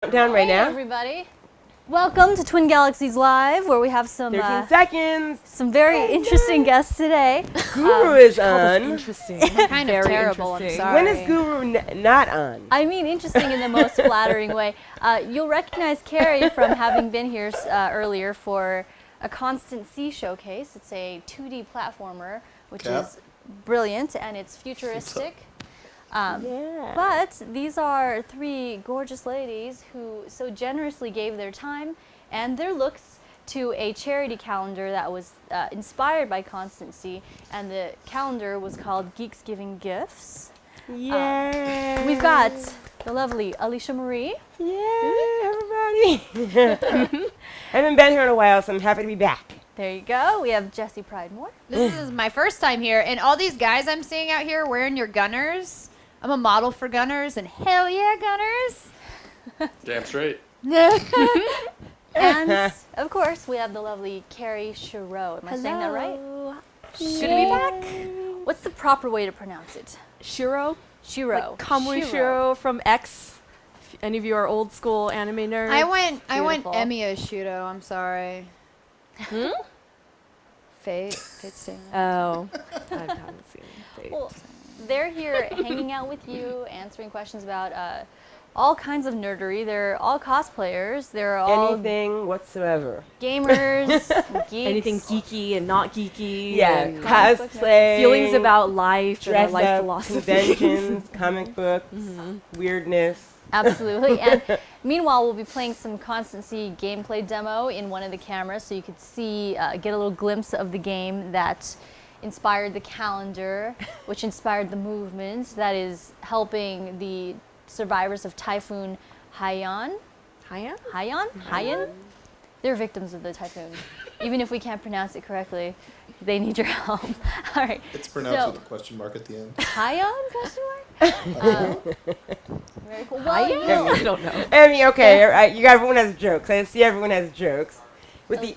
Down right now. Everybody. Welcome to Twin Galaxies Live, where we have some 13 seconds. Some very interesting guests today. Guru is on. Interesting. Kind of terrible, I'm sorry. When is Guru not on? I mean, interesting in the most flattering way. You'll recognize Karrie from having been here earlier for a Constant C showcase. It's a 2D platformer, which is brilliant, and it's futuristic. But these are three gorgeous ladies who so generously gave their time and their looks to a charity calendar that was inspired by Constancy, and the calendar was called Geeks Giving Gifts. Yay! We've got the lovely Alicia Marie. Yay, everybody! I haven't been here in a while, so I'm happy to be back. There you go. We have Jessie Pridemore. This is my first time here, and all these guys I'm seeing out here wearing your Gunners. I'm a model for Gunners, and hell yeah, Gunners! Damn straight. And, of course, we have the lovely Karrie Shirou. Am I saying that right? Good to be back. What's the proper way to pronounce it? Shirou. Shirou. Like Kamui Shirou from X. If any of you are old school anime nerds. I went Beautiful. Emiya Shudo, I'm sorry. Fate's saying that. Oh. I haven't seen Fate. Well, they're here hanging out with you, answering questions about all kinds of nerdery. They're all cosplayers. They're all Anything whatsoever. gamers, geeks. Anything geeky and not geeky. Yeah, and cosplay. feelings about life and our dress life up, philosophy. conventions, comic books, weirdness. Absolutely. And meanwhile, we'll be playing some Constancy gameplay demo in one of the cameras, so you could see, get a little glimpse of the game that inspired the calendar, which inspired the movement that is helping the survivors of Typhoon Haiyan. Haiyan? They're victims of the typhoon. Even if we can't pronounce it correctly, they need your help. All right. It's pronounced with a question mark at the end. Haiyan? Question mark? Very cool. Well, I don't know. Emmy, okay, everyone has jokes. I see everyone has jokes. With the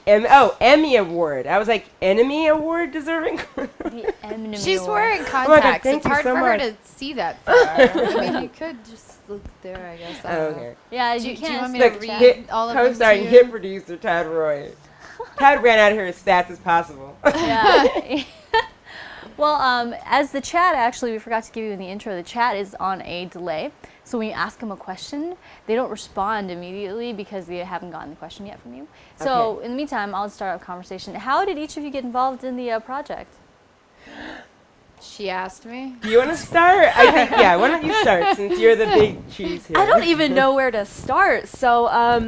Emmy Award. I was like, Enemy Award deserving? the enemy She's award. wearing God, contacts. thank It's you hard so for her much. to see that far. I mean, you could just look there, I guess. I Oh, don't know. okay. Yeah, Do you you can't. want me to Look, read all of them co-starring to hit you? producer Todd Roy. Todd ran out of here as fast as possible. Yeah. Well, as the chat, actually, we forgot to give you in the intro, the chat is on a delay. So when you ask them a question, they don't respond immediately because they haven't gotten the question yet from you. So in the meantime, I'll start a conversation. How did each of you get involved in the project? She asked me. Do you want to start? I think, yeah, why don't you start since you're the big cheese here. I don't even know where to start. So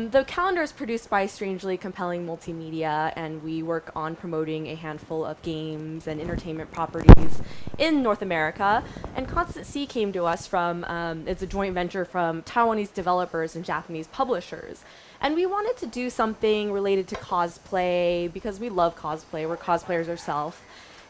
the calendar is produced by Strangely Compelling Multimedia, and we work on promoting a handful of games and entertainment properties in North America. And Constant C came to us from, it's a joint venture from Taiwanese developers and Japanese publishers. And we wanted to do something related to cosplay because we love cosplay. We're cosplayers ourselves.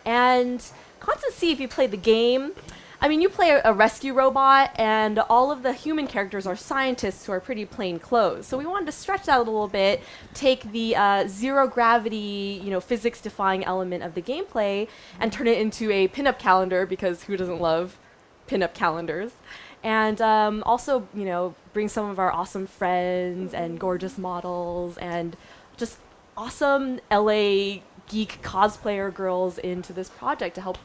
And Constant C, if you play the game, I mean, you play a rescue robot, and all of the human characters are scientists who are pretty plain clothes. So we wanted to stretch that a little bit, take the zero gravity, physics-defying element of the gameplay, and turn it into a pinup calendar, because who doesn't love pinup calendars? And also, bring some of our awesome friends and gorgeous models and just awesome LA geek cosplayer girls into this project to help,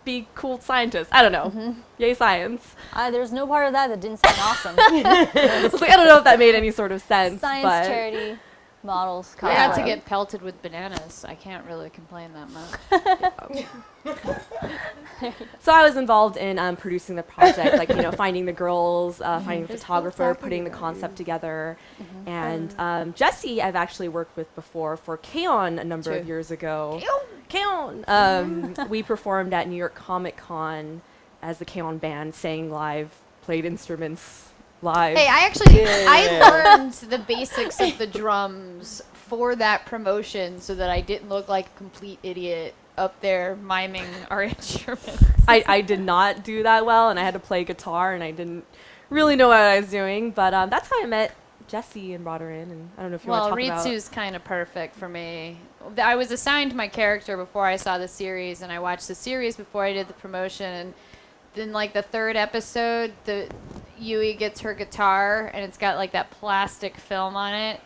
be cool scientists. I don't know. Yay, science. There's no part of that didn't sound awesome. I was like, I don't know if that made any sort of sense. Science, but charity, models, I had to cosplay. get pelted with bananas. I can't really complain that much. So I was involved in producing the project, like, finding the girls, finding the photographer, putting the concept together. And Jessie, I've actually worked with before for K-On! A number of years ago. K-On! We performed at New York Comic Con as the K-On! Band, sang live, played instruments live. Hey, I learned the basics of the drums for that promotion so that I didn't look like a complete idiot up there miming our instruments. I did not do that well, and I had to play guitar, and I didn't really know what I was doing. But that's how I met Jessie and brought her in, and I don't know if you want to talk about... Well, Ritsu's kind of perfect for me. I was assigned my character before I saw the series, and I watched the series before I did the promotion, and in like the third episode, the Yui gets her guitar and it's got like that plastic film on it.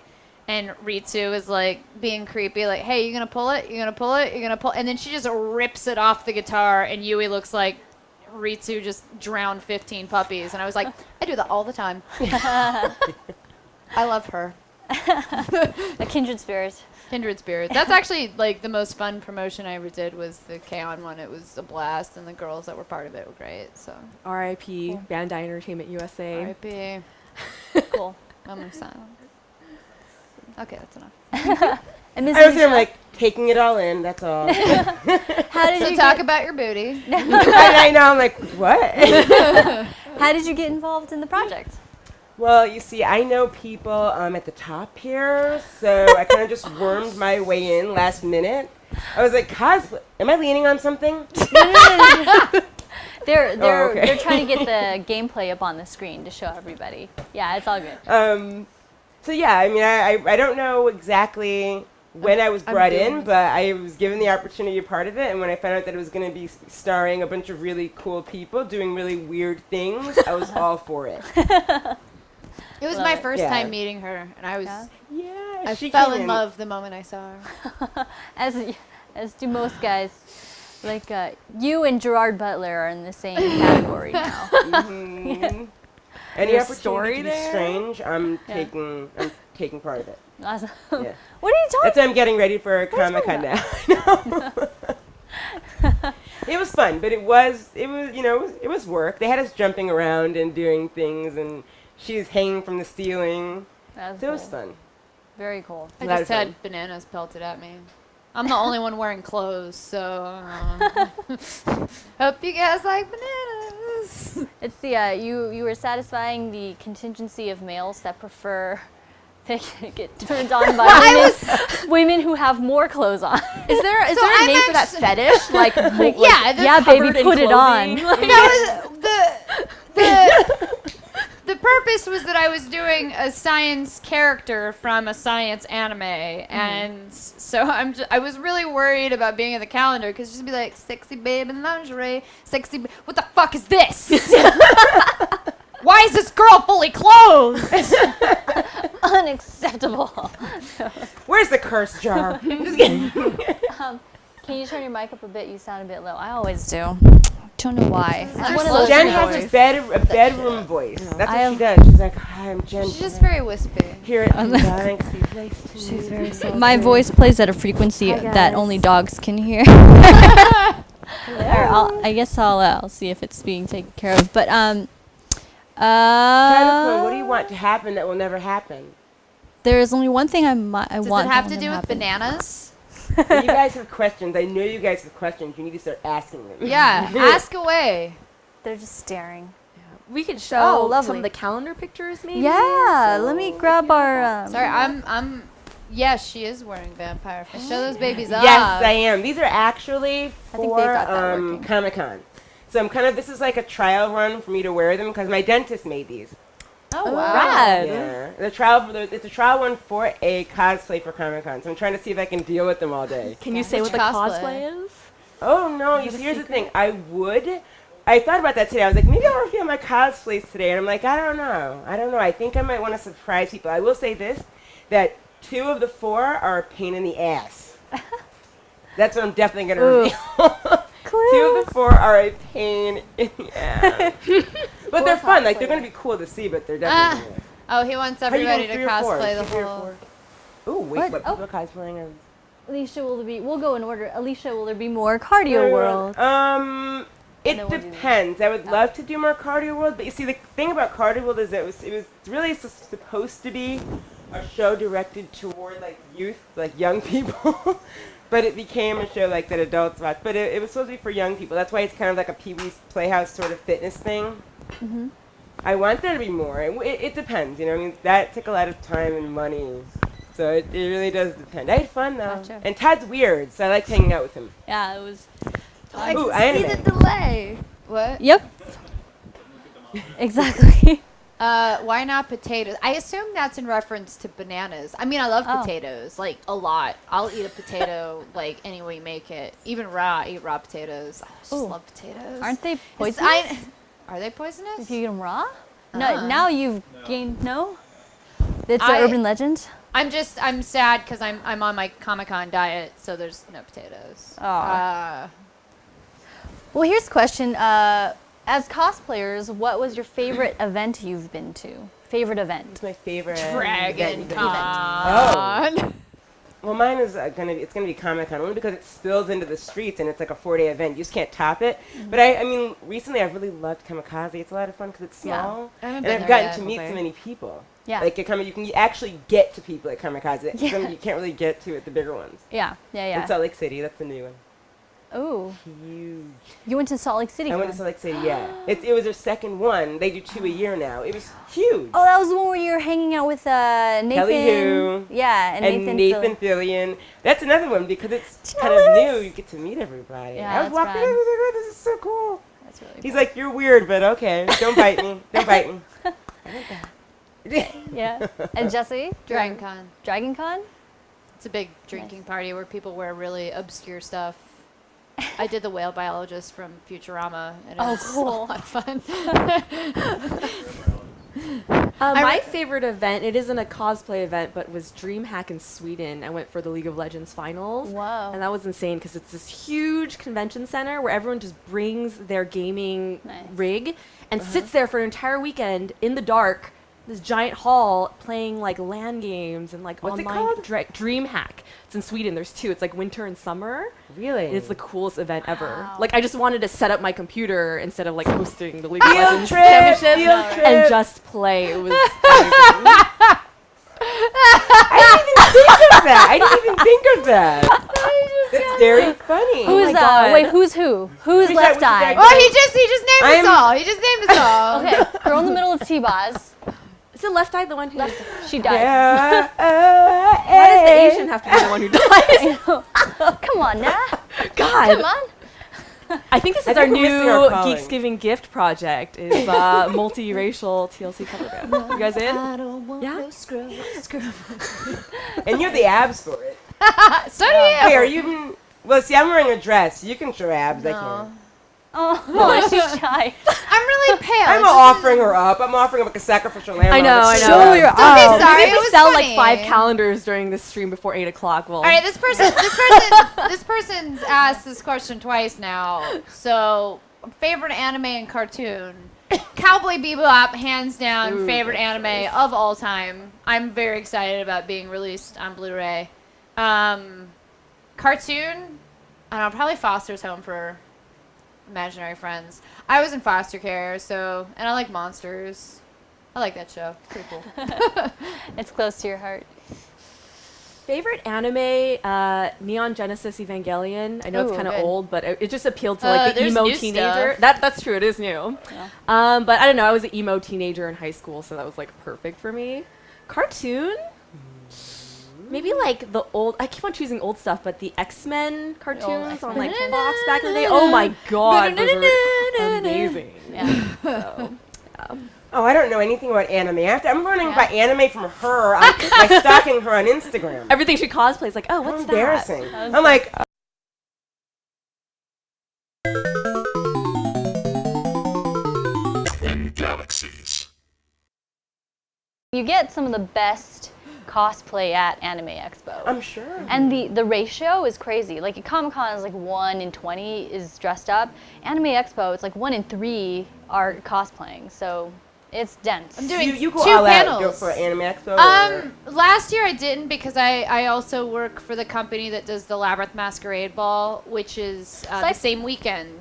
And Ritsu is like being creepy, like, hey, you gonna pull it? You gonna pull it? You gonna pull? And then she just rips it off the guitar, and Yui looks like Ritsu just drowned 15 puppies. And I was like, I do that all the time. I love her. A kindred spirit. Kindred spirit. That's actually like the most fun promotion I ever did was the K-On! One. It was a blast, and the girls that were part of it were great. So R.I.P. Bandai Entertainment USA. R.I.P. Cool. Moment of silence. Okay, that's enough. And Miss I was here, Alicia, like, taking it all in, that's all. how did So you talk about your booty. I know, I'm like, what? how did you get involved in the project? Well, you see, I know people at the top here, so I kind of just wormed my way in last minute. I was like, cosplay. Am I leaning on something? They're okay. they're trying to get the gameplay up on the screen to show everybody. Yeah, it's all good. So yeah, I mean, I don't know exactly when I was brought in, but I was given the opportunity to be part of it, and when I found out that it was going to be starring a bunch of really cool people doing really weird things, I was all for it. It was Love my it. first Yeah. time meeting her, and I was Yeah, I she fell came in in. love the moment I saw her. As do most guys. Like you and Gerard Butler are in the same category now. Mhm. Any There's opportunity story to be there? strange, I'm Yeah. taking part of it. Awesome. Yeah. What are you talking? That's why I'm getting ready for What are you Comic-Con talking now. It was fun, but it was it was work. They had us jumping around and doing things, and she was hanging from the ceiling. That's So it was cool. fun. Very cool. I A lot just of fun. had bananas pelted at me. I'm the only one wearing clothes, so hope you guys like bananas. It's the you were satisfying the contingency of males that prefer they get turned on by women who have more clothes on. Is there So a I'm name for that fetish? Like, yeah, Yeah, baby, covered in put it on. clothing? Like- That was the purpose was that I was doing a science character from a science anime, and so I was really worried about being in the calendar because just be like sexy babe in lingerie, what the fuck is this? Why is this girl fully clothed? Unacceptable. Where's the curse jar? Just kidding. Can you turn your mic up a bit? You sound a bit low. I always do. Don't know why. This is I'm one of our those Jen people. has a bedroom voice. That's I what she have- does. She's like, hi, I'm Jen. She's just very wispy. Here at Twin Galaxies. Nice to She's meet very you. soft. My voice plays at a frequency Hi, that guys. only dogs can hear. I guess I'll see if it's being taken care of. But Catacomb, what do you want to happen that will never happen? there is only one thing I Does want. it have that to will do never with happen. bananas? If you guys have questions. I know you guys have questions. You need to start asking them. Yeah, ask away. They're just staring. We could Oh, show lovely. some of the calendar pictures, maybe. Yeah, let me grab our. Sorry, I'm. Yes, she is wearing vampire face. Show those babies off. Yes, I am. These are actually think for they got that working. Comic-Con. So I'm this is like a trial run for me to wear them because my dentist made these. Oh wow. Rad. Yeah. It's a trial one for a cosplay for Comic-Con. So I'm trying to see if I can deal with them all day. Can you say Which what the cosplay? cosplay is? Oh no! You see, here's the thing. I thought about that today. I was like, maybe I'll reveal my cosplays today, and I'm like, I don't know. I think I might want to surprise people. I will say this: that 2 of the 4 are a pain in the ass. That's what I'm definitely gonna reveal. 2 of the 4 are a pain in the ass. But they're fun. Like they're gonna be cool to see, but they're definitely. Oh, he wants How you everybody going, to 3 or 4? cosplay the 3 or whole. 4? Ooh, wait, What? what Oh. people are cosplaying as? Alicia, we'll go in order. Alicia, will there be more Cardio World? It then we'll do depends. I would love to do more Cardio World, but you see, the thing about Cardio World is that it was really supposed to be a show directed toward like youth, like young people, but it became a show like that adults watch. But it was supposed to be for young people. That's why it's kind of like a Pee-wee's Playhouse sort of fitness thing. Mm-hmm. I want there to be more. It depends, you know. I mean, that took a lot of time and money, so it really does depend. I had fun though, Gotcha. and Todd's weird, so I liked hanging out with him. Yeah, it was. Ooh, anime. delay. What? Yep. Exactly. Why not potatoes? I assume that's in reference to bananas. I mean, I love potatoes, like, a lot. I'll eat a potato, like, any way you make it. Even raw, I eat raw potatoes. I just love potatoes. Aren't they poisonous? Are they poisonous? If you eat them raw? No, now you've gained, no? It's an urban legend? I'm sad because I'm on my Comic-Con diet, so there's no potatoes. Well, here's a question. As cosplayers, what was your favorite event you've been to? Favorite event? It's my favorite Dragon event. Con. Oh. Well, mine is gonna be Comic-Con only because it spills into the streets and it's like a 4-day event. You just can't top it. But I mean, recently I've really loved Kamikaze. It's a lot of fun because it's small, and I've gotten to meet so many people. Yeah. Like you can actually get to people at Kamikaze. Some you can't really get to at the bigger ones. Yeah. In Salt Lake City, that's the new one. Oh. Huge. You went to Salt Lake City? I went to Salt Lake City, yeah. It was their second one. They do 2 a year now. It was huge. Oh, that was the one where you were hanging out with Nathan. Kelly Hu. Yeah, and Nathan Fillion. That's another one because it's kind of new. You get to meet everybody. Yeah, I was walking in, I was like, oh, this is so cool. That's really He's cool. like, you're weird, but okay. Don't bite me. Don't bite me. Yeah. And Jessie? Dragon Con. Dragon Con? It's a big drinking party where people wear really obscure stuff. I did the whale biologist from Futurama, and it was cool. a lot of fun. My favorite event, it isn't a cosplay event, but was DreamHack in Sweden. I went for the League of Legends finals. Wow. And that was insane because it's this huge convention center where everyone just brings their gaming rig and sits there for an entire weekend in the dark, this giant hall, playing like LAN games and like What's it online called? DreamHack. It's in Sweden. There's 2. It's like winter and summer. Really? It's the coolest event ever. Wow. Like I just wanted to set up my computer instead of like hosting the League of Legends trip, championship field trip. and just play. It was amazing. I didn't even think of that. That's very funny. Who's my that? God. Wait, who's who? Who's Who's Left that? Eye? Oh, he just named us all. He just named us all. Okay, girl in the middle of T-Boz. Is it Left Eye the one who? She died. Yeah, Why does the Asian have to be the one who dies? Come on now. God. Come on. I think this I is our think we're missing our new calling. Geeks Giving Gift project. Is multiracial TLC cover band. You guys in? I don't want Yeah? no scrub. and you have the abs for it. So do you. Hey, are you even... Well, see, I'm wearing a dress. You can show abs. I can't. Oh, she's shy. I'm really pale. I'm offering her up. I'm offering up like a sacrificial lamb. I know, I know. Show your Don't be arms. sorry. Maybe It if we was sell funny. like 5 calendars during this stream before 8 o'clock. Well, All right, this person's asked this question twice now. So, favorite anime and cartoon. Cowboy Bebop, hands down, Ooh, favorite that's anime nice. of all time. I'm very excited about being released on Blu-ray. Cartoon, I don't know, probably Foster's Home for Imaginary Friends. I was in foster care, so, and I like monsters. I like that show. It's pretty cool. It's close to your heart. favorite anime, Neon Genesis Evangelion. I know it's Ooh, kind of good. old, but it just appealed to like the there's emo new teenager. stuff. That's true. It is new. Yeah. But I don't know. I was an emo teenager in high school, so that was like perfect for me. Cartoon. Maybe like the old. I keep on choosing old stuff, but the X-Men cartoons on like Fox back in the day. Oh my god, those were amazing. Yeah. So, Oh, I don't know anything about anime. I'm learning about anime from her by stalking her on Instagram. everything she cosplays, like, oh, How what's embarrassing. that? I'm like, Twin Galaxies. You get some of the best cosplay at Anime Expo. I'm sure. And the ratio is crazy. Like at Comic Con, it's like 1 in 20 is dressed up. Anime Expo, it's like 1 in 3 are cosplaying. So it's dense. I'm doing You go two all panels. out go for Anime Expo? or- Last year I didn't because I also work for the company that does the Labyrinth Masquerade Ball, which is the like- same weekend.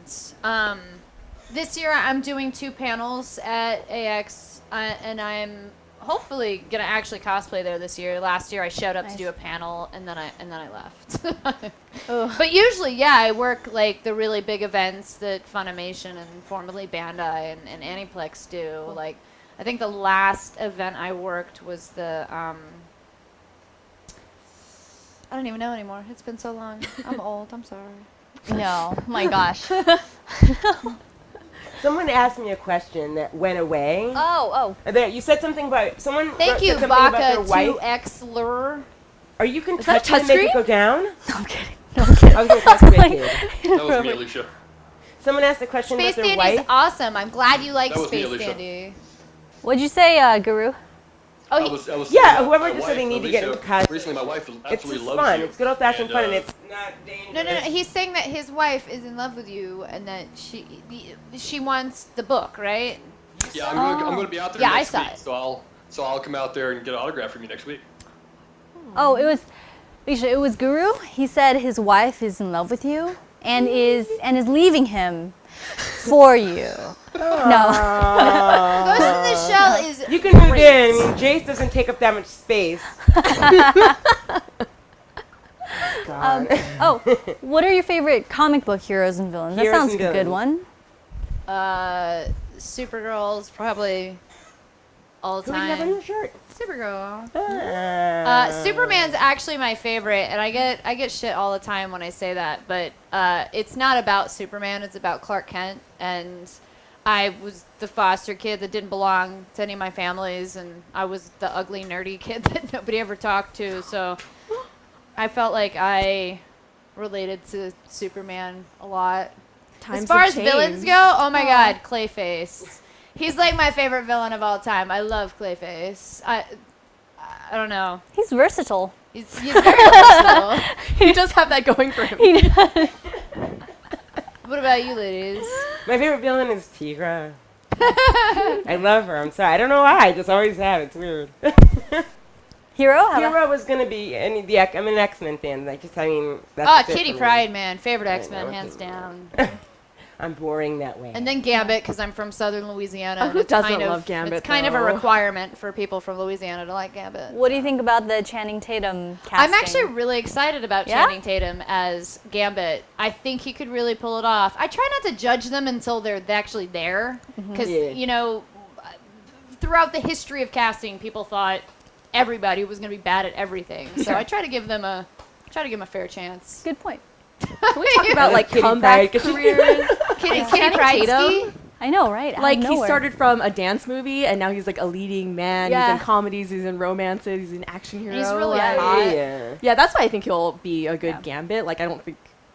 This year I'm doing 2 panels at AX, and I'm hopefully gonna actually cosplay there this year. Last year I showed up to Nice. do a panel, and then I left. Oh. But usually, yeah, I work like the really big events that Funimation and formerly Bandai and Aniplex do. Like, I think the last event I worked was the I don't even know anymore. It's been so long. I'm old. I'm sorry. No, my gosh. Someone asked me a question that went away. Oh. There, you said something about someone. Thank you, said something about their wife. Baka2xlur. Are you can Is that touch it and make it touchscreen? go down? No, I'm kidding. No, I'm kidding. I was going to touch it. That was me, Alicia. Someone asked a question Space about their Dandy's wife. awesome. I'm glad you like That was me, Space Alicia. Dandy. What'd you say, Guru? Oh, I was saying Yeah, that whoever my just said they wife, need to get into Alicia, cosplay. recently, my wife It's absolutely just loves fun. you. It's good old-fashioned And, fun, and it's not dangerous. no. He's saying that his wife is in love with you, and that she wants the book, right? Yeah, I'm going to be out there Yeah, I next saw week, it. so I'll come out there and get an autograph from you next week. Oh, it was Guru. He said his wife is in love with you and is leaving him for you. No. Ghost in the Shell is You can move in. I mean, Jace doesn't take up that much space. God. What are your favorite comic book heroes and villains? That Heroes sounds and like a good villains. one. Supergirl's probably all Who do you have on time. your shirt? Supergirl. Ah. Superman's actually my favorite, and I get shit all the time when I say that, but it's not about Superman, it's about Clark Kent, and I was the foster kid that didn't belong to any of my families, and I was the ugly, nerdy kid that nobody ever talked to, so I felt like I related to Superman a lot. Times As far have as villains changed. go, oh my god, Clayface. He's like my favorite villain of all time. I love Clayface. I don't know. He's versatile. He's very versatile. He does have that going for him. He does. What about you, ladies? My favorite villain is Tigra. I love her. I'm sorry. I don't know why. I just always have. It's weird. Hero? How about- Hero was gonna be I'm an X-Men fan. That's Oh, just it Kitty for me. Pryde, man. Favorite I X-Men, know, hands it's- down. I'm boring that way. And then Gambit, because I'm from southern Louisiana. and Who it's doesn't kind of, love Gambit, It's kind of a though? requirement for people from Louisiana to like Gambit. What do you think about the Channing Tatum casting? I'm actually really excited about Yeah? Channing Tatum as Gambit. I think he could really pull it off. I try not to judge them until they're actually there, because Yeah. you know, throughout the history of casting, people thought everybody was going to be bad at everything. So I try to give them a fair chance. Good point. Can we talk about like Kitty comeback Pryde. careers? Kitty Channing Pryde. Tatum? I know, right? Out of Like he nowhere. started from a dance movie and now he's like a leading man. Yeah. He's in comedies, he's in romances, he's an action hero. He's really like- hot. Yeah. Yeah, that's why I think he'll be a good Gambit. Like I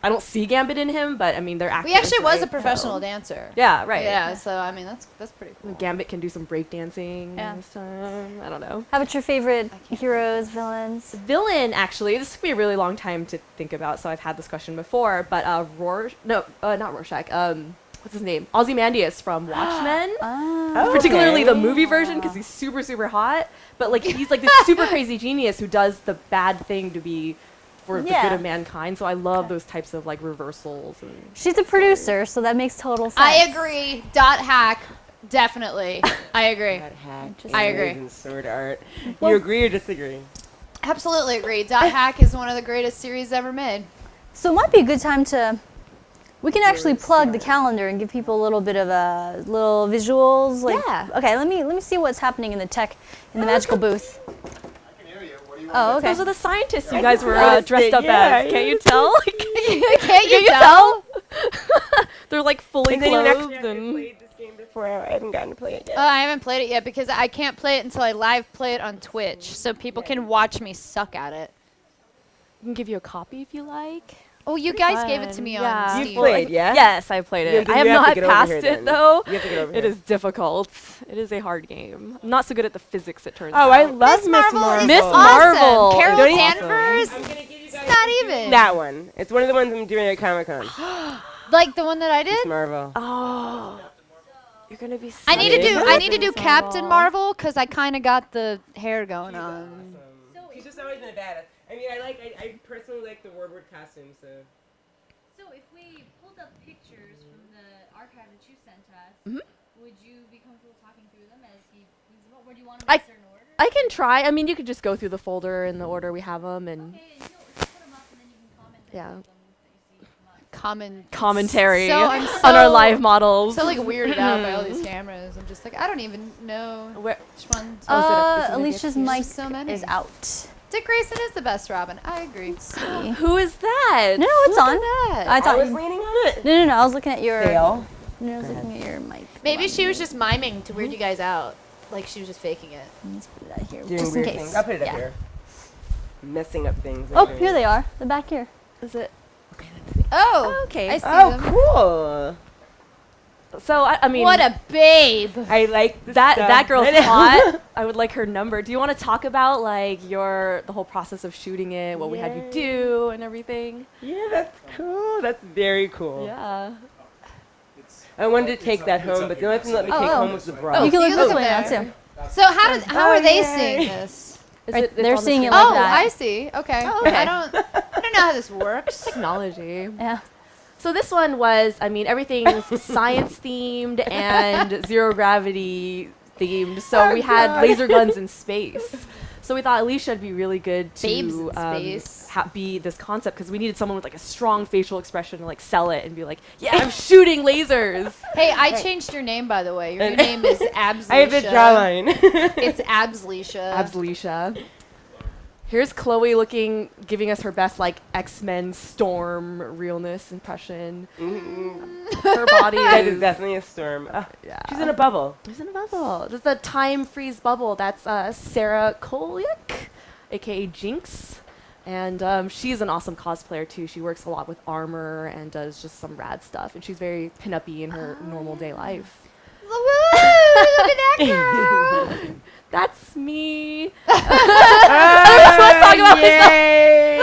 don't see Gambit in him, but I mean they're actors. He actually was a right? professional So- dancer. Yeah, right. Yeah, so I mean that's pretty cool. Gambit can do some breakdancing Yeah. this time. I don't know. How about your favorite heroes, villains? Villain, actually, this took me a really long time to think about, so I've had this question before. But not Rorschach. What's his name? Ozymandias from Watchmen. Oh. Particularly the Okay. movie version because he's super, super hot. But like he's like this super crazy genius who does the bad thing to be for the Yeah. good of mankind. So I love those types of like reversals. And She's a producer, so that makes total sense. I agree. Dot hack, definitely. I agree. Got hacked. I agree. In sword art. Well- You agree or disagree? Absolutely agree. Dot hack is one of the greatest series ever made. So it might be a good time to. We can actually plug the calendar and give people a little bit of a little visuals. Like, Yeah. Okay, let me see what's happening in the magical booth. I can hear you. What do you Oh, okay. those are the scientists you guys were noticed dressed it, up yeah, as. Can't yeah. you tell? Can't you tell? They're like fully Has anyone actually clothed ever and. played this game before? I haven't gotten to play it yet. I haven't played it yet because I can't play it until I live play it on Twitch, so people can watch me suck at it. I can give you a copy if you like. Oh, you guys gave it to me Yeah. on You Steam. played, yeah? Yes, I played Yeah, it. then I have you have to not get over passed here it then. though. You have to get over It here. is difficult. It is a hard game. I'm not so good at the physics, it turns Oh, out. I love Miss Miss Marvel Marvel. is Miss awesome. Marvel Carol is Danvers. I'm gonna give you guys Not even. that one. It's one of the ones I'm doing at Comic-Con. Like the one that I Miss did. Marvel. Oh, you're gonna be. I need to do. Miss I need to do Miss Captain Marvel because I kind of got the hair going on. She's just always been a badass. I mean, I personally like the Warbird costume, so. So if we pulled up pictures from the archive that you sent us, would you be comfortable talking through them as he brings them up? Or do you want them in a certain order? I can try. I mean, you could just go through the folder in the order we have them and Okay, and you'll put them up and then you can comment Yeah. on them that you see from us. commentary So I'm on our so- live models. So like weirded out by all these cameras. I'm just like I don't even know Where- which one. Oh, is it up- is it maybe Alicia's up here? mic So many. is out. Dick Grayson is the best Robin. I agree. Who is that? No, it's Look on. at that. I I thought was you, leaning on it. no. I was looking at your. Dale. I was looking at your mic. Maybe she was just miming to weird you guys out. Like she was just faking it. Let's put it out here, Doing just in weird case. things. I'll put it up Yeah. here. Messing up things. Oh, here they are. They're back here. Is it? Oh, Okay. I see Oh, them. cool. So I mean, What a babe. I like this that stuff. that girl's hot. I would like her number. Do you want to talk about like the whole process of shooting it, what we had you Yay. do, and everything? Yeah, that's cool. That's very cool. Yeah. I wanted to take that home, but the only thing that let me take home was the bra. You can look you this look way now there. too. So how are they seeing this? Right, It's they're on the seeing it screen? like Oh, that. I see. Okay. Oh, okay. I don't know how this works. Technology. Yeah. So this one was, I mean, everything's science themed and zero gravity themed. So Oh, we had God. laser guns in space. So we thought Alicia would be really good Babes to in space. be this concept because we needed someone with like a strong facial expression to like sell it and be like, yeah, I'm shooting lasers. Hey, I changed your name by the way. Your new And- name is Absleisha. I have a jawline. It's Absleisha. Alicia. Here's Chloe giving us her best like X-Men Storm realness impression. Her body That is is definitely a storm. yeah. She's in a bubble. She's in a bubble. This is a time freeze bubble. That's Sarah Koliak, aka Jinx. And she's an awesome cosplayer too. She works a lot with armor and does just some rad stuff. And she's very pin-up-y in her normal day life. Woo! Look at that girl. That's me. Talk about yay!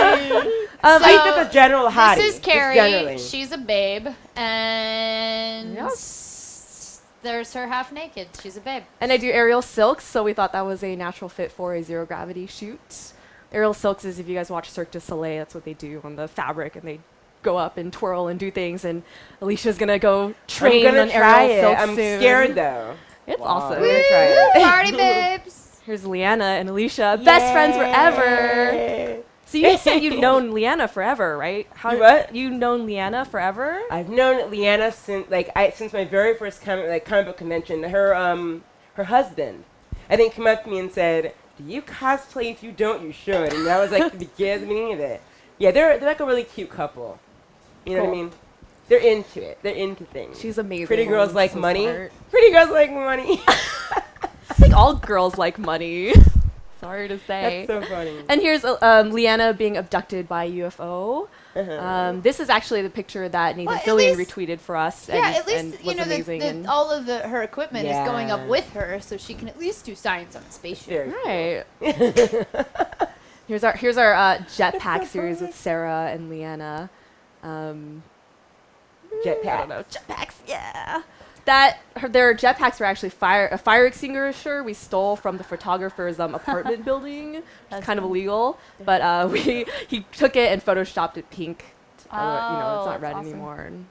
I think So, that's a general hottie. This is just Karrie. generally. She's a babe, and Yes. there's her half naked. She's a babe. And I do aerial silks, so we thought that was a natural fit for a zero gravity shoot. Aerial silks is if you guys watch Cirque du Soleil, that's what they do on the fabric, and they go up and twirl and do things. And Alicia's gonna go train I'm on gonna try aerial it. silks I'm soon. scared though. It's Wow. awesome. I'm gonna try it. Party babes. Here's Leanna and Alicia, best friends forever. Yay! So you said you've known Leanna forever, right? You what? You've known Leanna forever? I've known Leanna since my very first comic book convention. Her husband, I think, came up to me and said, "Do you cosplay? If you don't, you should." And that was like the beginning of it. Yeah, they're like a really cute couple. You know what I Cool. mean? They're into it. They're into things. She's amazing. Pretty girls like So money. smart. Pretty girls like money. I think all girls like money. Sorry to say. That's so funny. And here's Leanna being abducted by a UFO. This is actually the picture that Nathan Well, at Fillion least- retweeted for us. Yeah, and, at least and you was know amazing. and all of her equipment is going up Yeah. with her, so she can at least do science on a spaceship. Very right. here's our jetpack so series funny. with Sarah and Leanna. Jetpack. Jetpacks, yeah. Their jetpacks were actually a fire extinguisher we stole from the photographer's apartment building, which is kind of illegal. But he took it and photoshopped it pink. It's not that's red awesome. anymore. And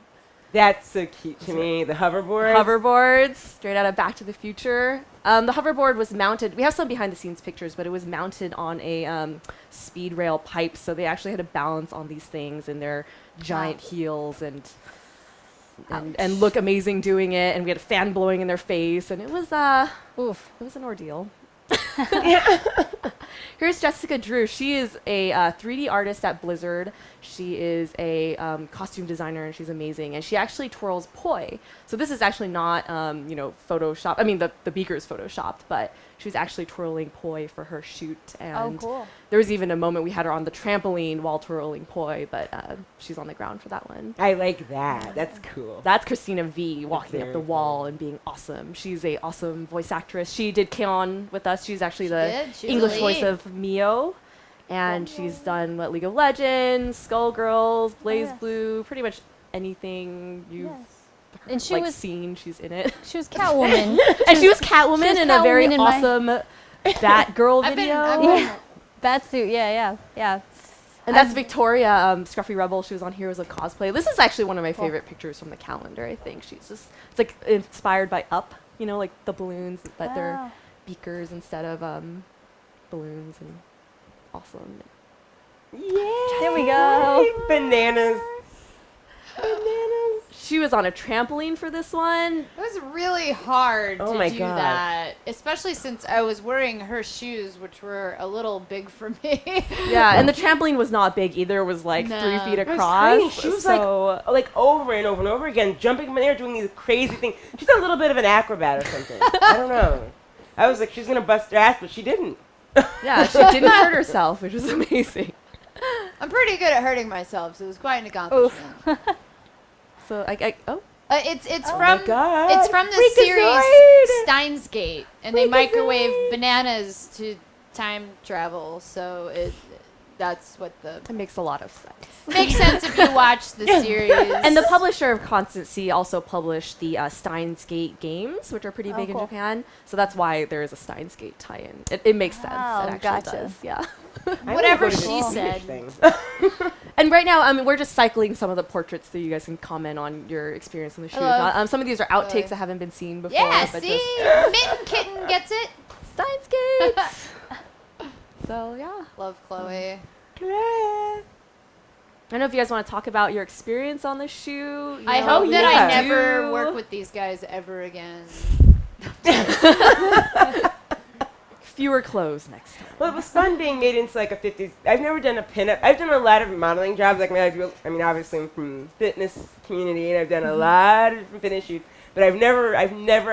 That's so cute to me. The hoverboard. hoverboards, straight out of Back to the Future. The hoverboard was mounted. We have some behind-the-scenes pictures, but it was mounted on a speed rail pipe, so they actually had to balance on these things in their giant heels and look amazing doing it. And we had a fan blowing in their face, and it was an ordeal. Here's Jessica Drew. She is a 3D artist at Blizzard. She is a costume designer, and she's amazing. And she actually twirls poi. So this is actually not, Photoshop. I mean, the beaker is Photoshopped, but she was actually twirling poi for her shoot. And cool. there was even a moment we had her on the trampoline while twirling poi, but she's on the ground for that one. I like that. That's cool. That's Christina V walking up Very the wall and being awesome. She's a awesome voice actress. She did K-On! With us. She's actually the did. She's English the voice lead. of Mio. And she's done League of Legends, Skullgirls, Blaze yes. Blue, pretty much anything you've And she was seen, she's in it. Catwoman. And she was Catwoman in a very Catwoman in my- awesome Batgirl I've been- video. I've been- Yeah. Batsuit. Yeah. And that's Victoria, Scruffy Rebel. She was on Heroes of Cosplay. This is actually one of my favorite pictures from the calendar, I think. It's like inspired by Up, like the balloons, but they're Wow. beakers instead of balloons, and awesome. Yeah. There we go. Bananas. Bananas. She was on a trampoline for this one. It was really hard Oh to my do God. that, especially since I was wearing her shoes, which were a little big for me. Yeah, and the trampoline was not big either. It was like No. 3 feet It was across. tiny. She was so like over and over and over again, jumping in the air, doing these crazy things. She's a little bit of an acrobat or something. I don't know. I was like, she's gonna bust her ass, but she didn't. yeah, she didn't hurt herself, which was amazing. I'm pretty good at hurting myself, so it was quite an accomplishment. So It's Oh from my God. it's from the Freakazoid! series Steins Gate, and they microwave Freakazoid! bananas to time travel. So that's what the it makes a lot of sense. makes sense if you watch the series. And the publisher of Constancy also published the Steins Gate games, which are pretty big in cool. Japan. So that's why there is a Steins Gate tie-in. It makes sense. Oh, It actually gotcha. does. Yeah. I wanna Whatever go to she the said. thing. And right now, I mean, we're just cycling some of the portraits so you guys can comment on your experience on the shoes. Hello. Some of these are outtakes Hello. that haven't been seen before. yeah, but see, just Mitten Kitten gets it. Steins Gate. So yeah. Love Chloe. I don't know if you guys want to talk about your experience on the shoe. I know, hope that yeah. I never do. work with these guys ever again. Fewer clothes next time. Well, it was fun being made into like a 50s. I've never done a pinup. I've done a lot of modeling jobs. Like, I mean, obviously I'm from fitness community, and I've done a lot of different fitness shoots. But I've never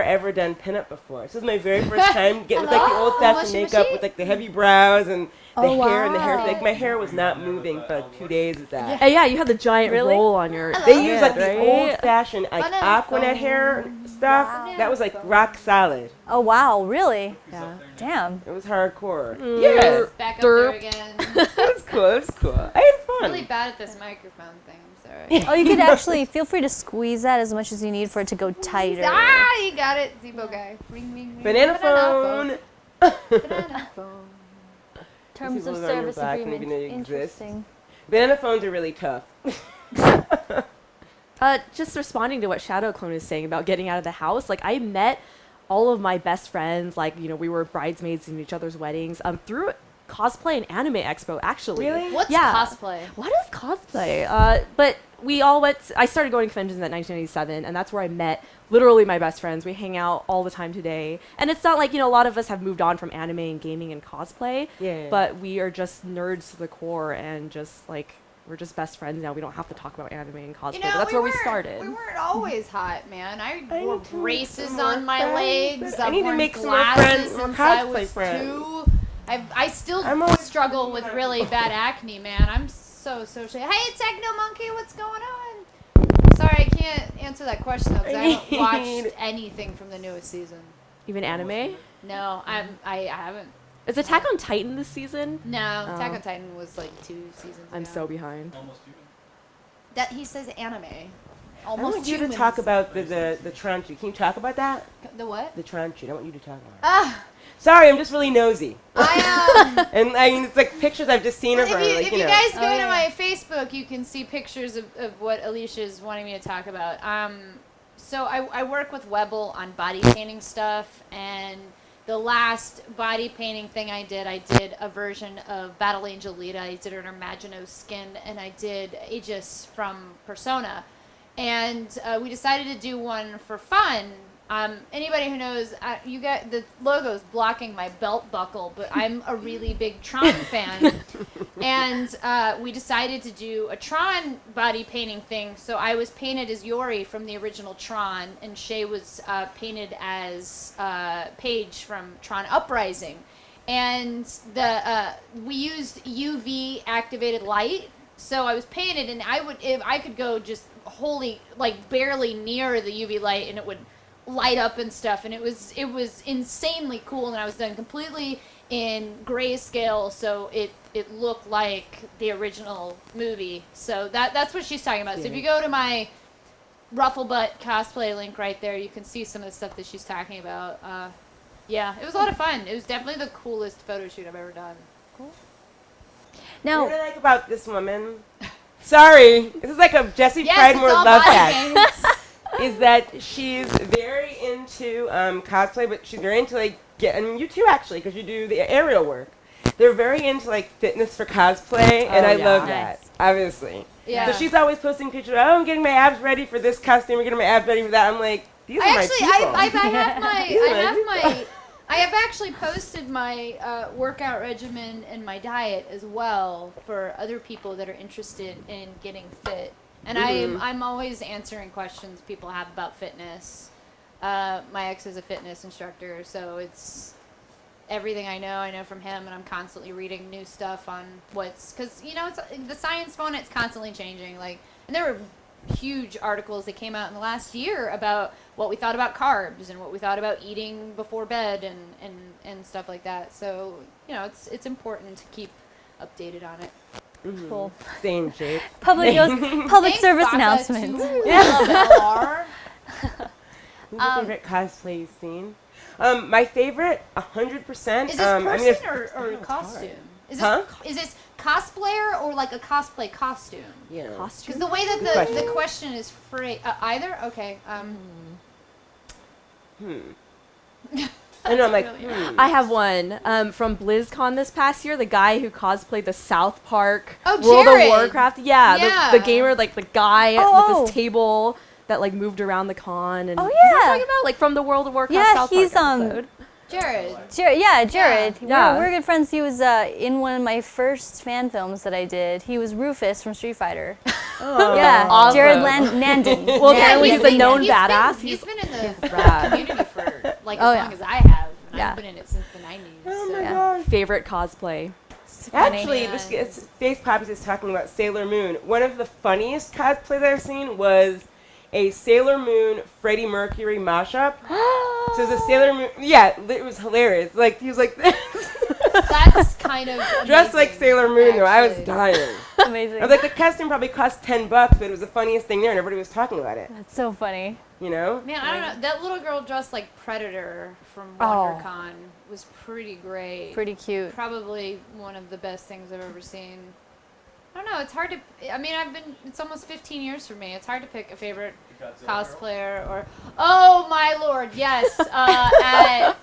ever done pinup before. This is my very first time getting with like the old-fashioned Mushy, makeup mushy. with like the heavy brows and the Oh, hair and the hair. wow. Like my hair was not moving for like 2 days with that. Yeah, you had the giant Really? roll on your. They use like right? the old-fashioned like Banana Aquanet phone. hair stuff. Wow. That was like rock solid. Oh wow, really? Yeah. Damn. It was hardcore. Mm. Yeah, Back up there Derp. again. it was cool. It was cool. I had fun. Really bad at this microphone thing. I'm sorry. Oh, you could actually feel free to squeeze that as much as you need for it to go tighter. Ah, you got it, Zebo guy. Ring, ring, ring. Banana phone. Banana phone. Terms People of live on your service back and agreement. even though you exist. Interesting. Banana phones are really tough. Just responding to what Shadow Clone is saying about getting out of the house, like I met all of my best friends, like, you know, we were bridesmaids in each other's weddings, through cosplay and anime expo, actually. Really? What's Yeah. cosplay? What is cosplay? But we all I started going to conventions in 1997, and that's where I met literally my best friends. We hang out all the time today. And it's not like, you know, a lot of us have moved on from anime and gaming and cosplay, Yeah. but we are just nerds to the core and just like, we're just best friends now. We don't have to talk about anime and cosplay, but that's where we started. We weren't always hot, man. I I wore need to make braces some more on my friends. legs. I I've need to worn make some more glasses friends, more since I cosplay was friends. 2. I still I'm always- struggle with really bad acne, man. I'm so shy. Hey, Techno Monkey, what's going on? Sorry, I can't answer that question though, because I haven't watched anything from the newest season. Even anime? No, I haven't. Is Attack on Titan this season? No, Oh. Attack on Titan was like 2 seasons I'm ago. so behind. That he says anime. I Almost want you to humans. talk about the Tranchu. Can you talk about that? The what? The Tranchu. I want you to talk about it. Ah, Sorry, I'm just really nosy. I And I mean, it's like pictures I've just seen of her. if Like, you know. guys go Oh, to yeah. my Facebook, you can see pictures of what Alicia's wanting me to talk about. So I work with Webble on body painting stuff, and the last body painting thing I did a version of Battle Angel Lita. I did her in her Maginot skin, and I did Aegis from Persona. And we decided to do one for fun. Anybody who knows, you got the logo's blocking my belt buckle, but I'm a really big Tron fan. And we decided to do a Tron body painting thing. So I was painted as Yori from the original Tron, and Shay was painted as Paige from Tron Uprising. And we used UV activated light. So I was painted, and if I could go just wholly, like barely near the UV light, and it would light up and stuff, and it was insanely cool. And I was done completely in grayscale, so it looked like the original movie. So that's what she's talking about. So if you go to my Ruffle Butt cosplay link right there, you can see some of the stuff that she's talking about. Yeah, it was a lot of fun. It was definitely the coolest photo shoot I've ever done. Now, What I like about this woman, sorry, this is like a Jessie Yes, Pridemore it's all love body hack, paints. is that she's very into cosplay, but she's very into like, and you too actually, because you do the aerial work. They're very into like fitness for cosplay, and Oh, I yeah. love Nice. that, obviously. Yeah. So she's always posting pictures. Oh, I'm getting my abs ready for this costume. I'm getting my abs ready for that. I'm like, these are my people. I have actually posted my workout regimen and my diet as well for other people that are interested in getting fit. And I'm always answering questions people have about fitness. My ex is a fitness instructor, so it's everything I know from him, and I'm constantly reading new stuff on because it's the science phone. It's constantly changing. Like, and there were huge articles that came out in the last year about what we thought about carbs and what we thought about eating before bed and stuff like that. So it's important to keep updated on it. Cool. Same shape. Public Thanks, service Baka, announcements. to LR. Who's your favorite cosplay you've seen? My favorite, 100%. Is this person or costume? Is this cosplayer or like a cosplay costume? Yeah. Because the way that the question is phrased, either? Okay. I know, I'm like, I have one from BlizzCon this past year. The guy who cosplayed the South Park World Jared. of Warcraft. Yeah. The gamer, like the guy with his table that like moved around the con. And Oh, you know what I'm yeah. talking about? Like from the World of Warcraft Yeah, South he's, Park episode. Jared. Jared. Yeah. We're good friends. He was in one of my first fan films that I did. He was Rufus from Street Fighter. oh. Yeah, Awesome. Jared Nandon. Well, apparently he's a been- known he's badass. He's been in the rad. community for like Oh, as yeah. long as I have. And Yeah. I've been in it since the 90s. Oh my Yeah. gosh. Favorite cosplay. It's funny. Actually, Man. this Face Pops is talking about Sailor Moon. One of the funniest cosplays I've seen was a Sailor Moon Freddie Mercury mashup. So it was a Sailor Moon. Yeah, it was hilarious. Like, he was like this. That's kind of Dressed like amazing, Sailor Moon, though. I was actually. dying. Amazing. I was like, the costume probably cost $10, but it was the funniest thing there, and everybody was talking about it. That's so funny. You know? Man, I don't know. That little girl dressed like Predator from Oh. WonderCon was pretty great. Pretty cute. Probably one of the best things I've ever seen. I don't know. It's hard to. I mean, it's almost 15 years for me. It's hard to pick a favorite cosplayer or. Oh my lord! Yes, at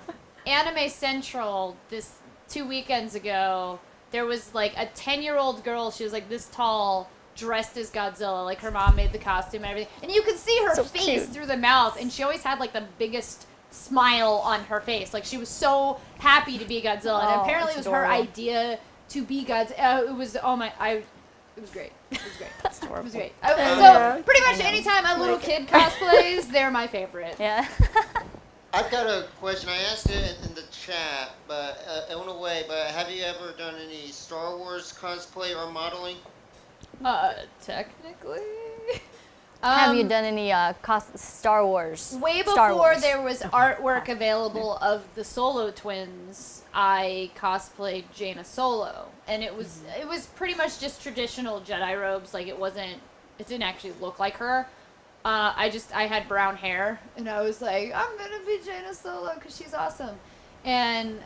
Anime Central this 2 weekends ago, there was like a 10-year-old girl. She was like this tall, dressed as Godzilla. Like her mom made the costume and everything, and you could see her So face cute. through the mouth, and she always had like the biggest smile on her face. Like she was so happy to be Godzilla, and Oh, apparently it that's was her adorable. idea to be Godzilla. It was it was great. It was great. That's It adorable. was great. Yeah. So pretty much anytime a little kid cosplays, they're my favorite. Yeah. I've got a question. I asked it in the chat, but it went away. But have you ever done any Star Wars cosplay or modeling? Technically. Have you done any Star Wars? Way Star before Wars. there was artwork available of the Solo twins, I cosplayed Jaina Solo, and it was pretty much just traditional Jedi robes. Like it didn't actually look like her. I had brown hair, and I was like, I'm gonna be Jaina Solo because she's awesome. And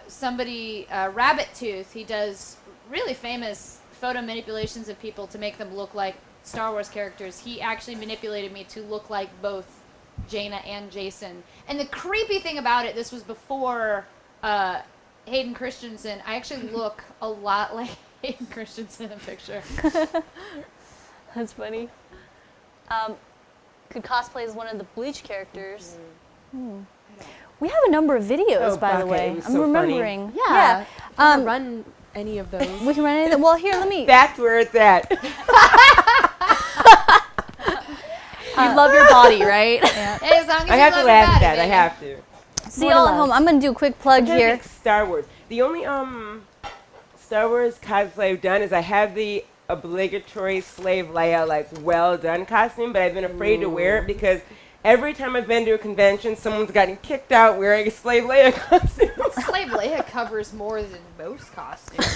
somebody, Rabbit Tooth, he does really famous photo manipulations of people to make them look like Star Wars characters. He actually manipulated me to look like both Jaina and Jason. And the creepy thing about it, this was before Hayden Christensen. I actually look a lot like Hayden Christensen in the picture. That's funny. Could cosplay as one of the Bleach characters. We have a number of videos, Oh, by the Baka, way. it was I'm so funny. remembering. Yeah. Yeah. Run any of those. We can run anything. Well, here, let me. That's where it's at. You love your body, right? Yeah. Hey, as long as I you have to love laugh your at body, that. I baby. have to. See y'all at home. I'm gonna do a quick plug I'm trying to here. think Star Wars. The only Star Wars cosplay I've done is I have the obligatory Slave Leia like well done costume, but I've been afraid to wear it because every time I've been to a convention, someone's gotten kicked out wearing a Slave Leia costume. Slave Leia covers more than most costumes.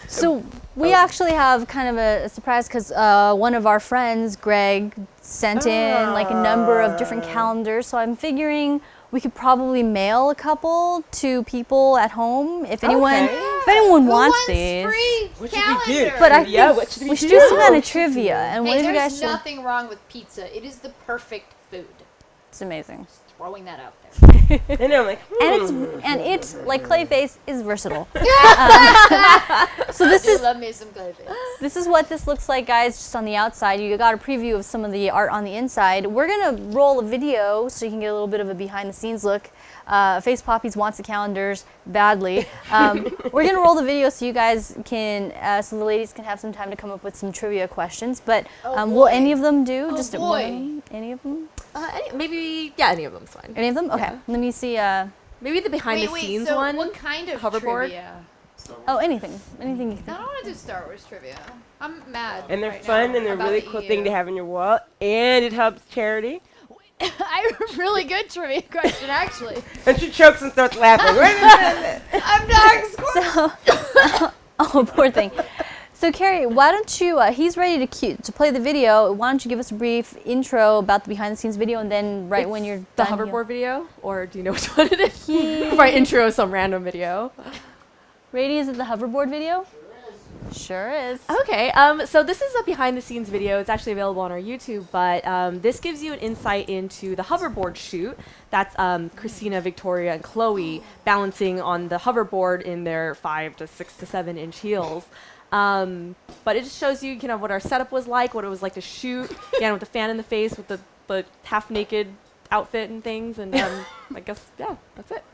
So we actually have kind of a surprise because one of our friends, Greg, sent in like a number of different calendars. So I'm figuring we could probably mail a couple to people at home if anyone Who wants wants these. free What should we do? calendar? But I Yeah, think what should we we should do? do some kind of trivia. And Hey, what if you there's guys should? nothing wrong with pizza. It is the perfect food. It's amazing. throwing that out there. And I'm like, And it's like Clayface is versatile. So Love me some Clayface. this is what this looks like, guys, just on the outside. You got a preview of some of the art on the inside. We're gonna roll a video so you can get a little bit of a behind the scenes look. Face Poppies wants the calendars badly. We're gonna roll the video so you guys can, so the ladies can have some time to come up with some trivia questions. But will any of them do? Just one of them? Any of them? Maybe, yeah, any of them's fine. Any of them? Okay. Yeah. Let me see. Maybe the behind the scenes so one. What kind of hoverboard? trivia? Oh, anything. Anything you I think. don't want to do Star Wars trivia. I'm mad. and they're right fun now and they're a about really the cool EU. thing to have in your wall, and it helps charity. I have a really good trivia question, actually. And she chokes and starts laughing. Wait a minute. I'm dying squirrel. Oh, poor thing. So, Karrie, why don't you, he's ready to play the video. Why don't you give us a brief intro about the behind the scenes video, and then when you're the done, hoverboard video, or do you know which one it is? Before I intro some random video. Rady, is it the hoverboard video? Sure is. Okay, so this is a behind the scenes video. It's actually available on our YouTube, but this gives you an insight into the hoverboard shoot. That's Christina, Victoria, and Chloe balancing on the hoverboard in their 5 to 6 to 7 inch heels. But it just shows you kind of what our setup was like, what it was like to shoot, again, with the fan in the face, with the half naked outfit and things, and I guess, yeah, that's it.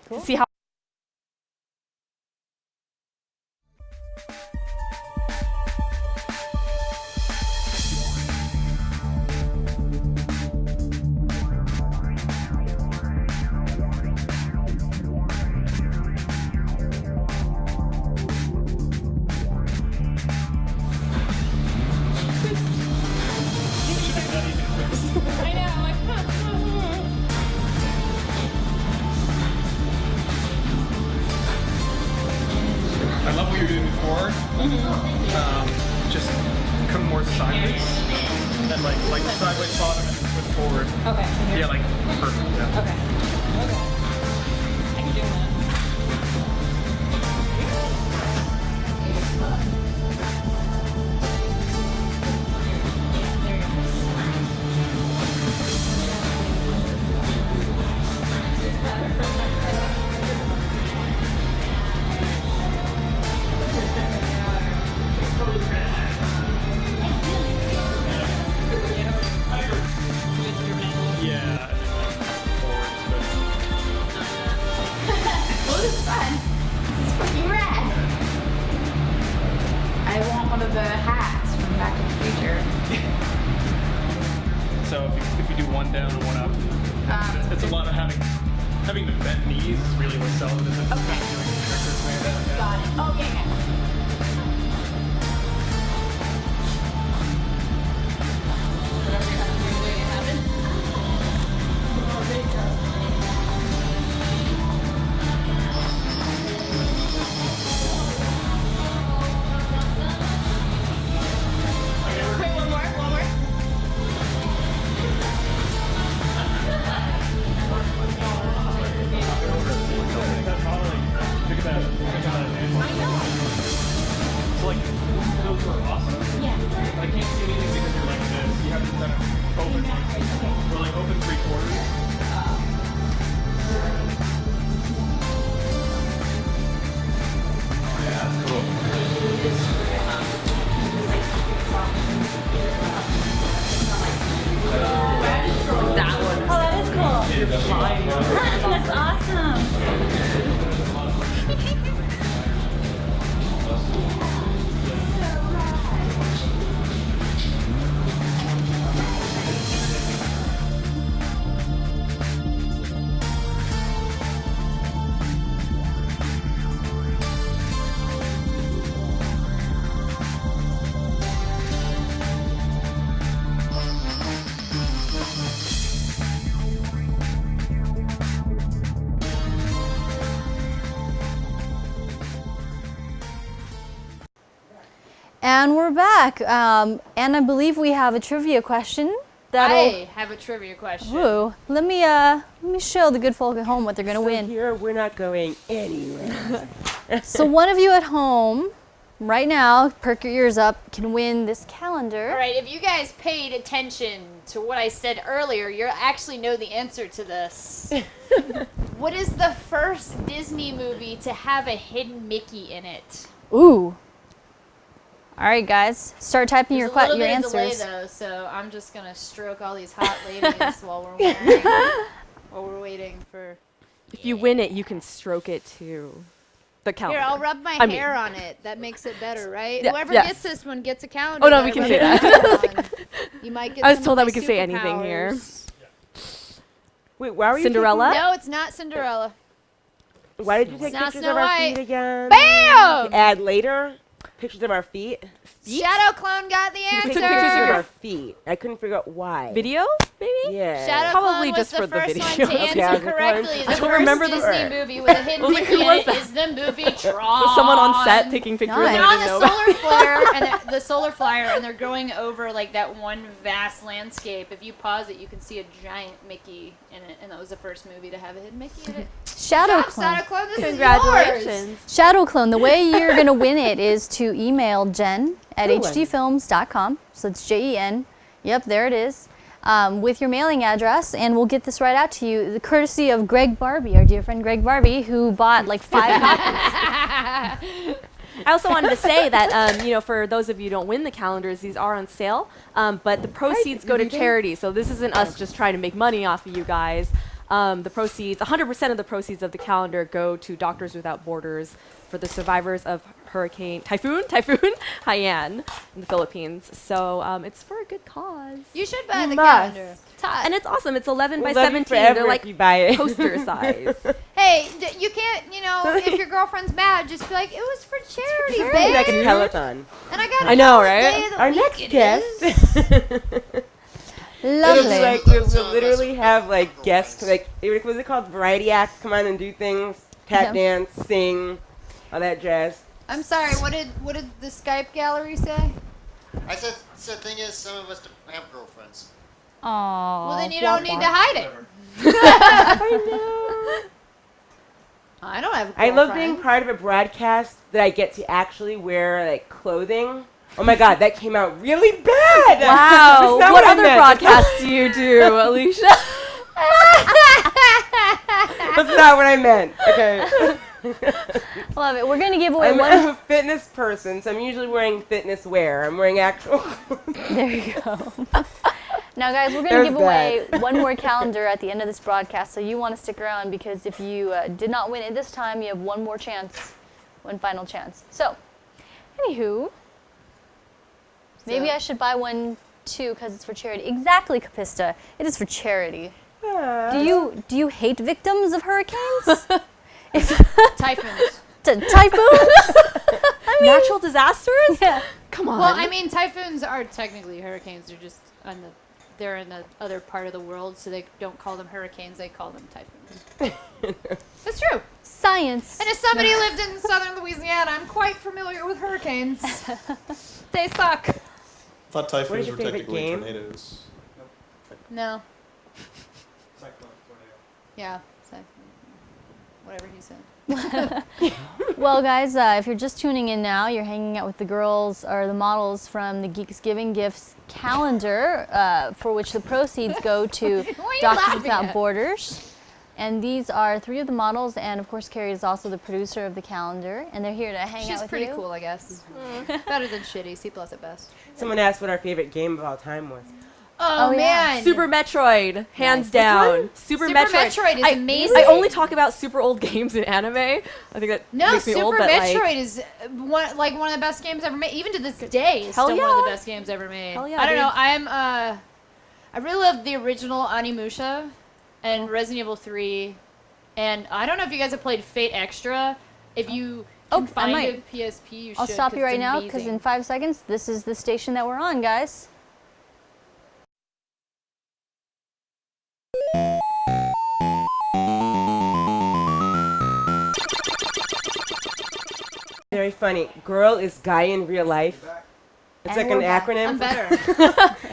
Cool. To see how I love what you were doing before. Just come more sideways and like sideways bottom and foot forward. Okay. Yeah, like perfect. Yeah. Okay. I can do that. Yeah. Forward, but Well, this is fun. This is fucking rad. I want one of the hats from Back to the Future. so if you do one down and one up, it's a lot of having the bent knees is really what sells it. Isn't it? Okay. Doing the trick or something like that. Yeah. Got it. Oh, yeah, yeah. Whatever you have to do to make it happen. Wait, one more. Look at that. So like those were awesome. Yeah. I can't see anything because you're like this. You have to kind of open, or like open 3/4. Yeah, that's cool. Oh, that is cool. That's awesome. And we're back. And I believe we have a trivia question. I have a trivia question. Woo. Let me show the good folk at home what they're gonna win. Here we're not going anywhere. So one of you at home, right now, perk your ears up, can win this calendar. All right, if you guys paid attention to what I said earlier, you actually know the answer to this. What is the first Disney movie to have a hidden Mickey in it? Ooh. All right, guys, start typing There's your a little bit answers. of delay though, so I'm just gonna stroke all these hot ladies while we're waiting for. If you win it, you can stroke it to the calendar. Here, I'll rub my I mean- hair on it. That makes it better, right? Yeah, Whoever yes. gets this one gets a calendar. Oh, no, that we I can rub say my that. hair on. You might get. I was some told of that we my could say anything here. superpowers. Wait, why were you Cinderella? No, it's not Cinderella. Why did you take Not pictures Snow of our White. feet again? Bam! To add later? Pictures of our feet? Shadow Clone got the We answer. took pictures of our feet. I couldn't figure out why. Video, maybe? Yeah. Shadow Probably Clone just was for the the first video. one to Okay, I answer was like, correctly. I The don't first remember the Disney word. movie with a hidden I was like, Mickey who in was it that? is the movie Tron. Was someone on set taking pictures? Nice. and They're I on didn't the know about solar flare and the solar flyer, and they're going over like that one vast landscape. If you pause it, you can see a giant Mickey in it, and that was the first movie to have a hidden Mickey in it. Shadow Stop, Shadow Clone. Clone, this is yours. Congratulations. Shadow Clone. The way you're gonna win it is to email Jen at Good one. hdfilms.com. So it's JEN. Yep, there it is. With your mailing address, and we'll get this right out to you. The courtesy of Greg Barbie, our dear friend Greg Barbie, who bought like 5 copies. I also wanted to say that, for those of you who don't win the calendars, these are on sale, but the proceeds go to charity. So this isn't us just trying to make money off of you guys. The proceeds, 100% of the proceeds of the calendar go to Doctors Without Borders for the survivors of Typhoon Haiyan in the Philippines. So it's for a good cause. You should buy You the must. calendar. And it's awesome. It's 11 by We'll love you 17. forever They're if like you buy it. poster size. Hey, you can't, if your girlfriend's mad, just be like, it was for charity, It's babe. like a Peloton. And I got I know, right? Day of the Our week next it guest. is. It'll be Lovely. like we'll literally have like guests, like what was it called? Variety acts come on and do things, tap Yeah. dance, sing, all that jazz. I'm sorry, what did the Skype gallery say? I said the thing is, some of us have girlfriends. Aww. Well, then you don't need to hide it. I don't have a I love being girlfriend. part of a broadcast that I get to actually wear like clothing. Oh my god, that came out really bad. Wow. That's not What I other meant. broadcasts do you do, Alicia? That's not what I meant. Okay. Love it. We're gonna give away I'm one. a fitness person, so I'm usually wearing fitness wear. I'm wearing actual. There you go. Now, guys, we're going to There's give away one more calendar at the end of this broadcast, so you want to stick around because if you did not win it this time, you have one more chance, one final chance. So, anywho, maybe I should buy one too because it's for charity. Exactly, Capista. It is for charity. Do you hate victims of hurricanes? Typhoons. Typhoons? Natural disasters? Yeah. Come on. Well, I mean, typhoons are technically hurricanes. They're just they're in the other part of the world, so they don't call them hurricanes. They call them typhoons. That's true. Science. And as somebody who lived in southern Louisiana, I'm quite familiar with hurricanes. They suck. I thought What is typhoons your were favorite technically game? tornadoes. No. Yeah. So, whatever he said. Well, guys, if you're just tuning in now, you're hanging out with the girls or the models from the Geeks Giving Gifts calendar, for which the proceeds go to What are you Doctors laughing Without at? Borders. And these are 3 of the models, and of course, Karrie is also the producer of the calendar, and they're here to hang out She's with pretty you. cool, I guess. Better than shitty. C+ at best. Someone asked what our favorite game of all time was. Oh, Oh, yeah. man. Super Metroid, hands down. Super Metroid. Is I amazing. I only talk about super old games in anime. I think that No, makes me Super old, but Metroid is one of the best games ever made. Even to this day, it's Hell still one of the yeah. best games ever made. Hell yeah, I don't dude. know. I really love the original Onimusha and Resident Evil 3. And I don't know if you guys have played Fate Extra. If you can I find might. a PSP, you should. I'll stop 'cause you it's right now, because amazing. in 5 seconds, this is the station that we're on, guys. Very funny. Girl is guy in real life. It's And like an we're back. acronym. I'm better.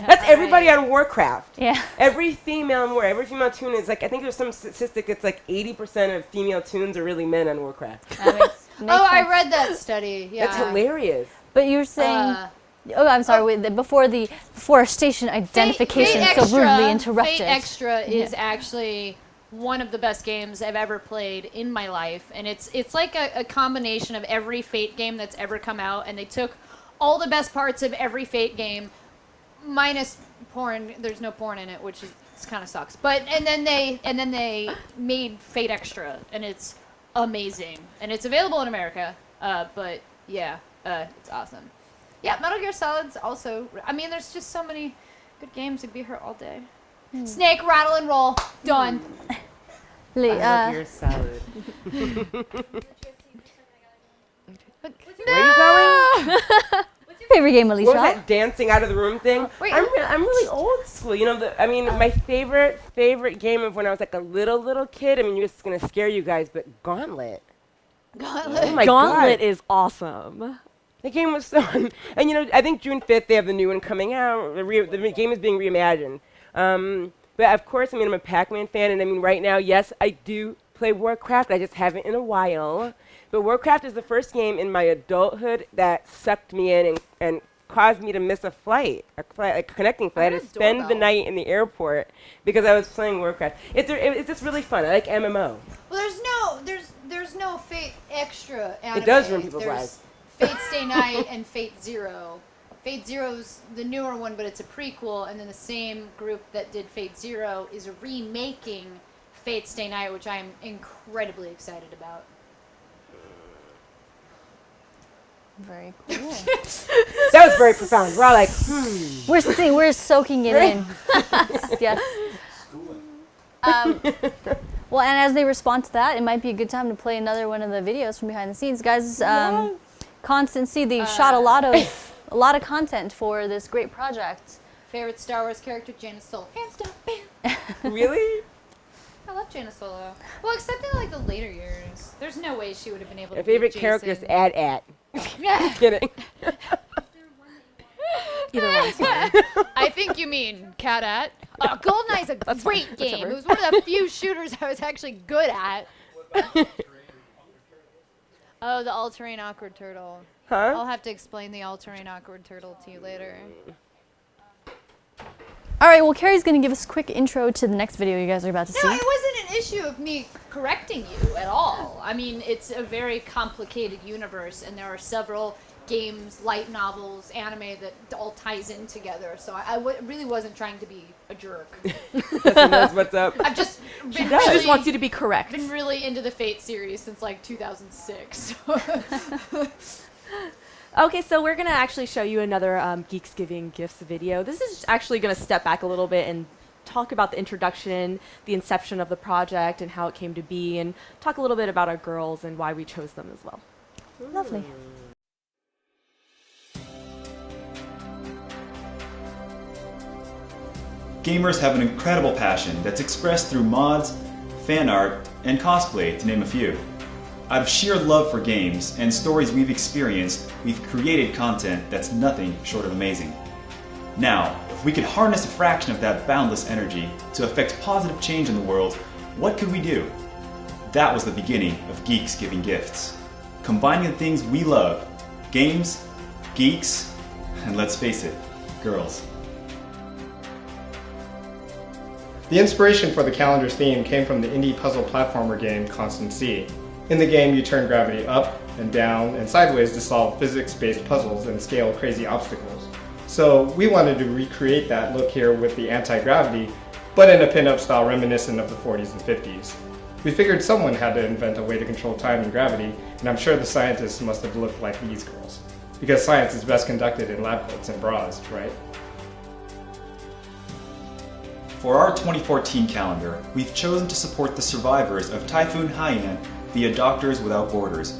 That's everybody on Warcraft. Yeah. Every female in War, every female toon is like, I think there's some statistic, it's like 80% of female toons are really men on Warcraft. That makes Oh, I sense. read that study. Yeah. That's hilarious. But you're saying, Oh, I'm sorry. Before station identification Fate so Extra, rudely interrupted. Fate Extra is actually one of the best games I've ever played in my life, and it's like a combination of every Fate game that's ever come out, and they took all the best parts of every Fate game, minus porn. There's no porn in it, which is kind of sucks. But and then they made Fate Extra, and it's amazing, and it's available in America. But yeah, it's awesome. Yeah, Metal Gear Solid's also. I mean, there's just so many good games. I'd be here all day. Snake, rattle, and roll. Done. You're solid. Where are you going? What's your favorite game, Alicia? What was that dancing out of the room thing? Wait. I'm really old school. You know, my favorite game of when I was like a little kid. I mean, it's gonna scare you guys, but Gauntlet. Oh my Gauntlet God. is awesome. The game was so, and you know, I think June 5th they have the new one coming out. The game is being reimagined. But of course, I mean, I'm a Pac-Man fan, and I mean, right now, yes, I do play Warcraft. I just haven't in a while. But Warcraft is the first game in my adulthood that sucked me in and caused me to miss a connecting flight. I had to spend the night in the airport because I was playing Warcraft. It's just really fun. I like MMO. Well, there's no Fate Extra anime. It does ruin people's There's lives. Fate Stay Night and Fate Zero. Fate Zero's the newer one, but it's a prequel, and then the same group that did Fate Zero is remaking Fate Stay Night, which I am incredibly excited about. Very cool. That was very profound. We're all like, We're soaking it in. Yes. Well, and as they respond to that, it might be a good time to play another one of the videos from behind the scenes, guys. Constancy, they shot a lot of content for this great project. Favorite Star Wars character, Jaina Solo. Hands down, bam. really? I love Jaina Solo. Well, except in like the later years. There's no way she would have been able to My be favorite Jason. character is Ad. Kidding. Either one's fine. I think you mean Cat-At. GoldenEye's a great game. Whichever. It was one of the few shooters I was actually good at. Oh, the all-terrain awkward turtle. Huh? I'll have to explain the all-terrain awkward turtle to you later. All right, well, Karrie's going to give us a quick intro to the next video you guys are about to see. No, it wasn't an issue of me correcting you at all. I mean, it's a very complicated universe, and there are several games, light novels, anime that all ties in together. So I really wasn't trying to be a jerk. Jessie knows what's up. I've just been She just really, wants you to be correct. been really into the Fate series since like 2006. Okay, so we're going to actually show you another Geeks Giving Gifts video. This is actually going to step back a little bit and talk about the introduction, the inception of the project, and how it came to be, and talk a little bit about our girls and why we chose them as well. Lovely. Gamers have an incredible passion that's expressed through mods, fan art, and cosplay, to name a few. Out of sheer love for games and stories we've experienced, we've created content that's nothing short of amazing. Now, if we could harness a fraction of that boundless energy to affect positive change in the world, what could we do? That was the beginning of Geeks Giving Gifts. Combining the things we love, games, geeks, and let's face it, girls. The inspiration for the calendar's theme came from the indie puzzle platformer game Constant C. In the game, you turn gravity up and down and sideways to solve physics-based puzzles and scale crazy obstacles. So we wanted to recreate that look here with the anti-gravity, but in a pin-up style reminiscent of the 40s and 50s. We figured someone had to invent a way to control time and gravity, and I'm sure the scientists must have looked like these girls. Because science is best conducted in lab coats and bras, right? For our 2014 calendar, we've chosen to support the survivors of Typhoon Haiyan via Doctors Without Borders.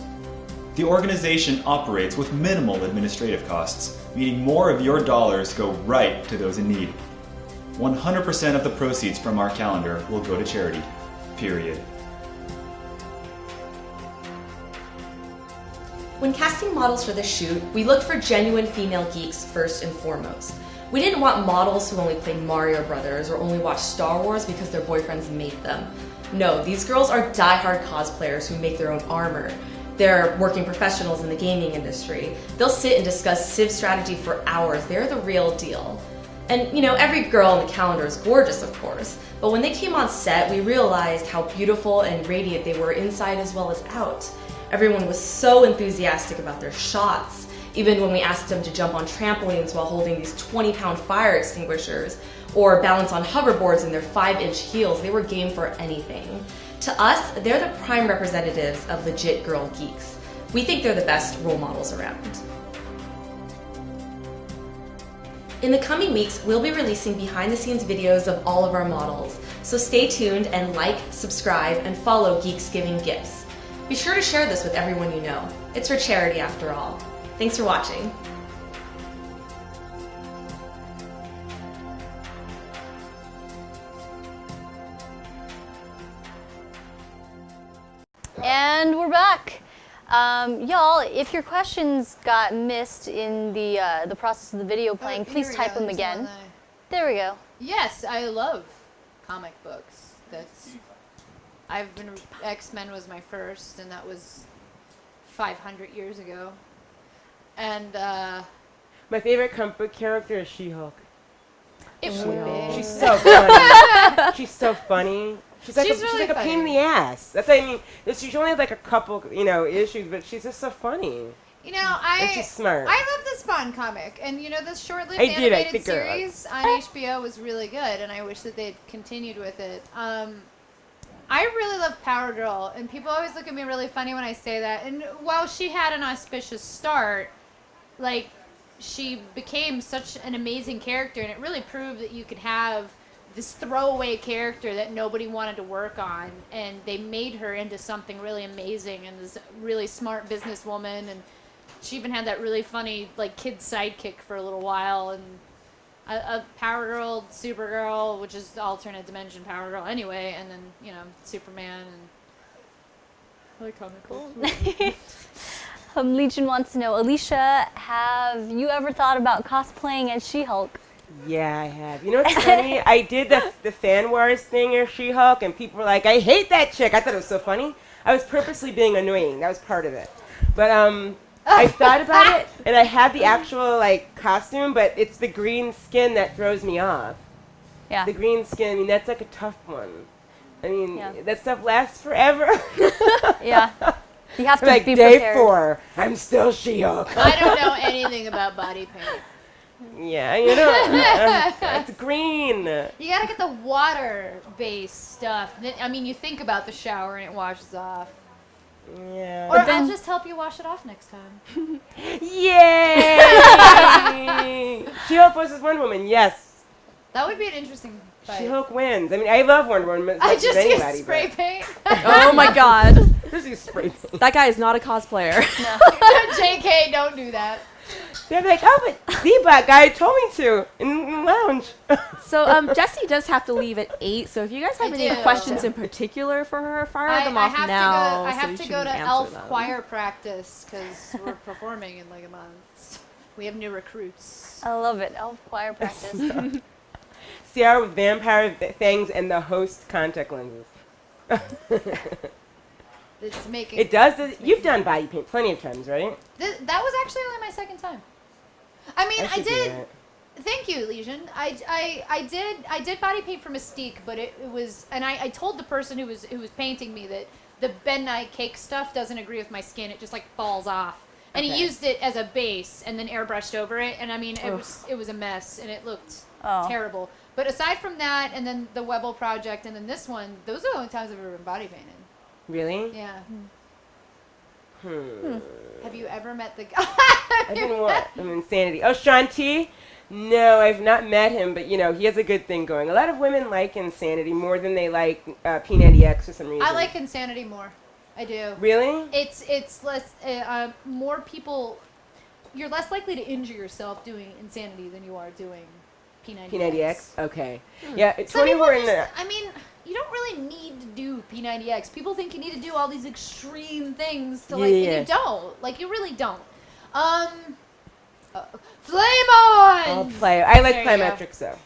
The organization operates with minimal administrative costs, meaning more of your dollars go right to those in need. 100% of the proceeds from our calendar will go to charity. Period. When casting models for this shoot, we looked for genuine female geeks first and foremost. We didn't want models who only played Mario Brothers or only watched Star Wars because their boyfriends made them. No, these girls are die-hard cosplayers who make their own armor. They're working professionals in the gaming industry. They'll sit and discuss Civ strategy for hours. They're the real deal. And you know, every girl in the calendar is gorgeous, of course, but when they came on set, we realized how beautiful and radiant they were inside as well as out. Everyone was so enthusiastic about their shots, even when we asked them to jump on trampolines while holding these 20-pound fire extinguishers, or balance on hoverboards in their 5-inch heels. They were game for anything. To us, they're the prime representatives of legit girl geeks. We think they're the best role models around. In the coming weeks, we'll be releasing behind-the-scenes videos of all of our models, so stay tuned and like, subscribe, and follow Geeks Giving Gifts. Be sure to share this with everyone you know. It's for charity after all. Thanks for watching. And we're back. Y'all, if your questions got missed in the process of the video playing, please type them again. There we go. Yes, I love comic books. X-Men was my first, and that was 500 years ago. And my favorite comic book character is She-Hulk. It would be. She's so funny. She's so funny. She's Really like a pain in funny. the ass. That's what I mean. She only has like a couple, issues, but she's just so funny. You know, And she's smart. I love the Spawn comic, and you know, the short-lived I did, animated series on HBO was really good, and I wish that they'd continued with it. I really love Power Girl, and people always look at me really funny when I say that. And while she had an auspicious start, like, she became such an amazing character, and it really proved that you could have this throwaway character that nobody wanted to work on, and they made her into something really amazing, and this really smart businesswoman, and she even had that really funny, like, kid sidekick for a little while, and a Power Girl, Supergirl, which is the alternate dimension Power Girl anyway, and then, you know, Superman, and I like comic books. Legion wants to know, Alicia, have you ever thought about cosplaying as She-Hulk? Yeah, I have. You know what's funny? I did the Fan Wars thing as She-Hulk, and people were like, I hate that chick. I thought it was so funny. I was purposely being annoying. That was part of it. But I thought about it, and I had the actual, like, costume, but it's the green skin that throws me off. Yeah. The green skin, I mean, that's like a tough one. I mean, that stuff lasts forever. Yeah. You have to like be day prepared. 4, I'm still She-Hulk. I don't know anything about body paint. Yeah, you know, it's green. You gotta get the water-based stuff. I mean, you think about the shower and it washes off. Yeah. Or I'll just help you wash it off next time. Yay! She-Hulk versus Wonder Woman, yes. That would be an interesting fight. She-Hulk wins. I mean, I love Wonder Woman. I just use anybody, spray paint. Oh my god. Just use spray paint. That guy is not a cosplayer. No. JK, don't do that. They're like, oh, but the black guy told me to in the lounge. So Jessie does have to leave at 8. So if you guys have any questions in particular for her, fire them off now. I have so to she go can to answer elf them. choir practice because we're performing in like a month. We have new recruits. I love it. Elf choir practice. Ciara with vampire fangs and the host contact lenses. It's making. It does. You've done body paint plenty of times, right? That was actually only my second time. I mean, I did. Thank you, Legion. I did body paint for Mystique, but it was, and I told the person who was painting me that the Ben Nye cake stuff doesn't agree with my skin. It just like falls off. And he used it as a base and then airbrushed over it, and I mean it was a mess and it looked terrible. But aside from that, and then the Webble project, and then this one, those are the only times I've ever been body painted. Really? Yeah. Hmm. Have you ever met the guy? I've been what? I'm Insanity. Oh, Sean T? No, I've not met him, but you know, he has a good thing going. A lot of women like Insanity more than they like P90X for some reason. I like Insanity more. I do. Really? It's less, more people, you're less likely to injure yourself doing Insanity than you are doing P90X. P90X? Okay. Yeah, it's Some people in there. I mean, you don't really need to do P90X. People think you need to do all these extreme things to like, and you don't. Like, you really don't. Flame on! I'll play. I like There you plyometrics though.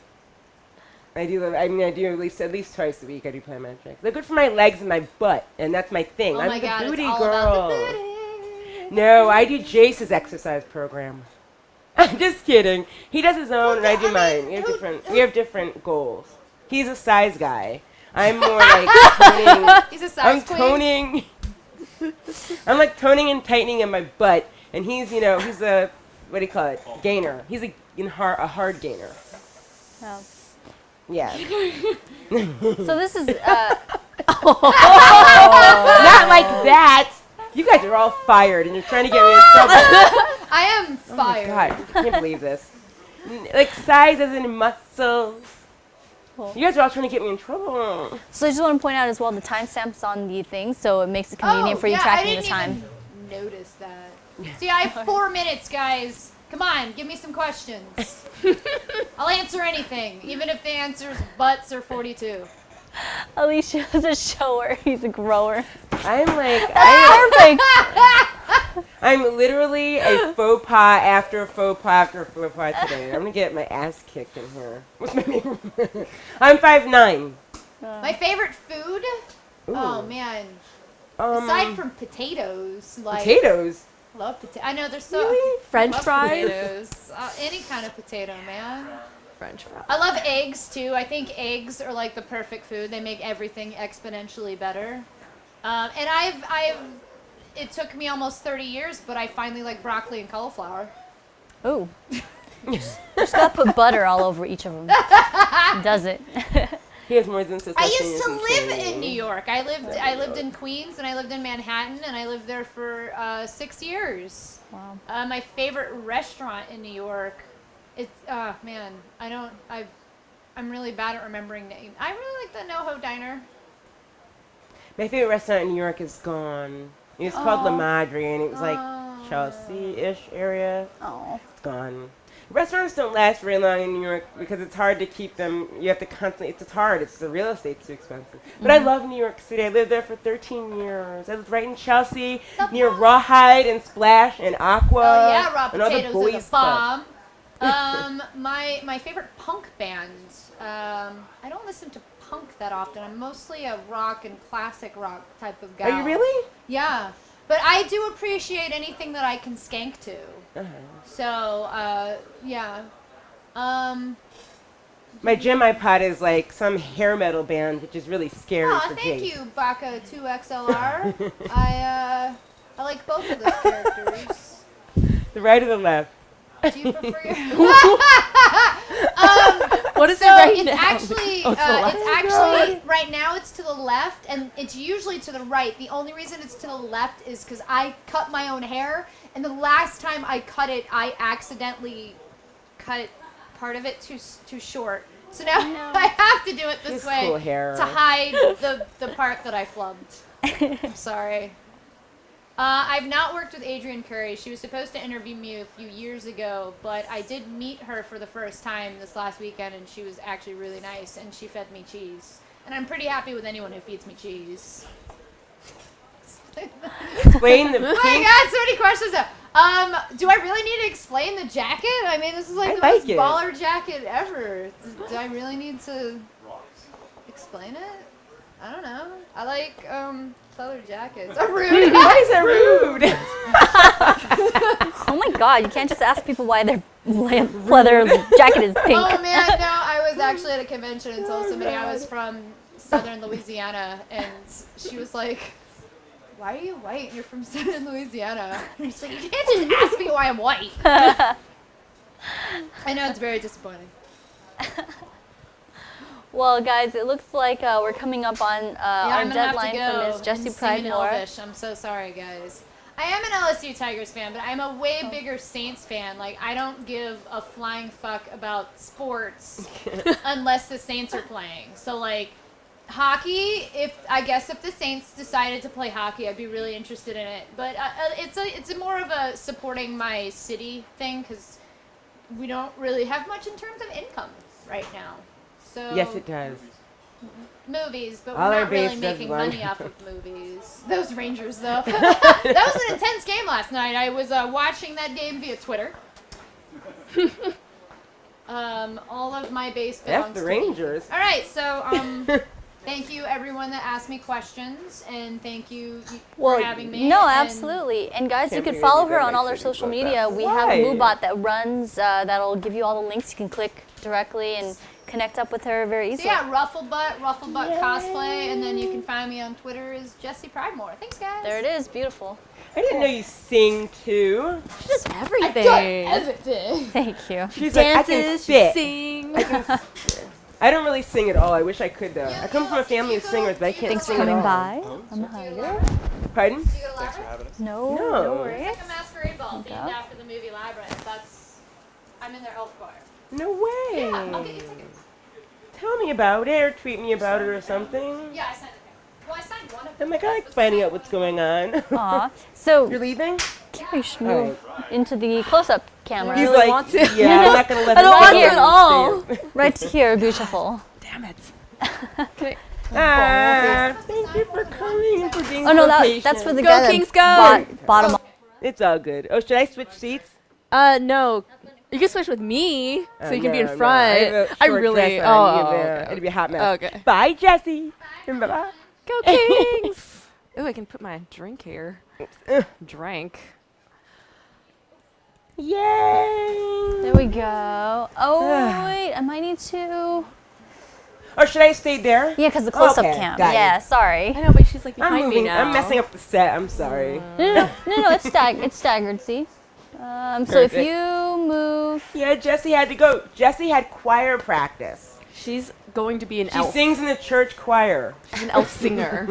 I do at least twice a week. I do plyometrics. They're good for my legs and my butt, and that's my thing. Oh I'm my the God, booty it's all girl. about the booty. No, I do Jace's exercise program. I'm just kidding. He does his own, and I do mine. We have different goals. He's a size guy. I'm more like toning. He's a size queen. Toning. I'm like toning and tightening in my butt, and he's he's a what do you call it? Gainer. He's a hard gainer. Oh. Yeah. So this is Not like that. You guys are all fired, and you're trying to get me in trouble. I am fired. Oh my God, I can't believe this. Like size as in muscles. You guys are all trying to get me in trouble. So I just want to point out as well the timestamps on the thing, so it makes it convenient for you tracking the time. I didn't even notice that. See, I have 4 minutes, guys. Come on, give me some questions. I'll answer anything, even if the answer's butts or 42. Alicia's a shower. He's a grower. Perfect. I'm literally a faux pas after a faux pas after a faux pas today. I'm gonna get my ass kicked in here. What's my name? I'm 5'9". My favorite food? Ooh. Oh man. Aside from potatoes, like potatoes. Love potato. I know they're so Really? French love fries? Potatoes. Any kind of potato, man. French fries. I love eggs too. I think eggs are like the perfect food. They make everything exponentially better. And it took me almost 30 years, but I finally like broccoli and cauliflower. Ooh. Just gotta put butter all over each of them. Does it? He has more than I used to live in New York. I lived in Queens and I lived in Manhattan and I lived there for 6 years. Wow. My favorite restaurant in New York. It's man, I'm really bad at remembering names. I really like the NoHo Diner. My favorite restaurant in New York is gone. It was called La Madre, and it was like Chelsea-ish area. Oh. It's gone. Restaurants don't last very long in New York because it's hard to keep them. You have to constantly. It's hard. It's the real estate's too expensive. But I love New York City. I lived there for 13 years. I lived right in Chelsea, near Rawhide and Splash and Aqua. Oh yeah, raw and all the potatoes are boys the bomb. My favorite punk band. I don't listen to punk that often. I'm mostly a rock and classic rock type of guy. Are you really? Yeah, but I do appreciate anything that I can skank to. So yeah. My gym iPod is like some hair metal band, which is really scary Oh, for thank Jake. you, Baka 2XLR. I like both of those characters. The right or the left? Do you prefer your What is so it right it's now? actually right now it's to the left and it's usually to the right. The only reason it's to the left is because I cut my own hair and the last time I cut it I accidentally cut part of it too short. So now I have to do it this way cool hair. to hide the part that I flubbed. I'm sorry. I've not worked with Adrienne Curry. She was supposed to interview me a few years ago, but I did meet her for the first time this last weekend, and she was actually really nice, and she fed me cheese. And I'm pretty happy with anyone who feeds me cheese. Explain the Oh my god, so many questions. Do I really need to explain the jacket? I mean, this is like the most baller jacket ever. Do I really need to explain it? I don't know. I like leather jackets. Oh, rude. Why is that rude? Oh my god, you can't just ask people why their leather jacket is pink. Oh man, no, I was actually at a convention and told somebody I was from southern Louisiana, and she was like, why are you white? You're from southern Louisiana. And she's like, you can't just ask me why I'm white. I know, it's very disappointing. Well, guys, it looks like we're coming up on our deadline for Miss Jessie Pridemore. I'm so sorry, guys. I am an LSU Tigers fan, but I'm a way bigger Saints fan. Like, I don't give a flying fuck about sports unless the Saints are playing. So, like, hockey, if the Saints decided to play hockey, I'd be really interested in it. But it's a more of a supporting my city thing because we don't really have much in terms of income right now. So Yes, it does. movies, but All we're our not really base does making one. money off of movies. Those Rangers, though. That was an intense game last night. I was watching that game via Twitter. All of my base belongs F the to Rangers. Me. All right, so Thank you, everyone that asked me questions, and thank you Well, for having me. no, and absolutely. And guys, you Can't can believe follow you her don't on make all her videos social like media. that. We have a Why? MooBot that runs, that'll give you all the links. You can click directly and connect up with her very So easily. yeah, Rufflebutt Cosplay, and then you can find me on Twitter as Jessie Pridemore. Thanks, guys. There it is, beautiful. I didn't know you sing too. She does everything. Everything. Thank you. She's like, I can Dances, she spit. sings. I don't really sing at all. I wish I could though. I come from a family of singers, but I can't Thanks for sing at coming all. by. I'm Haiyan. Pardon? Do you go to Labyrinth? No, No. no It's worries. like a masquerade ball themed Okay. after the movie Labyrinth. I'm in their elf choir. No way. Yeah, I'll get you tickets. Tell me about it or tweet me about it or something. Yeah, I signed it. Well, I signed one of I'm them. like, I like finding out what's going on. Aw. So, You're leaving? we should move into the close-up camera. He's really like, want to. yeah, I'm not going to let I don't him want go. to at all. Right here, beautiful. Damn it. Thank you for coming and for being Oh no, so that's for the patient. guy that Kings, go! bottom up. It's all good. Oh, should I switch seats? No. You can switch with me, so you can be in No, front. I have a I short really. dress on. Oh, okay. It'd be a hot mess. Okay. Bye, Jessie. Bye-bye. Go Kings! Ooh, I can put my drink here. Drink. Yay! There we go. Oh wait, I might need to. Or should I stay there? Yeah, because the close-up Okay, cam. got it. Yeah, sorry. I know, but she's like I'm behind me moving. now. I'm messing up the set. I'm sorry. No, it's it's staggered. See. So if Perfect. you move, Yeah, Jessie had to go. Jessie had choir practice. She's going to be an She elf. sings in the church choir. She's an elf singer.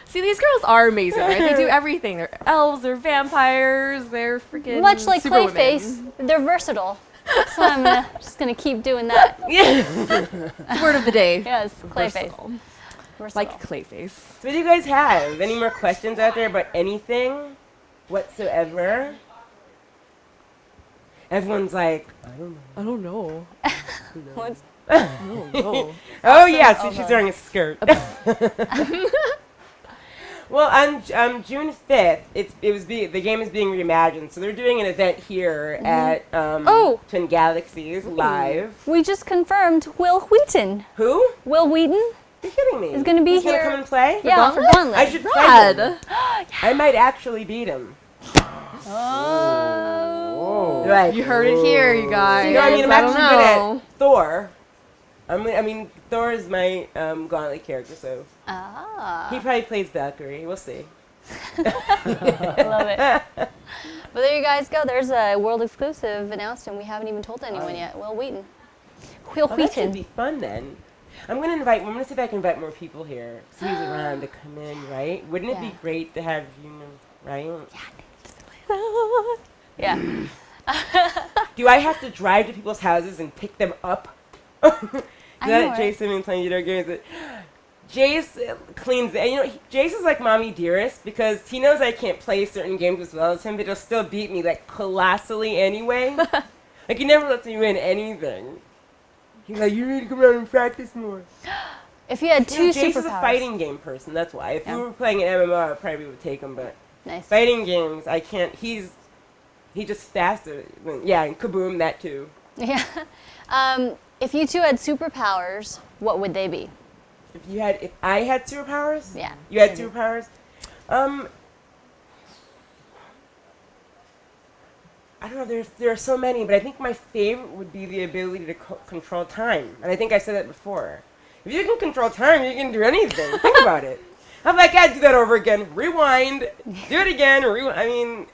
See, these girls are amazing, right? They do everything. They're elves, they're vampires, they're freaking much like superwomen. Clayface, they're versatile. So I'm just gonna keep doing that. It's the word of the day. Yes, Clayface. Versatile. Versatile. Like Clayface. So what do you guys have? Any more questions out there about anything whatsoever? Everyone's like, I don't know. I don't know. What's- I don't know. Oh yeah, so she's wearing a skirt. Well, on June 5th, the game is being reimagined. So they're doing an event here at Twin Galaxies live. We just confirmed Will Wheaton. Who? Will Wheaton You're kidding me. is gonna be He's here. gonna come and play? Yeah, for Gauntlet. I should play Rad. him. I might actually beat him. Oh. Like, You heard it here, you guys. No, I mean I'm I don't actually good know. at Thor. I mean Thor is my Gauntlet character, so Ah. he probably plays Valkyrie. We'll see. I love it. But there you guys go. There's a world exclusive announced, and we haven't even told anyone yet. Will Wheaton. Will Oh, that should Wheaton. be fun then. I'm gonna see if I can invite more people here. So he's around to come in, right? Wouldn't it be Yeah. great to have you, right? Yeah. Do I have to drive to people's houses and pick them up? I know, That right? Jason been playing video games. Jace cleans it. And you know, Jace is like mommy dearest because he knows I can't play certain games as well as him, but he'll still beat me like colossally anyway. Like he never lets me win anything. He's like, you need to come out and practice more. If you had You two know, Jace superpowers. is a fighting game person. That's why. If Yeah. we were playing an MMO, I probably would take him. But Nice. fighting games, I can't. He's just faster. Yeah, and Kaboom, that too. Yeah. If you two had superpowers, what would they be? If I had superpowers? Yeah. You had superpowers? I don't know, there are so many, but I think my favorite would be the ability to control time. And I think I said that before. If you can control time, you can do anything. Think about it. I'm like, I'd do that over again. Rewind. Do it again. Rewind. I mean...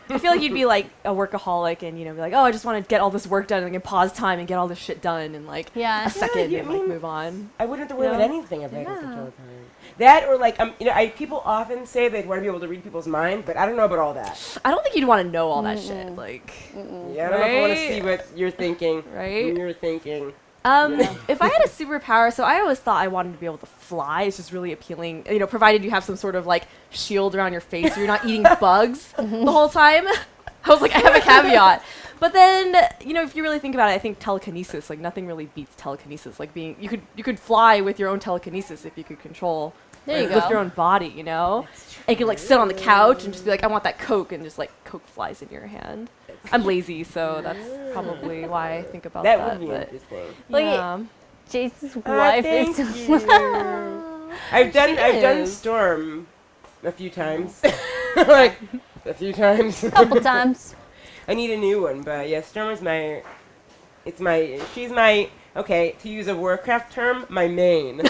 I feel like you'd be like a workaholic and, you know, be like, oh, I just want to get all this work done and I can pause time and get all this shit done in like Yeah. a second you and like mean- move on. I wouldn't have to worry You about know? anything if I could Yeah. control time. That or like, you know, people often say they'd want to be able to read people's mind, but I don't know about all that. I don't think you'd want to know all that shit. Like, Yeah, I don't know if I want to Right? see what you're thinking. Right? When you're thinking. If I had a superpower, so I always thought I wanted to be able to fly. It's just really appealing, you know, provided you have some sort of like shield around your face so you're not eating bugs the whole time. I was like, I have a caveat. But then, you know, if you really think about it, I think telekinesis, like nothing really beats telekinesis. Like you could fly with your own telekinesis if you could control There you with go. your own body, you know? And you could like sit on the couch and just be like, I want that Coke, and just like Coke flies in your hand. I'm lazy, so that's probably why I think about that. That would be but interesting. Like, yeah. Jace's wife Thank is. you. I've done is. Storm a few times. Like a few times. A couple times. I need a new one, but yeah, Storm is she's my, okay, to use a Warcraft term, my main.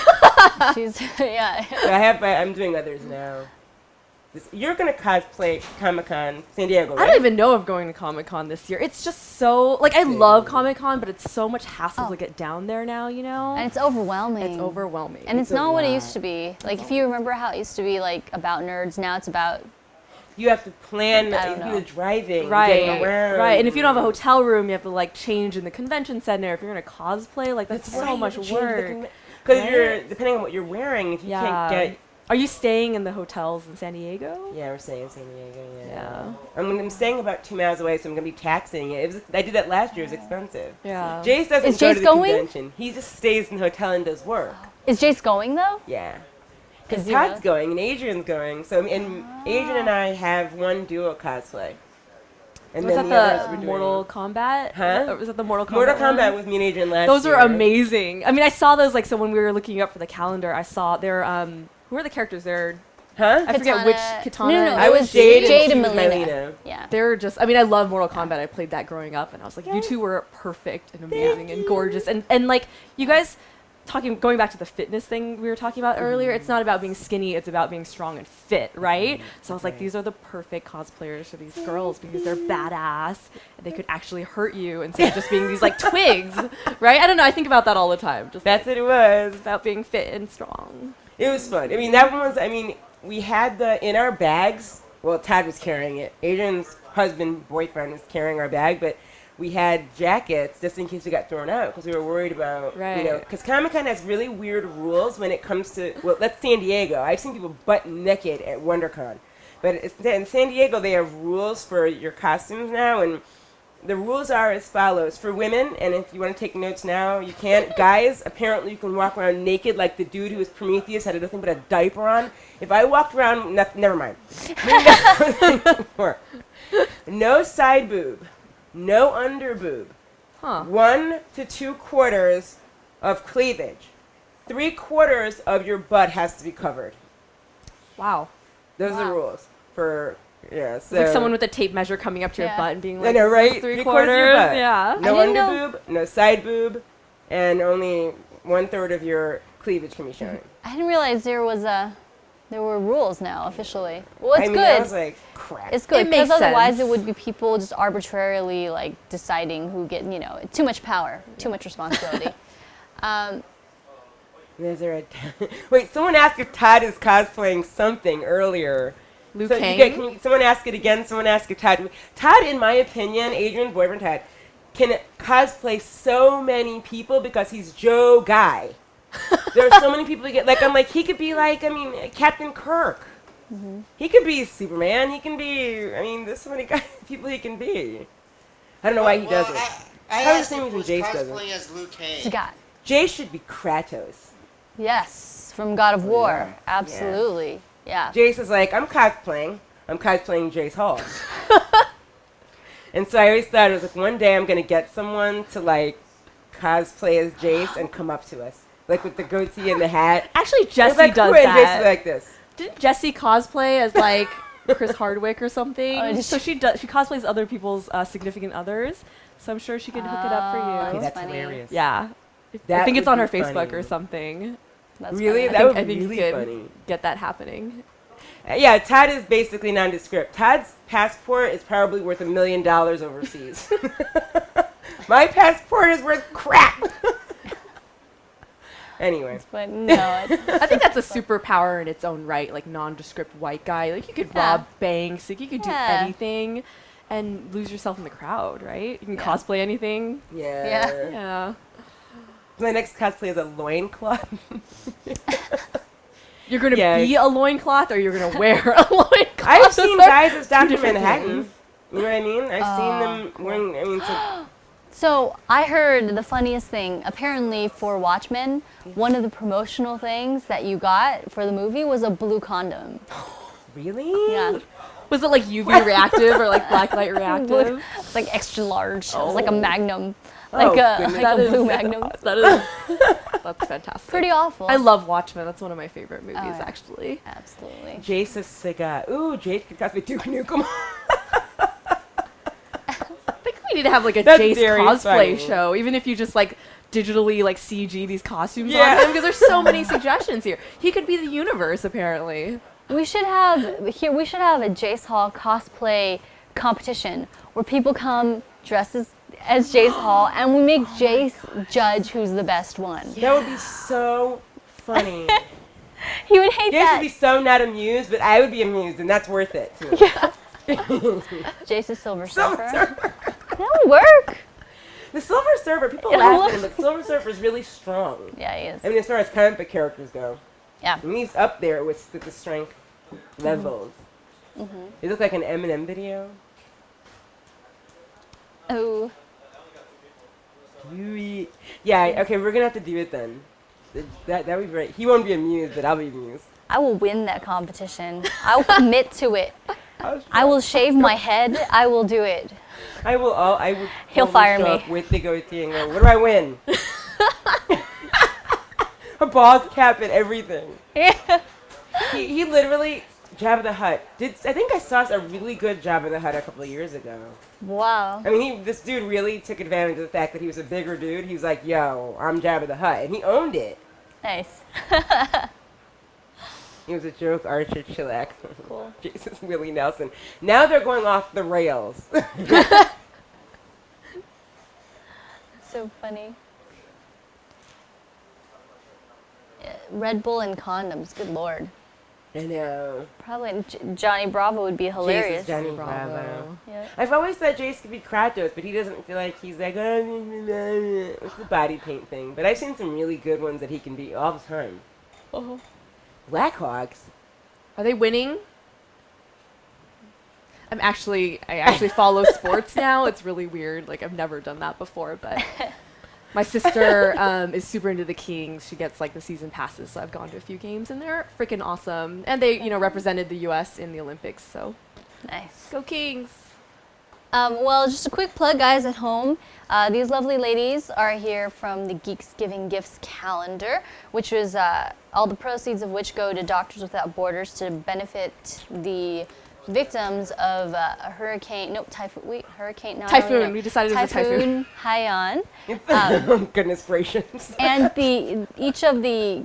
She's yeah. But I'm doing others now. You're gonna cosplay Comic-Con San Diego, right? I don't even know of going to Comic-Con this year. It's just so, like, I love Comic-Con, but it's so much hassle to get down there now, you know? And it's overwhelming. It's overwhelming. And it's not what it used to be. Like, if you remember how it used to be, like, about nerds, now it's about... You have to plan the driving, getting around. Right, and if you don't have a hotel room, you have to, like, change in the convention center. If you're going to cosplay, like, that's so much work. Because you're, depending on what you're wearing, if you can't get... Are you staying in the hotels in San Diego? Yeah, we're staying in San Diego, yeah. I'm staying about 2 miles away, so I'm going to be taxing it. I did that last year. It was expensive. Yeah. Jace doesn't go to the convention. He just stays in the hotel and does work. Is Jace going, though? Yeah. Because Todd's going and Adrian's going. So, and Adrian and I have one duo cosplay. And was then that the Mortal Kombat? Huh? Was that the Mortal Kombat? Mortal Kombat with me and Adrian last year. Those are amazing. I mean, I saw those, like, so when we were looking up for the calendar, I saw their, who are the characters there? Huh? I forget which Katana. No, I was Jade and Melina. Yeah. They're just, I mean, I love Mortal Kombat. I played that growing up, and I was like, you two were perfect and amazing and gorgeous. And like, you guys, going back to the fitness thing we were talking about earlier, it's not about being skinny, it's about being strong and fit, right? So I was like, these are the perfect cosplayers for these girls because they're badass and they could actually hurt you instead of just being these like twigs, right? I don't know, I think about that all the time. Just That's what it was. About being fit and strong. It was fun. I mean, that one was, we had in our bags, well, Todd was carrying it. Adrian's boyfriend was carrying our bag, but we had jackets just in case we got thrown out because we were worried about, because Comic-Con has really weird rules when it comes to, well, that's San Diego. I've seen people butt naked at WonderCon. But in San Diego, they have rules for your costumes now, and the rules are as follows. For women, and if you want to take notes now, you can. Guys, apparently you can walk around naked like the dude who was Prometheus, had nothing but a diaper on. If I walked around, never mind. No side boob. No under boob. 1 to 2 quarters of cleavage. 3/4 of your butt has to be covered. Wow. Those are the rules for, so. Like someone with a tape measure coming up to your butt and being like, I know, right? 3/4 of your butt. Yeah. No under boob, no side boob, and only 1/3 of your cleavage can be shown. I didn't realize there were rules now officially. Well, it's good. I was like, crap. It's good It makes because otherwise sense. it would be people just arbitrarily like deciding who get, too much power, too much responsibility. Wait, someone asked if Todd is cosplaying something earlier. Liu So Kang? can someone ask it again? Someone ask if Todd. Todd, in my opinion, Adrian's boyfriend Todd, can cosplay so many people because he's Joe Guy. There are so many people to get. He could be Captain Kirk. Mm-hmm. He could be Superman. He can be. There's so many people he can be. I don't know why he does it. I asked him who's cosplaying as Liu Kang. Scott. Jace should be Kratos. Yes, from God of War. Absolutely. Yeah. Jace is like, I'm cosplaying Jace Hall. And so I always thought it was like, one day I'm going to get someone to cosplay as Jace and come up to us. With the goatee and the hat. Actually, Jessie does that. that. Jace is like this. Didn't Jessie cosplay as Chris Hardwick or something? So she cosplays other people's significant others. So I'm sure she could hook it up for you. Okay, that's hilarious. Yeah. I think it's on her Facebook or something. That's really? funny. That would I be think really you could funny. Get that happening. Yeah, Todd is basically nondescript. Todd's passport is probably worth $1 million overseas. My passport is worth crap. Anyway. But no, I think that's a superpower in its own right, nondescript white guy. You could rob banks, you could do anything and lose yourself in the crowd, right? You can cosplay anything. Yeah. My next cosplay is a loincloth. You're going to be a loincloth or you're going to wear a loincloth? I've seen guys as Dr. Manhattan. You know what I mean? I've seen them wearing, So I heard the funniest thing. Apparently for Watchmen, one of the promotional things that you got for the movie was a blue condom. Really? Yeah. Was it like UV reactive or like black light reactive? It's like extra large. It Oh. was like a Magnum. Oh, Like goodness. a That is- blue Magnum. That's fantastic. Pretty awful. I love Watchmen. That's one of my favorite movies, yeah. actually. Absolutely. Jace is Siga. Ooh, Jace could cosplay Duke Nukem. I think we need to have like a That's Jace very cosplay funny. show, even if you just like digitally like CG these costumes Yeah. on him, because there's so many suggestions here. He could be the universe, apparently. We should have a Jace Hall cosplay competition where people come dressed as Jace Hall and we make Jace judge who's the best one. That would be so funny. He would hate Jace that. would be so not amused, but I would be amused, and that's worth it, too. Jace is Silver Silver Surfer. Surfer. That would work. The Silver Surfer, people Yeah, laugh look. at him, but Silver Surfer is really strong. Yeah, he is. I mean, as far as comic book characters go. Yeah. I mean, he's up there with the strength levels. It looked like an Eminem video. Oh. Yeah, okay, we're gonna have to do it then. That would be great. He won't be amused, but I'll be amused. I will win that competition. I will commit to it. I will shave my head. I will do it. I will He'll totally fire show me. up with the goatee and go, what do I win? A bald cap and everything. Yeah. He literally, Jabba the Hutt. I think I saw a really good Jabba the Hutt a couple of years ago. Wow. I mean, this dude really took advantage of the fact that he was a bigger dude. He was like, yo, I'm Jabba the Hutt. And he owned it. Nice. He was a joke, Archer Chillax. Cool. Jesus, Willie Nelson. Now they're going off the rails. So funny. Red Bull and condoms. Good lord. I know. Probably Johnny Bravo would be hilarious. Jace is Johnny Bravo. Yeah. I've always thought Jace could be Kratos, but he doesn't feel like he's like, it's the body paint thing. But I've seen some really good ones that he can be all the time. Uh-huh. Blackhawks. Are they winning? I actually follow sports now. It's really weird. Like, I've never done that before, but my sister is super into the Kings. She gets like the season passes, so I've gone to a few games, and they're freaking awesome. And they, represented the U.S. in the Olympics, so Nice. go Kings. Well, just a quick plug, guys at home. These lovely ladies are here from the Geeks Giving Gifts calendar, which was all the proceeds of which go to Doctors Without Borders to benefit the victims of Hurricane. Typhoon. We decided it was a typhoon. Haiyan. Goodness gracious. And each of the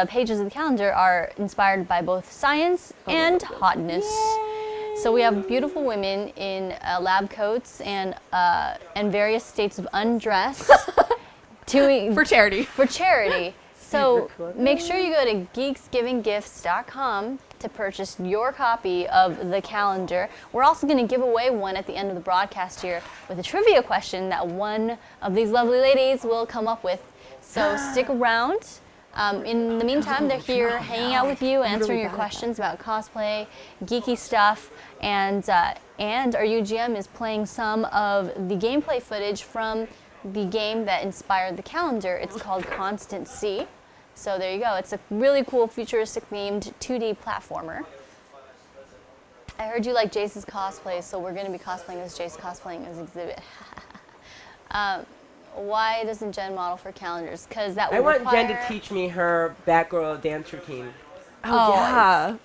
pages of the calendar are inspired by both science and hotness. So we have beautiful women in lab coats and various states of undress For charity. For charity. So make sure you go to geeksgivinggifts.com to purchase your copy of the calendar. We're also going to give away one at the end of the broadcast here with a trivia question that one of these lovely ladies will come up with. So stick around. In the meantime, they're here hanging out with you, answering your questions about cosplay, geeky stuff, and our UGM is playing some of the gameplay footage from the game that inspired the calendar. It's called Constant C. So there you go. It's a really cool futuristic themed 2D platformer. I heard you like Jace's cosplay, so we're going to be cosplaying as Jace cosplaying as Exhibit. Why doesn't Jen model for calendars? Because that would I want require... Jen to teach me her Batgirl dance routine. Oh, yeah.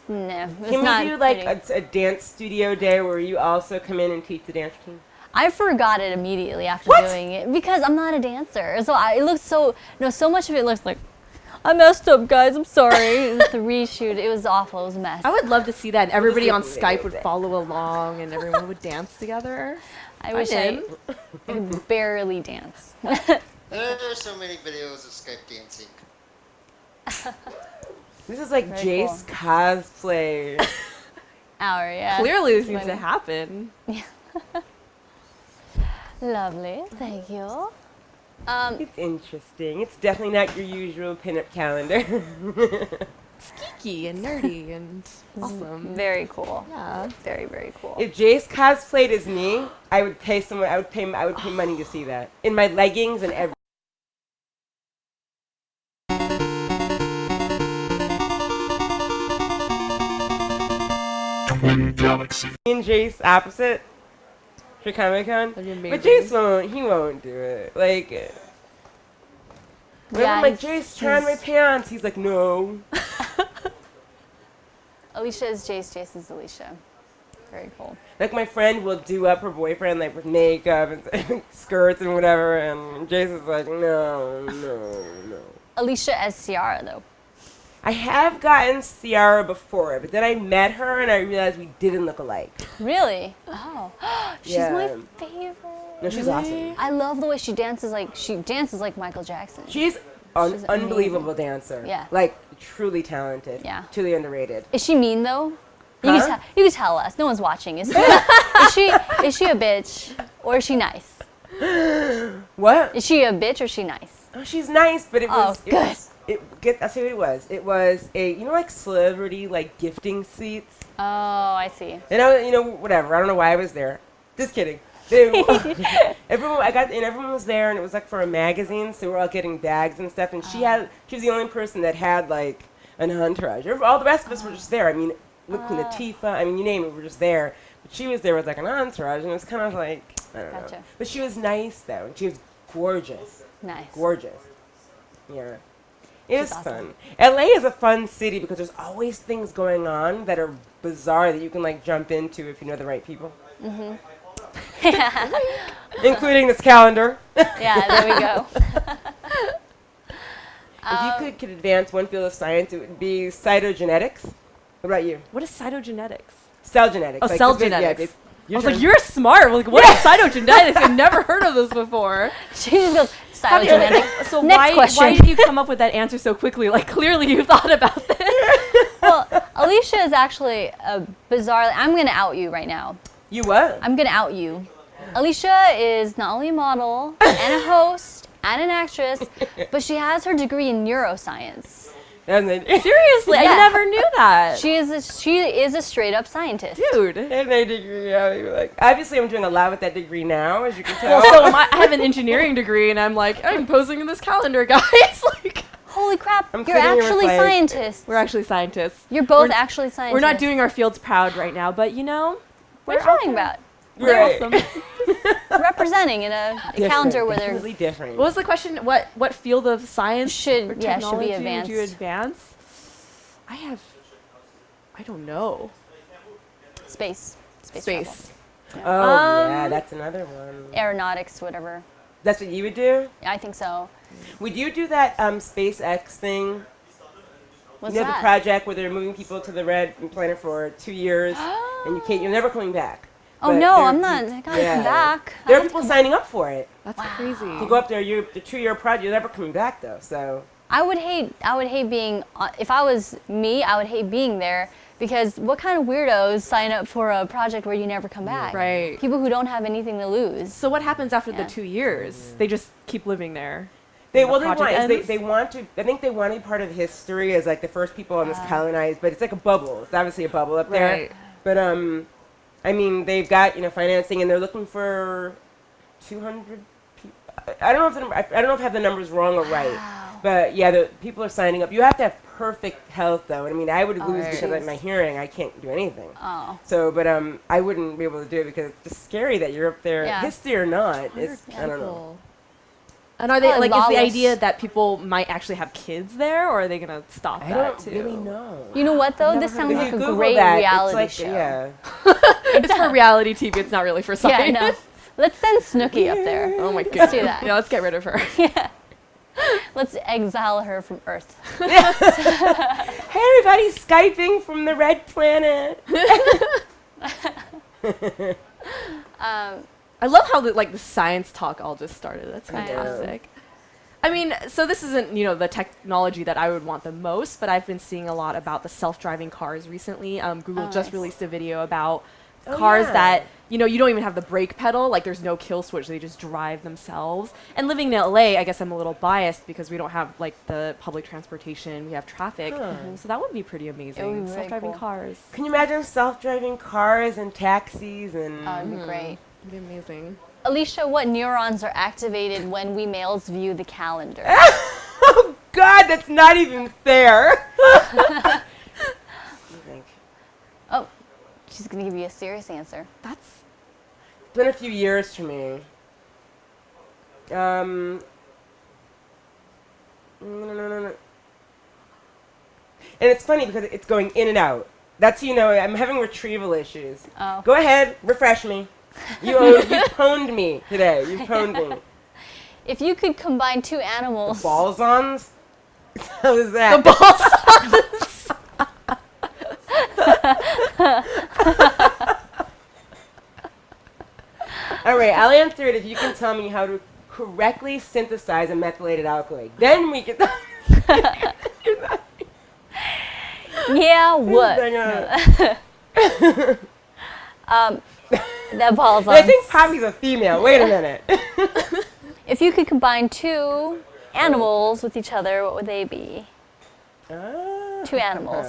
Can we do like a dance studio day where you also come in and teach the dance routine? I forgot it immediately after doing it because I'm not a dancer. So it looks so much of it looks like, I messed up, guys. I'm sorry. The reshoot, it was awful. It was a mess. I would love to see that. And everybody on Skype would follow along, and everyone would dance together. I wish I could barely dance. There are so many videos of Skype dancing. This is like Very Jace cosplay. Yeah. Clearly this needs to happen. Yeah. Lovely. Thank you. It's interesting. It's definitely not your usual pinup calendar. It's geeky and nerdy and awesome. Very cool. Yeah. Very, very cool. If Jace cosplayed as me, I would pay someone. I would pay money to see that in my leggings and everything. Galaxies. Me and Jace opposite for Comic-Con. That'd be But amazing. Jace won't do it. Like, when Yeah, I'm like, he's- Jace, try on my he's- pants. He's like, no. Alicia is Jace, Jace is Alicia. Very cool. Like, my friend will do up her boyfriend, like, with makeup and skirts and whatever, and Jace is like, no. Alicia as Ciara, though. I have gotten Ciara before, but then I met her and I realized we didn't look alike. Really? Oh, she's my Yeah. favorite. No, she's awesome. I love the way she dances like Michael Jackson. She's an She's unbelievable dancer. Yeah. Like, truly talented. Yeah. Truly underrated. Is she mean though? You, Huh? you can tell us. No one's watching. Is she a bitch or is she nice? What? Is she a bitch or is she nice? Oh, she's nice, but it was. Oh, good. I'll tell you what it was. It was a, like celebrity, like gifting seats. Oh, I see. And whatever. I don't know why I was there. Just kidding. Everyone was there, and it was like for a magazine, so we're all getting bags and stuff. And she was the only person that had like an entourage. All the rest of us were just there. I mean, Queen Latifah. I mean, you name it, we were just there. But she was there with like an entourage, and it was kind of like, I don't know. Gotcha. But she was nice though, and she was gorgeous. Nice. Gorgeous. Yeah. It was awesome. fun. LA is a fun city because there's always things going on that are bizarre that you can like jump into if you know the right people. Mm-hmm. Including this calendar. Yeah, there we go. If you could advance one field of science, it would be cytogenetics. What about you? What is cytogenetics? Cell genetics. Oh, like, cell it's basi- yeah, genetics. it's I your was turn. like, you're smart. Like, what is cytogenetics? I've never heard of this before. She just goes, cytogenetics. So Next question. why did you come up with that answer so quickly? Like, clearly you thought about this. Well, Alicia is actually a bizarre. I'm going to out you right now. You what? I'm going to out you. Alicia is not only a model and a host and an actress, but she has her degree in neuroscience. And then, Seriously, Yeah. I never knew that. She is a straight up scientist. Dude. and my degree, yeah, you're like, obviously I'm doing a lot with that degree now, as you can tell. Well, so I have an engineering degree, and I'm like, I'm posing in this calendar, guys. Like, Holy crap, I'm you're sitting here with, actually like- scientists. we're actually scientists. You're both we're- actually scientists. We're not doing our fields proud right now, but What are you we're talking about? Right. awesome. Representing in a calendar where they're Completely different. What was the question? What field of science Should- or yeah, should be technology would you advanced. advance? I don't know. space. Space. Oh, yeah, that's another one. travel. Aeronautics, whatever. That's what you would do? Yeah, I think so. Would you do that SpaceX thing? What's you know, the that? project where they're moving people to the red planet for 2 years, and you're never coming back. Oh But no, there- I'm not. I gotta come back. There are people signing up for it. That's crazy. To go up there, the 2-year project, you're never coming back though. So I would hate being. If I was me, I would hate being there because what kind of weirdos sign up for a project where you never come back? Right. People who don't have anything to lose. So what happens after Yeah. the 2 years? They just keep living there. they The want project ends? they want to. I think they want to be part of history as like the first people on this colonized. But it's like a bubble. It's obviously a bubble up there. Right. But I mean, they've got financing, and they're looking for 200 people. I don't know if I don't know if I have the numbers wrong or right. But yeah, the people are signing up. You have to have perfect health, though. And I mean, I would lose right. because of my hearing. I can't do anything. Oh. So, but I wouldn't be able to do it because it's just scary that you're up there, Yeah. history or not. It's I don't know. And are they Probably like? Is the lawless. idea that people might actually have kids there, or are they gonna stop I that don't too? really know. You know what though? This If sounds you like a Google great that, it's reality like, show. Yeah. It's for reality TV. It's not really for Yeah, science. I know. Let's send Snooki up there. Oh my goodness. Let's do that. Yeah, let's get rid of her. Yeah. Let's exile her from Earth. Hey, everybody, Skyping from the red planet. I love how the science talk all just started. That's I know. fantastic. I mean, so this isn't, the technology that I would want the most, but I've been seeing a lot about the self-driving cars recently. Google just nice. released a video about cars yeah. that, you don't even have the brake pedal, like there's no kill switch, they just drive themselves. And living in LA, I guess I'm a little biased because we don't have the public transportation, we have traffic. So that would be pretty amazing. It would be really Self-driving cool. cars. Can you imagine self-driving cars and taxis and? Oh, it'd be great. It'd be amazing. Alicia, what neurons are activated when we males view the calendar? Oh God, that's not even fair. You think? Oh, She's going to give you a serious answer. That's It's been a few years for me. No. And it's funny because it's going in and out. That's, I'm having retrieval issues. Oh. Go ahead, refresh me. You pwned me today. You pwned me. If you could combine two animals. Balzons? How is that? the balls. All right, I'll answer it if you can tell me how to correctly synthesize a methylated alkaloid. Then we can... Yeah, what? That balls on. I think Poppy's a female. Wait a minute. If you could combine two animals with each other, what would they be? Two animals.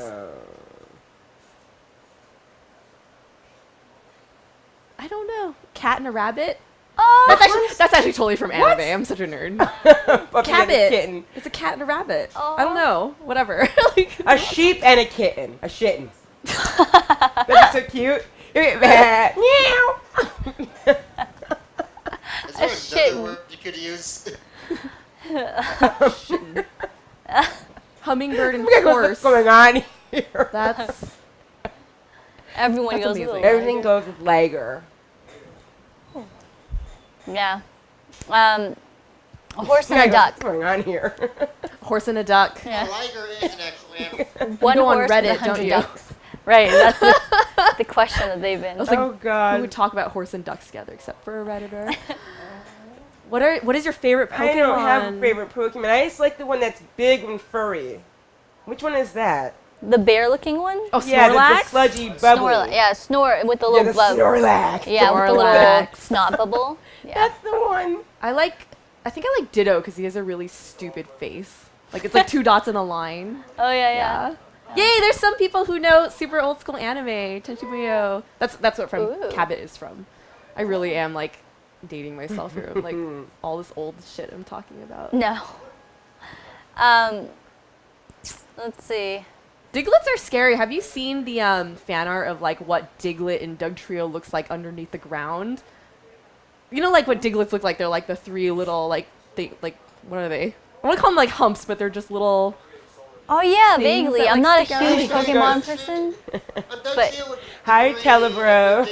I don't know. Cat and a rabbit. Oh, That's actually totally from anime. I'm such a nerd. Puppy and a Cabbit. kitten. It's a cat and a rabbit. Oh. I don't know. Whatever. A sheep and a kitten. A shitten. That's so cute. Meow. Is there shit. another word you could use? Hummingbird and What's horse. going on here? That's everyone That's goes with amazing. a Everything goes with Lager. Yeah. A horse and a duck. What's going on here? horse and a duck. Yeah. A liger is an actual animal. One go on horse Reddit, and 100 don't you? ducks. Right. That's the question that they've been. I was like, Oh, God. who would talk about horse and ducks together except for a redditor? What is your favorite Pokemon? I don't have a favorite Pokemon. I just like the one that's big and furry. Which one is that? The bear-looking one? Oh, Yeah, Snorlax. the sludgy bubble. Snorlax. Yeah, snore with the little the bubble. Snorlax. Yeah, with the little Snorlax. snot bubble. Yeah. That's the one. I think I like Ditto because he has a really stupid face. Like it's like two dots in a line. Oh yeah. Yay! There's some people who know super old school anime. Tenchimuyo. That's what from Ooh. Cabot is from. I really am like dating myself here. Like all this old shit I'm talking about. No. Let's see. Diglets are scary. Have you seen the fan art of like what Diglett and Dugtrio looks like underneath the ground? You know, like what Diglets look like. They're like the three little what are they? I want to call them like humps, but they're just little. Oh yeah, Things vaguely. that, I'm like, not a stick out. huge Pokemon person. But Hi, Telebro.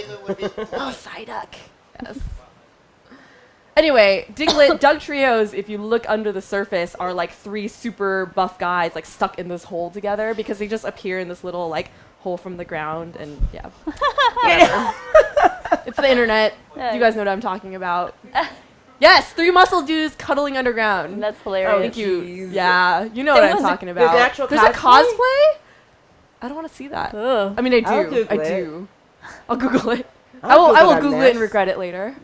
Oh, Psyduck. Yes. Anyway, Diglett, Dugtrios, if you look under the surface, are like three super buff guys like stuck in this hole together because they just appear in this little like hole from the ground and yeah. Whatever. It's the internet. You guys know what I'm talking about. Yes, three muscle dudes cuddling underground. That's hilarious. Thank you. Jeez. Yeah, you know what I'm talking about. There's actual There's a cosplay? cosplay? I don't want to see that. Ugh. I mean, I I'll do. Google I it. do. I'll Google it. I'll I will that Google it mess. and regret it later.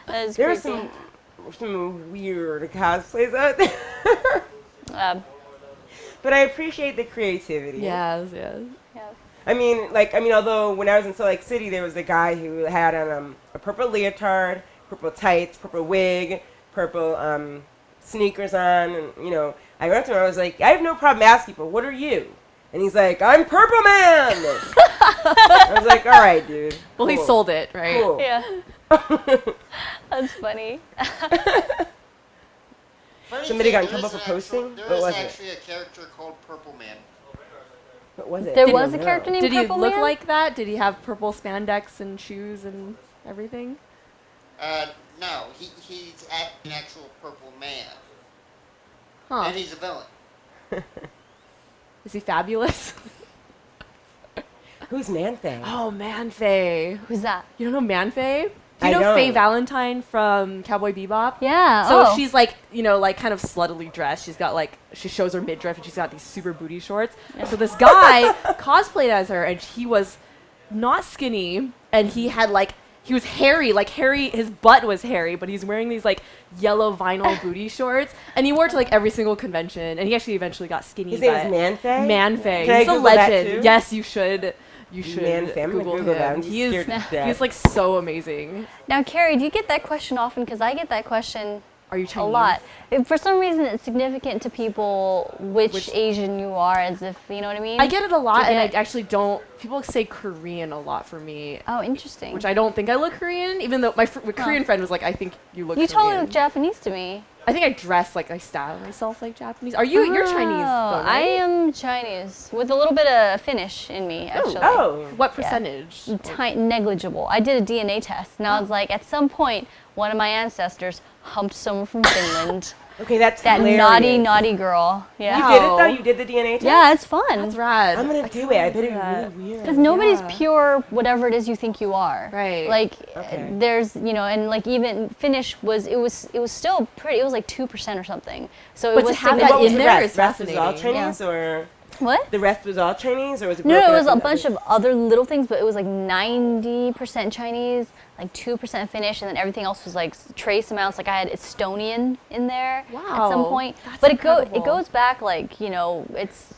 That is There's creepy. some weird cosplays out there. But I appreciate the creativity. Yes. Yeah. I mean, although when I was in Salt Lake City, there was a guy who had on a purple leotard, purple tights, purple wig, purple sneakers on, and I went up to him. I was like, I have no problem asking people, what are you? And he's like, I'm Purple Man. I was like, all right, dude. Well, he cool. sold it, right? Cool. Yeah. That's funny. Somebody got in trouble for posting? There What is was it? actually a character called Purple Man. What was it? There I was a don't character know. named Did he Purple look Man? like that? Did he have purple spandex and shoes and everything? No, he's an actual Purple Man. Huh. And he's a villain. Is he fabulous? Who's Manfang? Oh, Man-Faye. Who's that? You don't know Man-Faye? Do I you know don't. Faye Valentine from Cowboy Bebop? Yeah. So she's like, like kind of sluttily dressed. She's got like, she shows her midriff and she's got these super booty shorts. And so this guy cosplayed as her and he was not skinny and he had like, he was hairy, his butt was hairy, but he's wearing these like yellow vinyl booty shorts. And he wore it to like every single convention and he actually eventually got skinny. His name is Manfay? Man-Faye. Can I He's a Google that legend. too? Yes, you should. You should Man-Faye. I'm gonna Google Google that. him. I'm He is, scared to death. he's like so amazing. Now, Karrie, do you get that question often? Because I get that question Are you A Chinese? lot. For some reason, it's significant to people which Asian you are, as if, you know what I mean? I get it a lot, Do you and I get- actually don't. People say Korean a lot for me, Oh, interesting. which I don't think I look Korean. Even though my Korean friend was like, "I think you look." You Korean. totally look Japanese to me. I think I dress like I style myself like Japanese. Are you? You're Chinese. Though, I right? am Chinese with a little bit of Finnish in me, actually. Oh. What percentage? Negligible. I did a DNA test, and I was like, at some point, one of my ancestors humped someone from Finland. Okay, that's That hilarious. naughty girl. Yeah. You did it though? You did the DNA test? Yeah, it's fun. That's rad. I'm gonna do it. I bet it's really weird. Because nobody's pure whatever it is you think you are. Right. Like Okay. there's, you know, and like even Finnish was it was still pretty. It was like 2% or something. So But it was to have significant. that What was in the there rest? is The rest was all fascinating. Chinese or What? the rest was all Chinese or was it No, broken it was up a into bunch other- of other little things, but it was like 90% Chinese, like 2% Finnish, and then everything else was like trace amounts. Like I had Estonian in there at some Wow, point. that's But incredible. it goes back like, you know, it's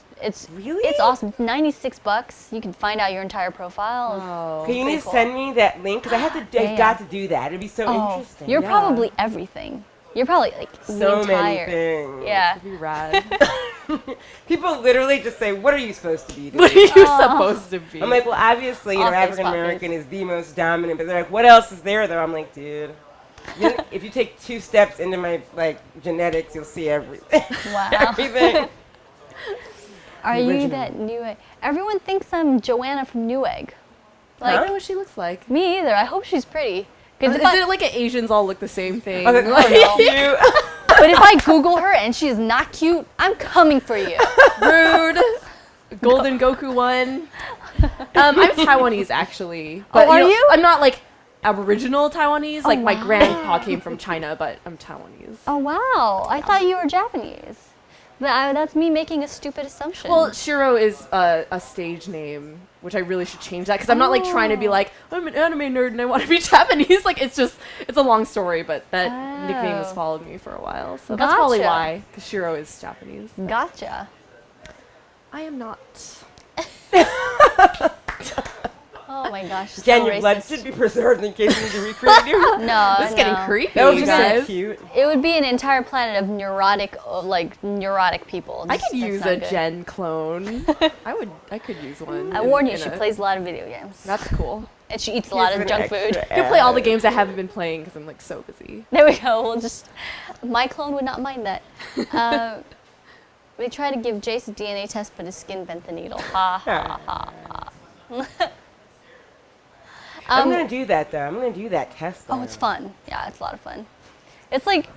Really? it's awesome. It's $96. You can find out your entire profile. Wow. Okay, you pretty need to cool. send me that link because I have to. I've Yeah, got to do that. It'd be so interesting. You're Yeah. probably everything. You're probably like the so many entire. things. Yeah. That'd be rad. People literally just say, "What are you supposed to be doing?" What are you supposed to be? I'm like, well, obviously, you know, All face African American buttons. is the most dominant, but they're like, what else is there though? I'm like, dude, if you take 2 steps into my like genetics, you'll see everything. Wow. Everything. Are you original. that Newegg? Everyone thinks I'm Joanna from Newegg. I Like don't know what she looks like. me either. I hope she's pretty. 'Cause Is if I- it like Asians all look the same thing? I was like, no. you. but if I Google her and she's not cute, I'm coming for you. Rude. Golden Goku one. I'm Taiwanese actually. But, are know, you? I'm not like Aboriginal Taiwanese. Like my wow. grandpa came from China, but I'm Taiwanese. Oh wow! I thought you were Japanese. That's me making a stupid assumption. Well, Shirou is a stage name, which I really should change that because I'm not like trying to be like I'm an anime nerd and I want to be Japanese. Like it's a long story, but that nickname has Oh. followed me for a while, so that's probably Gotcha. why. Because Shirou is Japanese. Gotcha. I am not. Oh my gosh. So Jen, your blood racist. should be preserved in case you need to recreate you. No, This is getting no. creepy, That would you be so guys. cute. It would be an entire planet of neurotic people. I Just- could that's use not a good. Jen clone. I could use one. I warn you, she plays a lot of video games. That's cool. And she eats a lot Here's of an junk food. extra I can play all the ad. games I haven't been playing because I'm like so busy. There we go. My clone would not mind that. We tried to give Jace a DNA test, but his skin bent the needle. Ha ha ha ha. I'm gonna do that though. I'm gonna do that test. Oh, it's fun. Yeah, it's a lot of fun. It's like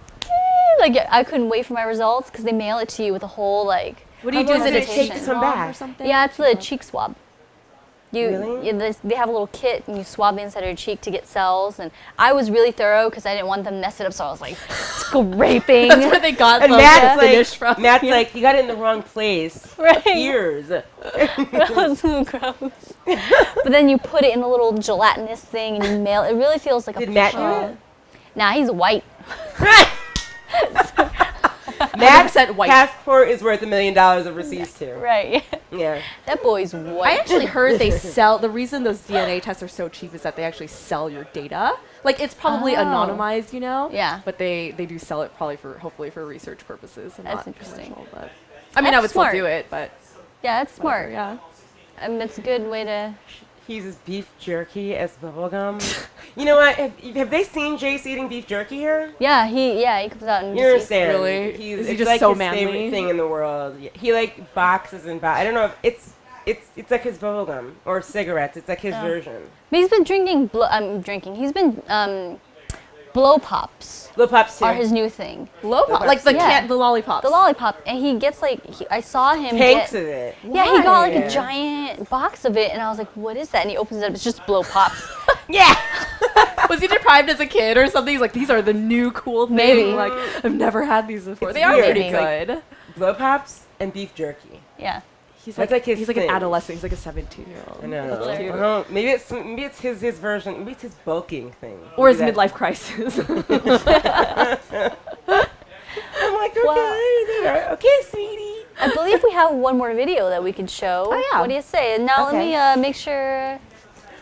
I couldn't wait for my results because they mail it to you with a whole like. What do you How do? long Is it a does it take cheek to come swab back? or something? Yeah, it's a cheek swab. Really? They have a little kit and you swab the inside of your cheek to get cells. And I was really thorough because I didn't want them to mess it up, so I was like scraping. That's where they got And the Matt's finish like, from. Matt's like, you got it in the wrong place. Right. Ears. That was so gross. But then you put it in a little gelatinous thing and you mail it. It really feels like Did a Matt do push-up. it? Nah, he's white. Matt's 100% white. passport is worth $1 million of receipts too. Right. Yeah. That boy's I white. actually heard they sell. The reason those DNA tests are so cheap is that they actually sell your data. Like it's probably Oh. anonymized, you know. Yeah. But they do sell it probably hopefully for research purposes. And That's not interesting. commercial, But I mean, I That's would smart. still do it, but Yeah, that's smart. yeah. It's a good way to. He uses beef jerky as bubblegum. You know what? Have they seen Jace eating beef jerky here? Yeah, he comes out and You just eats- understand? Really? He's, Is he it's just like so his manly? favorite thing in the world. He like boxes and I don't know if it's like his bubblegum or cigarettes. It's like his version. But he's been drinking. He's been blow pops Lil Pops too. are his new thing. Lopop, like the Yeah. the lollipops. The lollipop, and he gets like I saw him Tanks get. of it. Yeah, he got like Why? a giant box of it, and I was like, "What is that?" And he opens it up. It's just blow pops. Yeah. Was he deprived as a kid or something? He's like, these are the new cool thing. Maybe. Like, I've never had these before. It's They are weird. pretty Like- good. Blow Pops and beef jerky. Yeah. He's That's like his he's like thing. an adolescent. He's like a 17-year-old. I know. That's cute. Well, maybe it's his version. Maybe it's his bulking thing. Or his Maybe that- midlife crisis. I'm like, okay, there. Okay, sweetie. I believe we have one more video that we could show. Oh, yeah. What do you say? And now Okay. let me make sure.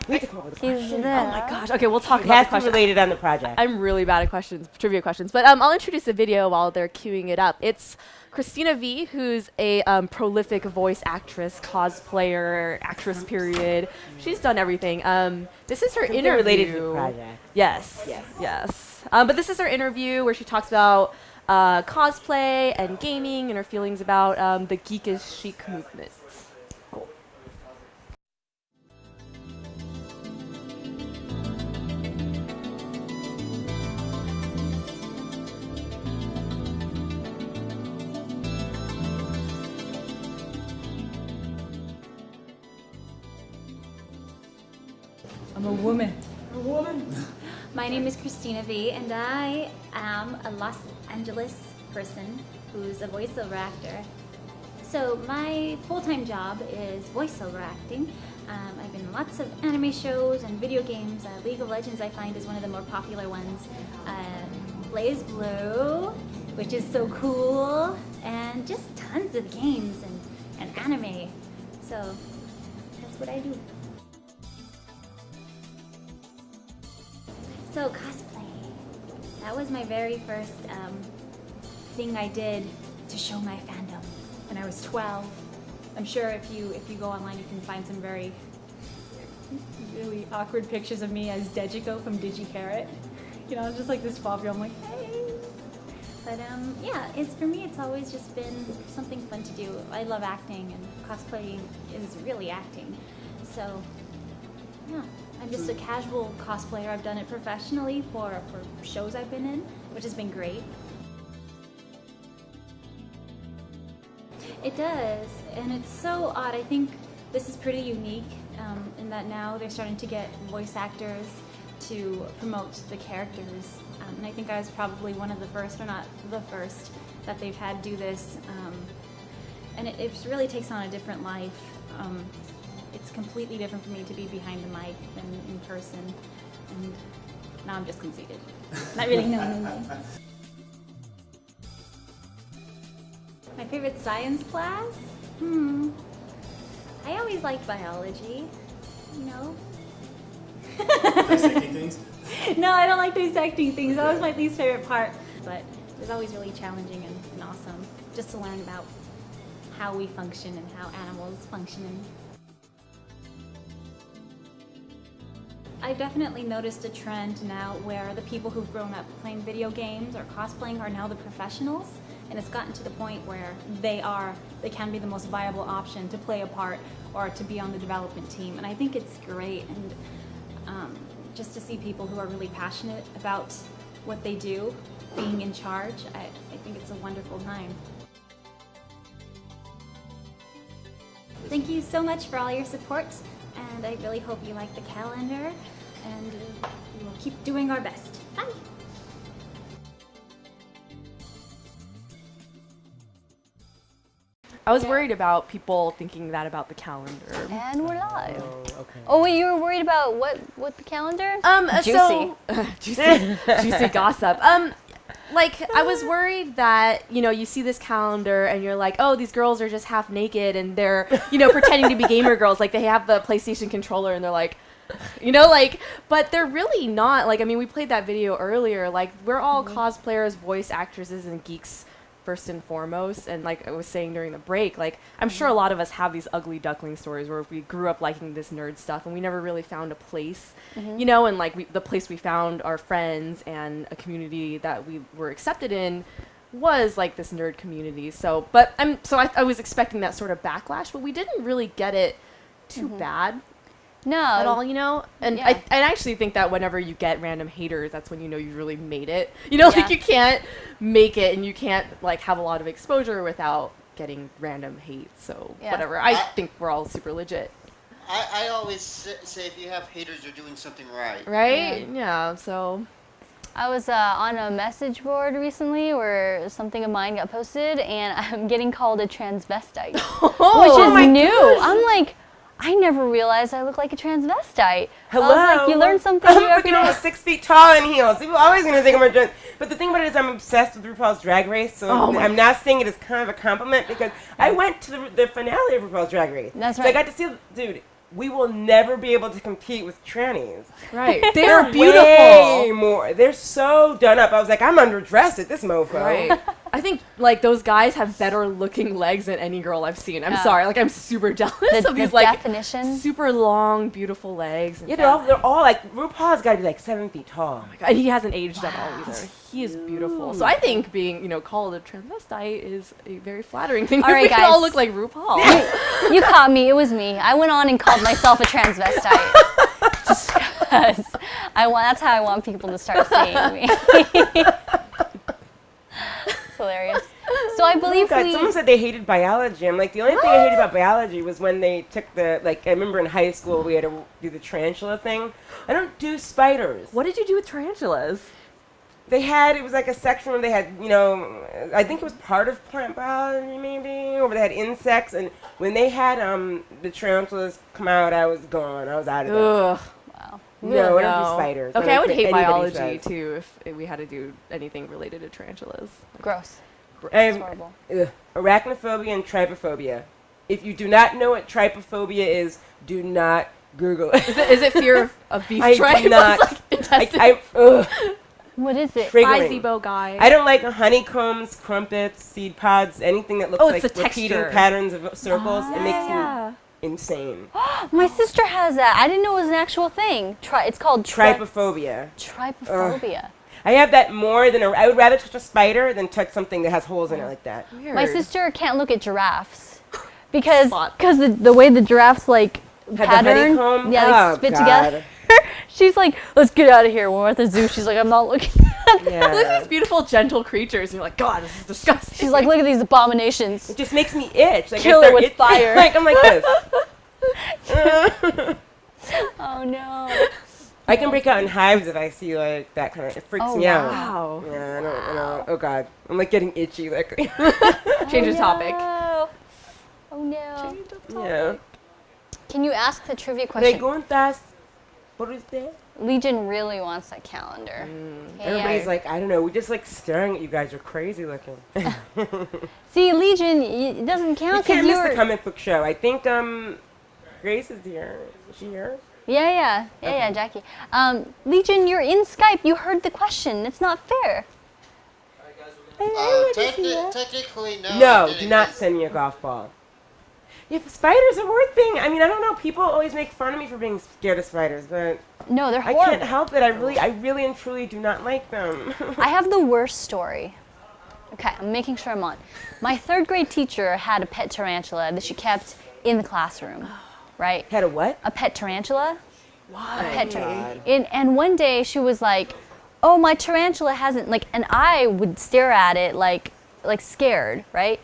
We have to come up with a He's question. there. Oh my gosh. Okay, we'll talk It about has the to be question. related on the project. I'm really bad at questions, trivia questions. But I'll introduce the video while they're queuing it up. It's Christina V, who's a prolific voice actress, cosplayer, actress, period. She's done everything. This is her Something interview. related to the project. Yes. Yes. But this is her interview where she talks about cosplay and gaming and her feelings about the geekish chic movement. Cool. I'm a woman. My name is Christina V, and I am a Los Angeles person who's a voiceover actor. So my full-time job is voiceover acting. I've been in lots of anime shows and video games. League of Legends I find is one of the more popular ones. Blaze Blue, which is so cool, and just tons of games and anime. So that's what I do. So cosplay, that was my very first thing I did to show my fandom when I was 12. I'm sure if you go online you can find some really awkward pictures of me as Dejiko from DigiCarrot. You know, just like this 12-year-old, I'm like, hey. But yeah, for me it's always just been something fun to do. I love acting, and cosplaying is really acting. So yeah. I'm just a casual cosplayer. I've done it professionally for shows I've been in, which has been great. It does, and it's so odd. I think this is pretty unique in that now they're starting to get voice actors to promote the characters. And I think I was probably one of the first, or not the first, that they've had do this. And it really takes on a different life. It's completely different for me to be behind the mic than in person, and now I'm just conceited. Not really, no. My favorite science class? I always liked biology, you know? Dissecting things? No, I don't like dissecting things. That was my least favorite part, but it was always really challenging and awesome just to learn about how we function and how animals function. I've definitely noticed a trend now where the people who've grown up playing video games or cosplaying are now the professionals, and it's gotten to the point where they can be the most viable option to play a part or to be on the development team, and I think it's great. And just to see people who are really passionate about what they do being in charge, I think it's a wonderful time. Thank you so much for all your support, and I really hope you like the calendar, and we will keep doing our best. Bye! I was worried about people thinking that about the calendar. And we're live. Oh, okay. Oh wait, you were worried about what the calendar? So, juicy gossip. Like, I was worried that, you know, you see this calendar and you're like, oh, these girls are just half naked and they're, you know, pretending to be gamer girls. Like, they have the PlayStation controller and they're like, you know, like, but they're really not. Like, I mean, we played that video earlier. Like, we're all cosplayers, voice actresses, and geeks first and foremost. And like I was saying during the break, like, I'm sure a lot of us have these ugly duckling stories where we grew up liking this nerd stuff and we never really found a place, you know, and like the place we found our friends and a community that we were accepted in was like this nerd community. So, but I was expecting that sort of backlash, but we didn't really get it too bad. No. At all, you know? And Yeah. I actually think that whenever you get random haters, that's when you know you really made it. You know, like, you can't make it and you can't, like, have a lot of exposure without getting random hate. So, whatever. I think we're all super legit. I always say if you have haters, you're doing something right. Right? Yeah, so... I was on a message board recently where something of mine got posted, and I'm getting called a transvestite, which is new. Gosh. I'm like... I never realized I look like a transvestite. Hello. I was like, you learn something new every I'm day. almost 6 feet tall in heels. People are always going to think I'm a trans. But the thing about it is I'm obsessed with RuPaul's Drag Race, so I'm not saying it as kind of a compliment because I went to the finale of RuPaul's Drag Race. That's So right. I got to see, dude, we will never be able to compete with trannies. Right. They're Way beautiful. more. They're so done up. I was like, I'm underdressed at this mofo. Right. I think like those guys have better looking legs than any girl I've seen. I'm sorry, like I'm super jealous of these like definition. super long, beautiful legs. And Yeah, they're all like, RuPaul's got to be like 7 feet tall. oh my God, and he hasn't aged at all either. He is beautiful. So I think being, called a transvestite is a very flattering thing. All right, we can guys. all look like RuPaul. You caught me. It was me. I went on and called myself a transvestite. Just because that's how I want people to start seeing me. It's hilarious. So I believe Someone said they hated biology. I'm like, the only thing I hated about biology was when they took I remember in high school we had to do the tarantula thing. I don't do spiders. What did you do with tarantulas? It was like a section where they had, I think it was part of plant biology maybe, or they had insects, and when they had the tarantulas come out, I was gone. I was out of there. Ugh. Wow. No, I don't do spiders. Okay, I would hate anybody biology says. too if we had to do anything related to tarantulas. Gross. I have, horrible. arachnophobia and trypophobia. If you do not know what trypophobia is, do not Google it. Is it fear of beef I tripe? do not. Intestines? What is it? Triggering. Zebo guy. I don't like honeycombs, crumpets, seed pods, anything that looks like it's the repeating texture. patterns of circles. It makes Yeah. me insane. My sister has that. I didn't know it was an actual thing. It's called Trypophobia. trypophobia. I have that more than I would rather touch a spider than touch something that has holes in it like that. Weird. My sister can't look at giraffes because Spot. the way the giraffes like Have the pattern, honeycomb? yeah, like Oh, spit God. together. She's like, let's get out of here. When we're at the zoo, she's like, I'm not looking at them. Look at Yeah. these beautiful, gentle creatures, and you're like, God, this is disgusting. She's like, look at these abominations. It just makes me itch. Like Kill I it start with fire. Like I'm like this. Oh no. I can break out in hives if I see like that kind of. It freaks Oh, me out. Wow. Yeah, I know. Oh God, I'm like getting itchy. Like Change the topic. No. Oh no. yeah. Can you ask the trivia They question? preguntas. What is that? Legion really wants that calendar. Everybody's like, I don't know. We're just like staring at you guys. You're crazy looking. See, Legion, it doesn't You count can't because miss you're. the comic book show. I think Grace is here. Is she here? Yeah, Jackie. Legion, you're in Skype. You heard the question. It's not fair. Technically, no. I No, didn't do not guess. send me a golf ball. If spiders are worth being, I don't know. People always make fun of me for being scared of spiders, but No, they're I horrible. can't help it. I really and truly do not like them. I have the worst story. Okay, I'm making sure I'm on. My 3rd grade teacher had a pet tarantula that she kept in the classroom, right? Had a what? A pet tarantula. Why? A pet tarantula. And one day she was like, "Oh, my tarantula hasn't like," and I would stare at it like scared, right?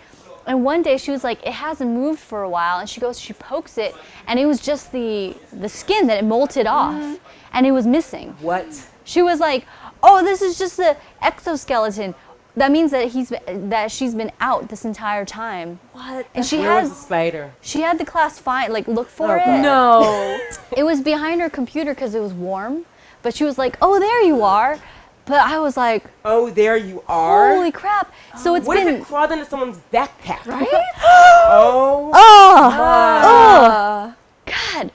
And one day she was like, "It hasn't moved for a while," and she pokes it, and it was just the skin that it molted off, and it was missing. What? She was like, "Oh, this is just the exoskeleton. That means that she's been out this entire time." What? And Where was the spider? she had the class look for it. God. No. It was behind her computer because it was warm, but she was like, "Oh, there you are." But I was like, Oh, there you are. "Holy crap!" So it's What been. if it crawled into someone's backpack? Right? Oh. Oh, God.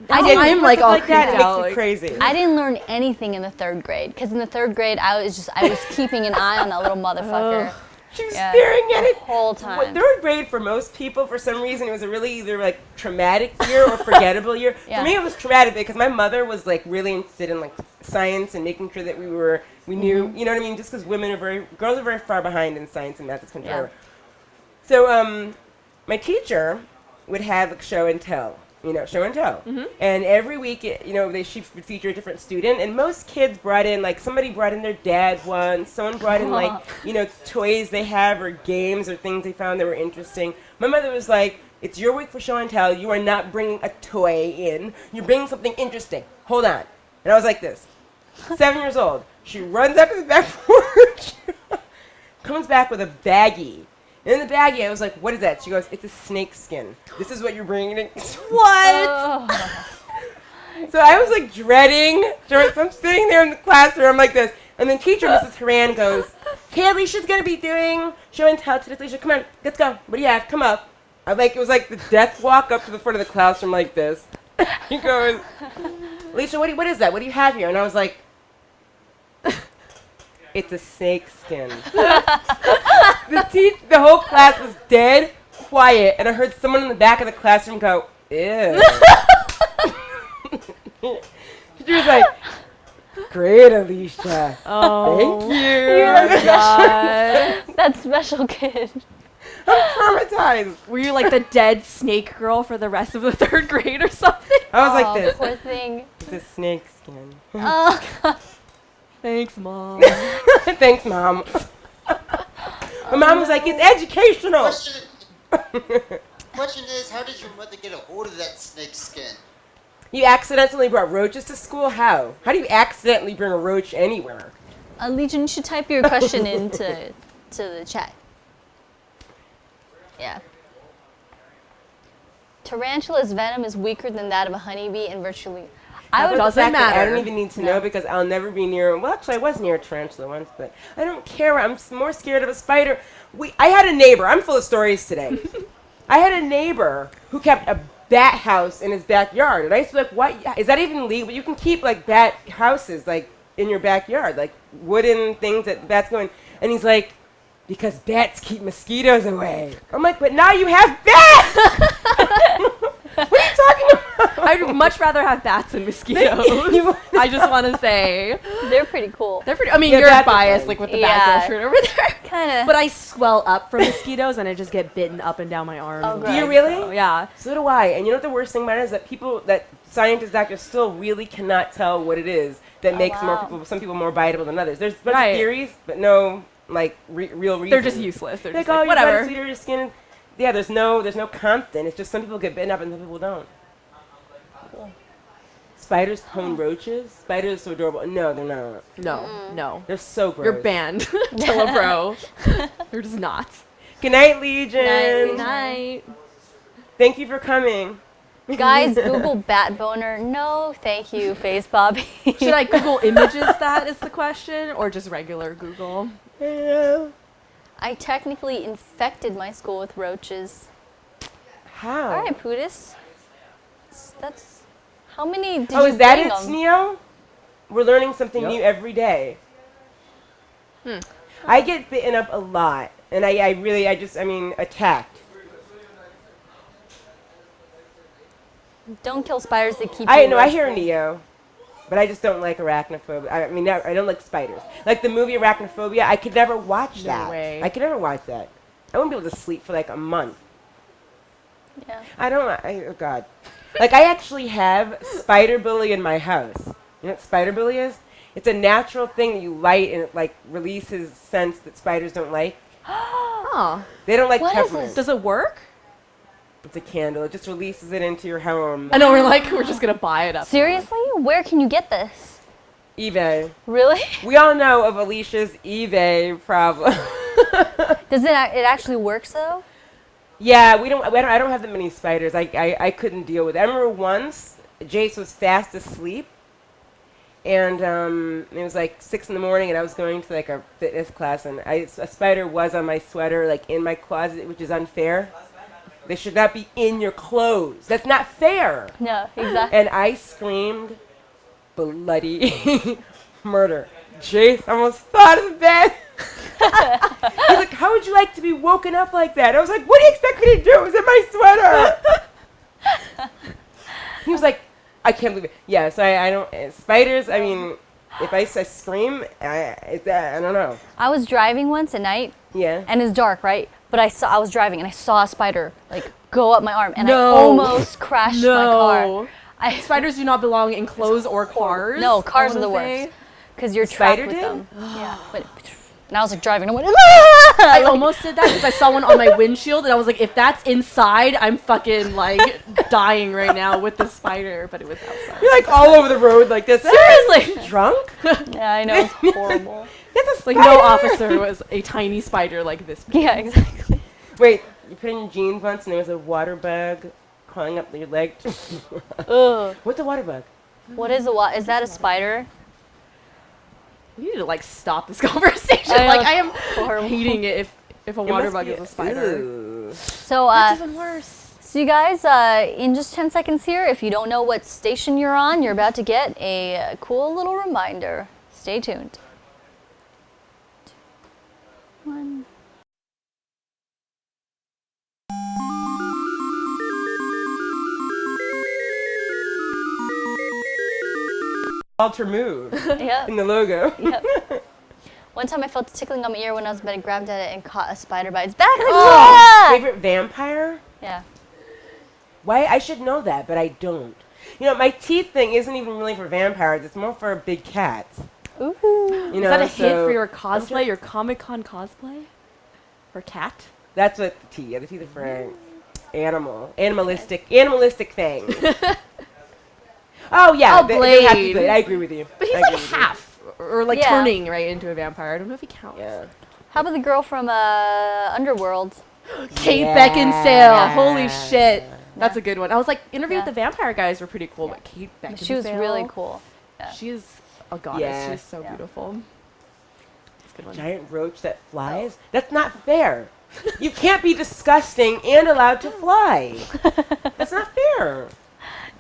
I'm like all like that. It creeped out, makes me like- crazy. I didn't learn anything in the 3rd grade because in the 3rd grade I was keeping an eye on that little motherfucker She was Yeah. staring at it the whole What, time. 3rd grade for most people, for some reason, it was a really either like traumatic year or forgettable year. Yeah. For me, it was traumatic because my mother was like really interested in like science and making sure that we knew, you know what I mean? Just because girls are very far behind in science and math as compared. Yeah. So my teacher would have like show and tell. And every week, she would feature a different student. And most kids brought in, somebody brought in their dad once. Someone brought in, toys they have or games or things they found that were interesting. My mother was like, it's your week for show and tell. You are not bringing a toy in. You're bringing something interesting. Hold on. And I was like this. 7 years old. She runs up to the back porch, comes back with a baggie. And in the baggie, I was like, what is that? She goes, it's a snake skin. This is what you're bringing in. What? So I was like dreading. So I'm sitting there in the classroom like this. And then teacher, Mrs. Haran, goes, hey, Alicia's going to be doing show and tell today. Alicia, come on, let's go. What do you have? Come up. It was like the death walk up to the front of the classroom like this. He goes, Alicia, what is that? What do you have here? And I was like, it's a snake skin. The whole class was dead quiet, and I heard someone in the back of the classroom go, ew. She was like, great, Alicia. Oh, thank you. Oh God. That special kid. I'm traumatized. Were you like the dead snake girl for the rest of the 3rd grade or something? I was like this. Poor thing. It's a snake skin. Thanks, Mom. Thanks, Mom. My mom was like, it's educational. Question is, how did your mother get a hold of that snake skin? You accidentally brought roaches to school? How? How do you accidentally bring a roach anywhere? Legion, you should type your question into the chat. Yeah. Tarantula's venom is weaker than that of a honeybee and virtually... Doesn't matter. I don't even need to know because I'll never be near... Well, actually, I was near a tarantula once, but I don't care. I'm more scared of a spider. I had a neighbor. I'm full of stories today. I had a neighbor who kept a bat house in his backyard. And I used to be like, what? Is that even legal? You can keep, like, bat houses, like, in your backyard. Like, wooden things that bats go in. And he's like, because bats keep mosquitoes away. I'm like, but now you have bats! What are you talking about? I'd much rather have bats than mosquitoes. I just want to say. They're pretty cool. They're pretty. I mean, Yeah, you're bats are biased, fun. like with the bat girl shirt over there. Kind of. But I swell up from mosquitoes and I just get bitten up and down my arms. Oh, and gross. Do you legs, really? so, yeah. So do I. And you know what the worst thing about it is that scientists, doctors still really cannot tell what it is that makes some people more biteable than others. There's a bunch of theories, but no, like, real reason. They're just useless. They're like, just like, oh, whatever. you got your skin. Yeah, there's no constant. It's just some people get bitten up and some people don't. Spiders clone roaches? Spiders are so adorable. No, they're not. No. They're so gross. You're banned. Tell a bro. They're just not. Good night, Legion. Good night. Thank you for coming. Guys, Google bat boner. No, thank you, Face Bobby. Should I Google images that is the question or just regular Google? I technically infected my school with roaches. How? All right, Pootis. That's... How many did you is that bring it, them? Sneo? We're learning something new every day. I get bitten up a lot, and I mean, attacked. Don't kill spiders that keep I you know, I roach hear free. Neo, but I just don't like arachnophobia. I mean, I don't like spiders. Like the movie Arachnophobia, I could never watch that. No way. I could never watch that. I wouldn't be able to sleep for like a month. Yeah. Oh God. Like, I actually have spider billy in my house. You know what spider billy is? It's a natural thing that you light and it, like, releases scents that spiders don't like. Oh. They don't like What is peppermint. this? Does it work? It's a candle. It just releases it into your home. I know, we're just going to buy it up. Seriously? Where can you get this? eBay. Really? We all know of Alicia's eBay problem. Does it actually works though? Yeah, I don't have that many spiders. I couldn't deal with it. I remember once Jace was fast asleep, and it was like 6 in the morning, and I was going to like a fitness class, and a spider was on my sweater, like in my closet, which is unfair. They should not be in your clothes. That's not fair. No, exactly. And I screamed bloody murder. Jace almost fell out of the bed. He's like, how would you like to be woken up like that? I was like, what do you expect me to do? It was in my sweater. He was like, I can't believe it. Yeah, so I don't, spiders, I mean, if I scream, I don't know. I was driving once at night. Yeah. And it's dark, right? But I was driving and I saw a spider like go up my arm and No. I almost crashed my car. Spiders do not belong in clothes or cars. No, cars are the say. worst. Because you're trapped Spider with did? them. Yeah. But, and I was like driving and I went, ah! I almost did that because I saw one on my windshield and I was like, if that's inside, I'm fucking like dying right now with the spider. But it was outside. You're like all over the road like this. Seriously. Drunk? Yeah, I know, it's horrible. That's a Like spider. no officer was a tiny spider like this. Yeah, exactly. Wait, you put in your jeans once and there was a water bug crawling up your leg? Ugh. What's a water bug? What is is that a spider? We need to like stop this conversation. I know, Like it's I am horrible. hating it if a water bug is a spider. Ew. So, That's even worse. So you guys, in just 10 seconds here, if you don't know what station you're on, you're about to get a cool little reminder. Stay tuned. 2, 1. Alter move Yep. in the logo. Yep. One time I felt a tickling on my ear when I was in bed, grabbed at it and caught a spider bite. It's back! Oh, favorite vampire? Yeah. Why? I should know that, but I don't. You know, my teeth thing isn't even really for vampires. It's more for big cats. Ooh. You know, Is that a hint so for your cosplay, your Comic-Con cosplay? For cat? that's what the teeth. The teeth are for animalistic things. Oh yeah, Oh, they have to be Blade. Blade. I agree with you. But he's I like agree with you. half, or like Yeah. turning right into a vampire. I don't know if he counts. Yeah. How about the girl from Underworld? Kate Yeah. Beckinsale. Holy shit. That's a good one. I was like, Interview with the Vampire guys were pretty cool, but Kate Beckinsale. She was really cool. Yeah. She is a goddess. Yeah. She's so beautiful. That's a good one. Giant roach that flies? That's not fair. You can't be disgusting and allowed to fly. That's not fair.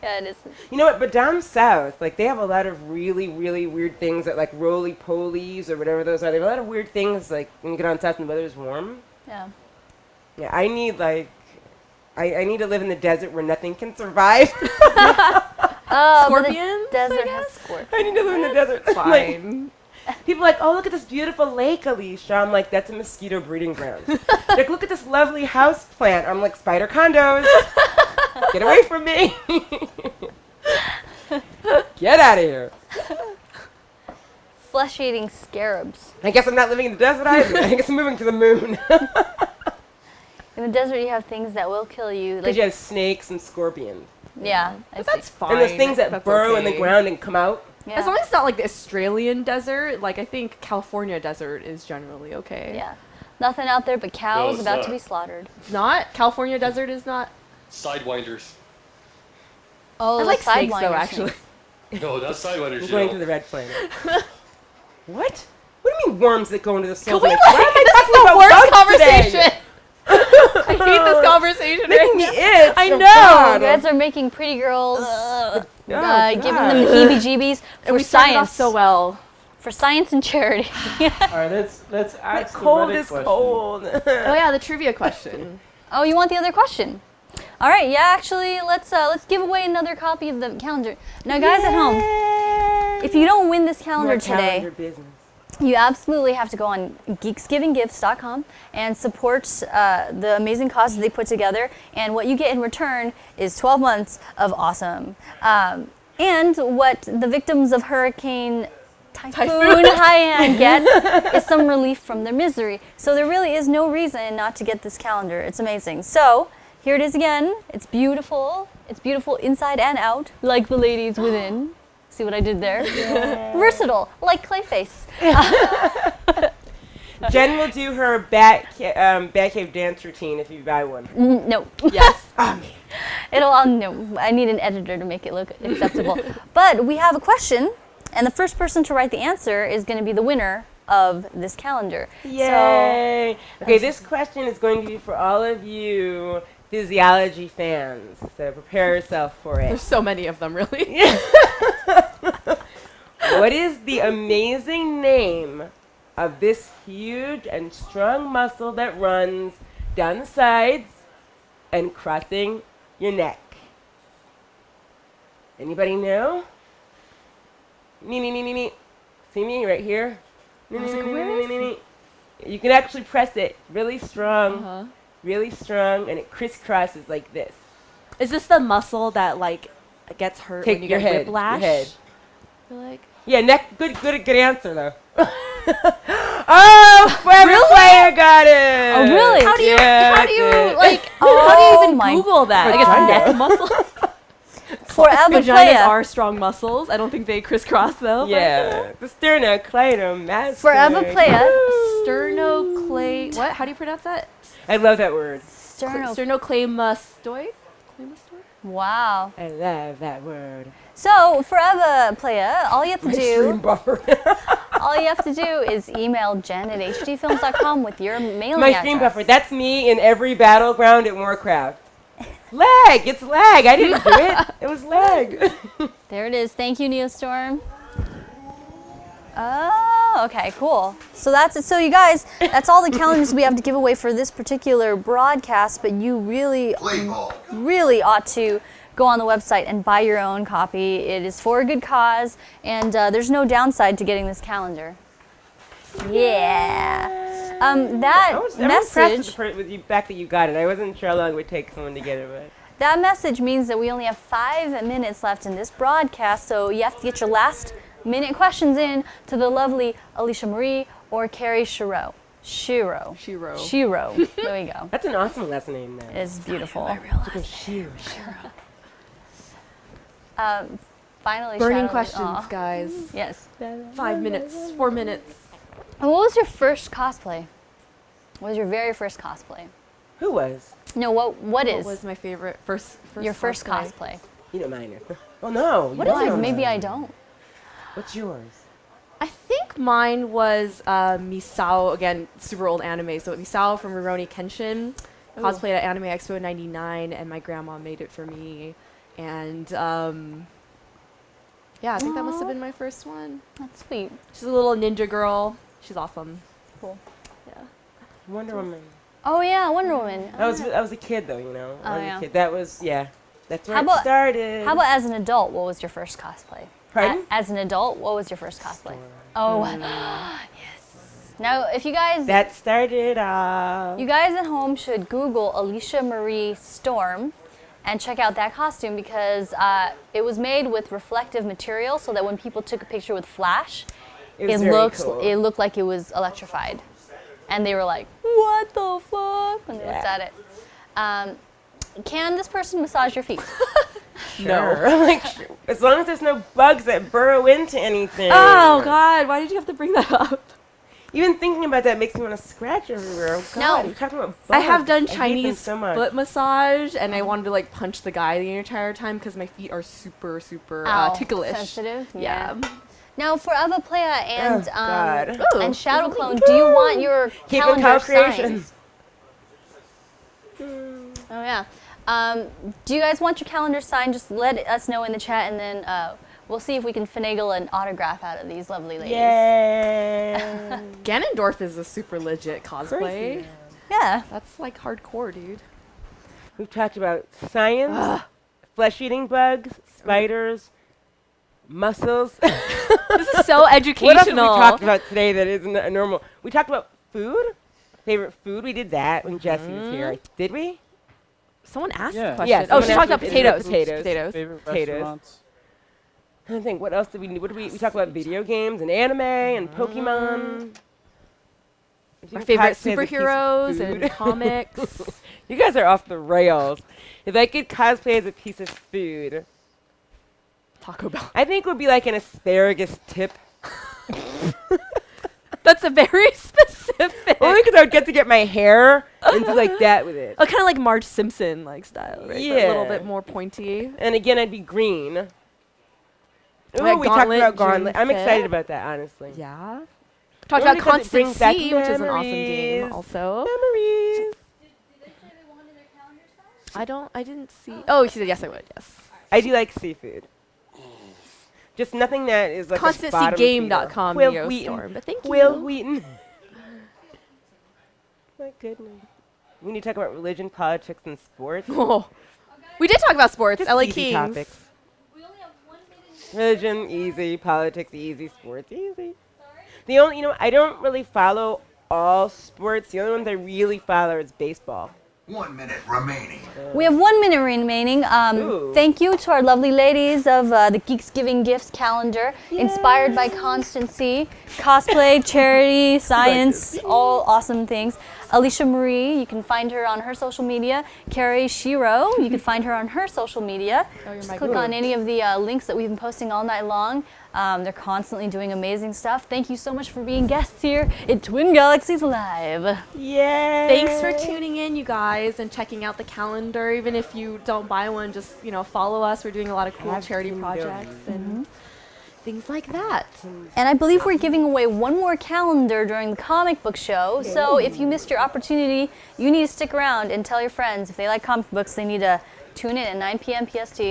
Yeah, it is. You know what? But down south, like they have a lot of really, really weird things that like roly polies or whatever those are. They have a lot of weird things like when you get on south and the weather's warm. Yeah. Yeah, I need like I need to live in the desert where nothing can survive. Oh, Scorpions, but the desert has scorpions. I need to live in the desert. Fine. People are like, oh, look at this beautiful lake, Alicia. I'm like, that's a mosquito breeding ground. Like, look at this lovely house plant. I'm like, spider condos. Get away from me. Get out of here. Flesh-eating scarabs. I guess I'm not living in the desert either. I guess I'm moving to the moon. In the desert, you have things that will kill you. Because you have snakes and scorpions. Yeah, But that's fine. And those things that That's burrow in the okay. ground and come out. Yeah. As long as it's not like the Australian desert, like I think California desert is generally okay. Yeah. Nothing out there but cows it's about not. to be slaughtered. It's not? California desert is not? Sidewinders. Oh, I the like snakes sidewinder though, actually. snakes. No, not sidewinders. I'm going to the red planet. What? What do you mean worms that go into the soil? Can we Why am I this is talking the about worst bugs today? conversation. I hate this conversation Making right me now. itch. I Oh, know. God. You guys are making pretty girls, giving them God. the heebie-jeebies And for we started off science. so well. For science and charity. All right, let's ask the Cold Reddit is question. cold. Oh yeah, the trivia question. Oh, you want the other question? All right, yeah. Actually, let's give away another copy of the calendar. Now, guys at home, if you don't win this calendar More today, calendar business. you absolutely have to go on geeksgivinggifts.com and support the amazing causes they put together. And what you get in return is 12 months of awesome. And what the victims of Hurricane Typhoon Haiyan get is some relief from their misery. So there really is no reason not to get this calendar. It's amazing. So here it is again. It's beautiful. It's beautiful inside and out, like the ladies within. See what I did there? Yeah. Versatile, like Clayface. Jen will do her Batcave dance routine if you buy one. No. Yes. Oh, man. No. I need an editor to make it look acceptable. But we have a question, and the first person to write the answer is going to be the winner of this calendar. Yay! Okay, this question is going to be for all of you physiology fans, so prepare yourself for it. There's so many of them, really. What is the amazing name of this huge and strong muscle that runs down the sides and crossing your neck? Anybody know? Me. See me right here? I was like, where is Me. You can actually press it really strong, really strong, and it crisscrosses like this. Is this the muscle that like gets hurt Take when you your get head, whiplash? your head. You're like, Yeah, neck. Good answer though. Oh, Forever Player got it. Oh, really? how do you Yeah, how do you that's it. like Oh how do you even my Google that? I Vagina. guess neck muscle. Forever Vaginas Playa. are strong muscles. I don't think they crisscross though. Yeah, the sternocleidomastoid. Forever Playa. Sternoclay. What? How do you pronounce that? I love that word. Sternocleidomastoid. Wow. I love that word. So, Forever Playa, all you have to My stream do, buffer. all you have to do is email jen@hdfilms.com with your mailing My address. stream buffer. That's me in every battleground at Warcraft. Lag. It's lag. I didn't do it. It was lag. There it is. Thank you, Neostorm. Oh, okay, cool. So that's it. So you guys, that's all the calendars we have to give away for this particular broadcast, but you really ought to go on the website and buy your own copy. It is for a good cause, and there's no downside to getting this calendar. Yeah. I'm impressed Message. with the fact that you got it. I wasn't sure how long it would take someone to get it, but. That message means that we only have 5 minutes left in this broadcast, so you have to get your last minute questions in to the lovely Alicia Marie or Karrie Shirou. Shirou. There we go. That's an awesome last name, though. It is beautiful. Finally, Burning Shadow- questions, Aw. guys. Yes. 5 minutes, 4 minutes. And what was your first cosplay? What was your very first cosplay? Who was? No, what is? What was my favorite first your first cosplay? You don't mind it. Oh, no. What is it? Maybe I don't. What's yours? I think mine was Misao, again, super old anime. So Misao from Rurouni Kenshin, cosplayed at Anime Expo '99, and my grandma made it for me. And yeah, I think that must have been my first one. That's sweet. She's a little ninja girl. She's awesome. Cool. Yeah. Wonder Woman. Oh yeah, Wonder Woman. I was a kid though, you know. I was yeah. a kid. That was That's where How it about- started. How about as an adult? What was your first cosplay? Pardon? As an adult, what was your first cosplay? Oh, yes. Now, if you guys, That started. you guys at home should Google Alicia Marie Storm and check out that costume because it was made with reflective material so that when people took a picture with flash, It was very cool. it looked like it was electrified, and they were like, "What the fuck?" when they looked at it. Can this person massage your feet? Sure. Like, as long as there's no bugs that burrow into anything. Oh God, why did you have to bring that up? Even thinking about that makes me want to scratch everywhere. Oh, God, No. you're talking about bugs. I have done I hate them Chinese so much. foot massage, and I wanted to like punch the guy the entire time because my feet are super Ow, ticklish. sensitive. Yeah. Now, for Ava Playa and God. and Shadow Clone, do you want your Keep it calendar co-creations. signed? Oh yeah. Do you guys want your calendar signed? Just let us know in the chat, and then we'll see if we can finagle an autograph out of these lovely ladies. Yeah. Ganondorf is a super legit cosplay. Yeah. That's like hardcore, dude. We've talked about science, flesh-eating bugs, spiders, mussels. This is so educational. What else have we talked about today that isn't normal? We talked about food, favorite food. We did that when Jessie was here. Did we? Someone asked Yeah. the question. Yeah, Oh, she someone talked about asked if potatoes. it is Favorite Potatoes. restaurants? I think. What else did we? What did we talked about? Video games and anime and Pokemon. My favorite Cosplay is a piece of superheroes food. and comics. You guys are off the rails. If I could cosplay as a piece of food, Taco Bell. I think it would be like an asparagus tip. That's a very specific. Only because I would get my hair and do like that with it. Oh, kind of like Marge Simpson like style, right? But a little Yeah. bit more pointy. And again, I'd be green. Ooh, Like we talked Gauntlet, about Gauntlet. I'm June excited 5th. about that, honestly. Yeah. Talked Only about because it Constant brings back Sea, which is an awesome memories. game also. Memories. I didn't see. Oh, she said yes, I would. Yes. I do like seafood. Just nothing that is like ConstancyGame.com, Will Neostorm, Wheaton. but thank Will you. Wheaton. My goodness. We need to talk about religion, politics, and sports. Oh. We did talk about sports. Just LA easy Kings. topics. Religion, easy. Politics, easy. Sports, easy. The only, I don't really follow all sports. The only ones I really follow is baseball. 1 minute remaining. We have 1 minute remaining. Ooh. Thank you to our lovely ladies of the Geeks Giving Gifts calendar, inspired by Constancy, cosplay, charity, science, all awesome things. Alicia Marie, you can find her on her social media. Karrie Shirou, you can find her on her social media. Just click on any of the links that we've been posting all night long. They're constantly doing amazing stuff. Thank you so much for being guests here at Twin Galaxies Live. Yay! Thanks for tuning in, you guys, and checking out the calendar. Even if you don't buy one, just follow us. We're doing a lot of cool charity projects and things like that. And I believe we're giving away one more calendar during the comic book show. So if you missed your opportunity, you need to stick around and tell your friends if they like comic books, they need to Tune in at 9 p.m. PST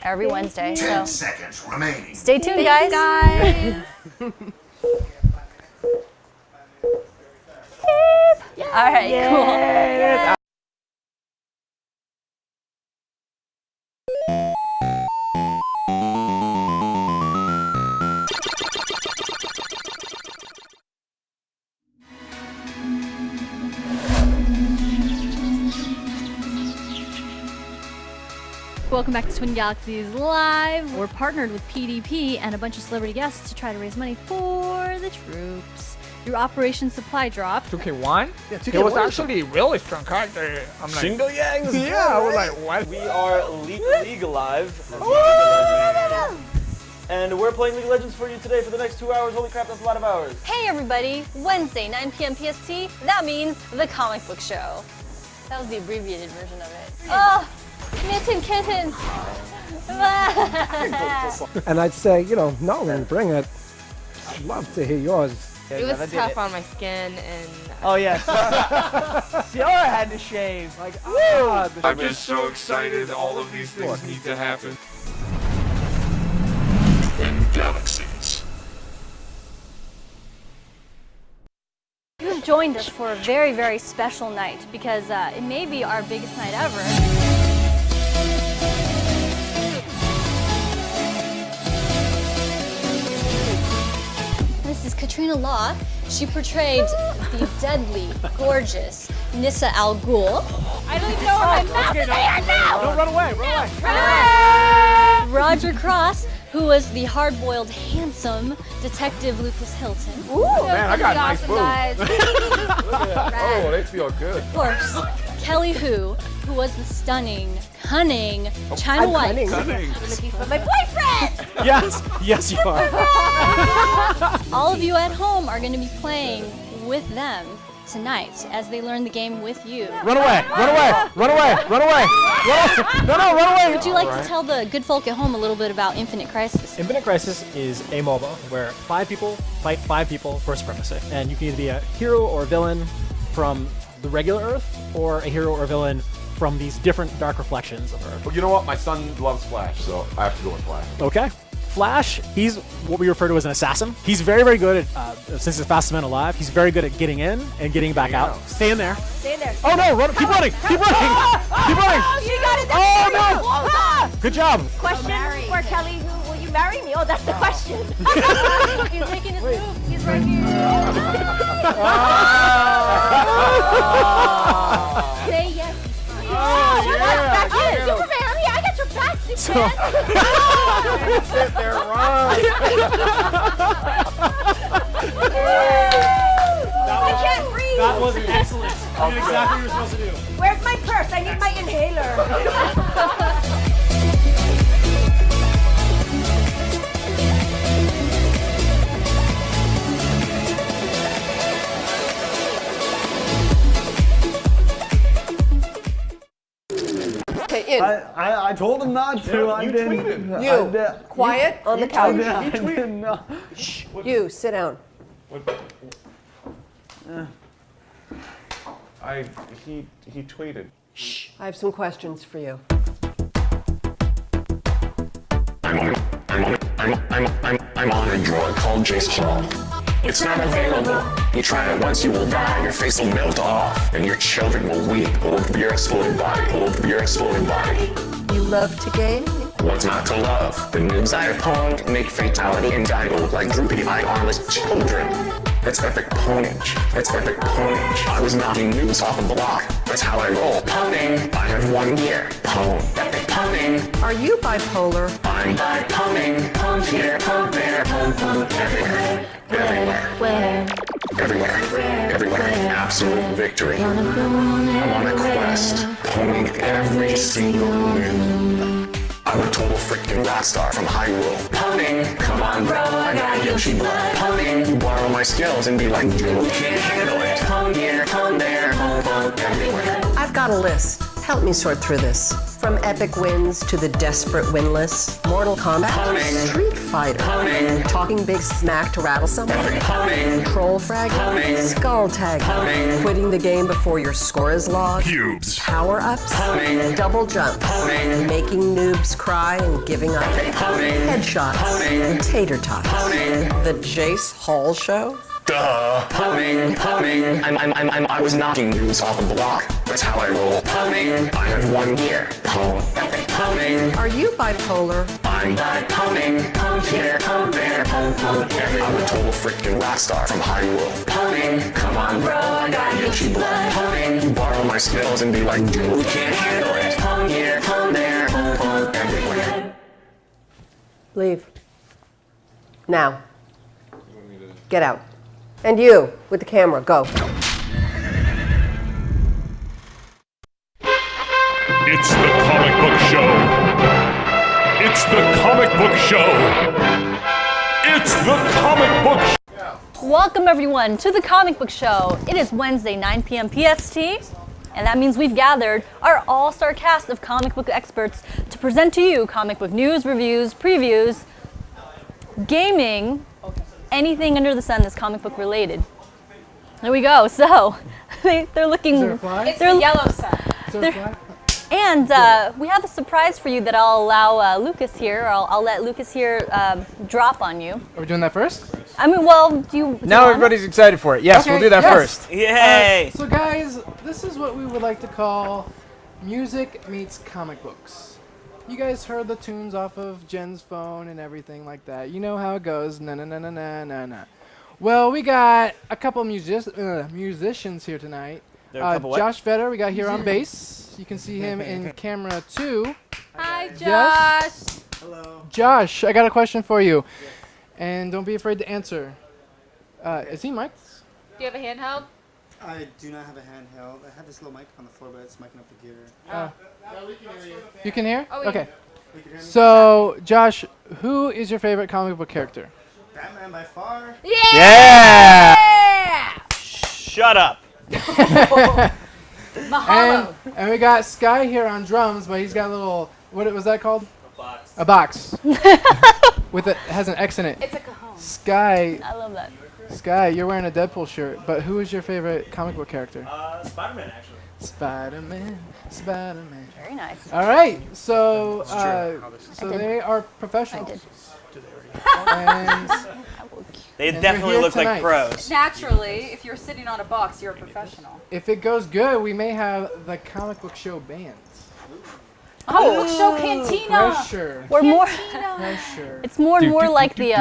every Wednesday. 10 So seconds remaining. stay tuned, guys. All right, cool. Welcome back to Twin Galaxies Live. We're partnered with PDP and a bunch of celebrity guests to try to raise money for the troops through Operation Supply Drop. 2K1? Yeah, 2K1 It was actually a really strong character. I'm like, Shingo Yangs. yeah, I was like, what? We are League Alive. And we're playing League of Legends for you today for the next 2 hours. Holy crap, that's a lot of hours. Hey everybody, Wednesday, 9 p.m. PST. That means the comic book show. That was the abbreviated version of it. Oh, Mitten Kittens. And I'd say, Nolan, bring it. I'd love to hear yours. It was tough on my skin and... Oh, yeah. Ciara had to shave. Like, I'm just so excited. All of these things need to happen. Twin Galaxies. You've joined us for a very, very special night because it may be our biggest night ever. This is Katrina Law. She portrayed the deadly, gorgeous Nissa Al Ghul. I don't even know where my mouth is at now. Don't run away, run away. Roger Cross, who was the hard-boiled, handsome Detective Lucas Hilton. Ooh, Man, I got nice boobs. Oh, they feel good. Of course, Kelly Hu was the stunning, cunning China White. Looking for my boyfriend. yes, you are. All of you at home are going to be playing with them tonight as they learn the game with you. Run away, run away, run away, run away. No, run away. Would you like to tell the good folk at home a little bit about Infinite Crisis? Infinite Crisis is a MOBA where 5 people fight 5 people for supremacy. And you can either be a hero or a villain from the regular Earth or a hero or a villain from these different dark reflections of Earth. Well, you know what? My son loves Flash, so I have to go with Flash. Okay. Flash, he's what we refer to as an assassin. He's very, very good at, since he's the fastest man alive, he's very good at getting in and getting back out. Stay in there. Stay there. Oh no, run, keep running, keep running, keep running. Oh, you got it. Oh no. Good job. Question for Kelly, who will you marry me? Oh, that's the question. He's making his move. He's right here. Say yes. Oh, yeah. Back in. Superman, honey, I got your back, Superman. Sit there, run. I can't breathe. That was excellent. You did exactly what you were supposed to do. Where's my purse? I need my inhaler. I told him not to. Yeah, I you didn't. tweeted. You, quiet on the couch. I didn't. Shh. You, sit down. He tweeted. Shh. I have some questions for you. I'm on a drug called Jace Hall. It's not available. You try it once, you will die. Your face will melt off, and your children will weep over your exploded body. Over your exploded body. You love to game? What's not to love? The noobs I opponed make fatality and die like droopy-eyed armless children. That's epic ponage. That's epic ponage. I was knocking noobs off a block. That's how I roll. Poning. I have 1 year. Pone. Epic poning. Are you bipolar? I'm biponing. Pone here, pone there, pone everywhere. Everywhere. Everywhere. Absolute victory. I'm on a quest. Poning every single noob. I'm a total freaking rock star from Hyrule. Poning, come on bro, I got Yoshi blood. Poning, you borrow my skills and be like, you can't handle it. Pone here, pone there, pone everywhere. I've got a list. Help me sort through this. From epic wins to the desperate winless, Mortal Kombat, Street Fighter, talking big smack to rattle someone, troll frag, skull tag, quitting the game before your score is logged, power-ups, double jumps, making noobs cry and giving up, headshots, tater tots, the Jace Hall Show? Duh. I was knocking news off the block. That's how I roll. I have 1 year. Are you bipolar? I'm bipolar. Here, there, everywhere. I'm a total freaking rock star from Hollywood. Come on, bro, I got Yoshi blood. You borrow my skills and be like, dude, we can't handle it. Here, there, everywhere. Leave. Now. Get out. And you, with the camera, go. It's the comic book show. It's the comic book show. It's the comic book show. Welcome everyone to the Comic Book Show. It is Wednesday, 9 p.m. PST, and that means we've gathered our all-star cast of comic book experts to present to you comic book news, reviews, previews, gaming, anything under the sun that's comic book related. There we go. So they're looking. Is there a fly? It's the yellow sun. Is there a fly? And we have a surprise for you that I'll allow Lucas here. Or I'll let Lucas here drop on you. Are we doing that first? I mean, well, do you Now want everybody's excited for it. Yes, Okay, we'll do that yes. first. Yay! So guys, this is what we would like to call music meets comic books. You guys heard the tunes off of Jen's phone and everything like that. You know how it goes. Na na na na na na na. Well, we got a couple musicians here tonight. There are a couple what? Josh Vetter, we got here on bass. You can see him in camera 2. Hi, Josh. Yes. Hello. Josh, I got a question for you. And don't be afraid to answer. Is he mic'd? Do you have a handheld? I do not have a handheld. I have this little mic on the floor, but it's micing up the gear. We can hear you. You can hear? Oh, we Okay. can. You can hear me? So, Josh, who is your favorite comic book character? Batman by far. Yeah! Shut up. And we got Sky here on drums, but he's got a little, what was that called? A box. With it has an X in it. It's a cajon. Sky. I love that. Sky, you're wearing a Deadpool shirt, but who is your favorite comic book character? Spider-Man, actually. Spider-Man. Very nice. All right, so I did. they are professionals. I And They And definitely we're here look like tonight. pros. Naturally, if you're sitting on a box, you're a professional. if it goes good, we may have the comic book show band. Oh, show Cantina. Pressure. We're more. Pressure. It's more and more like the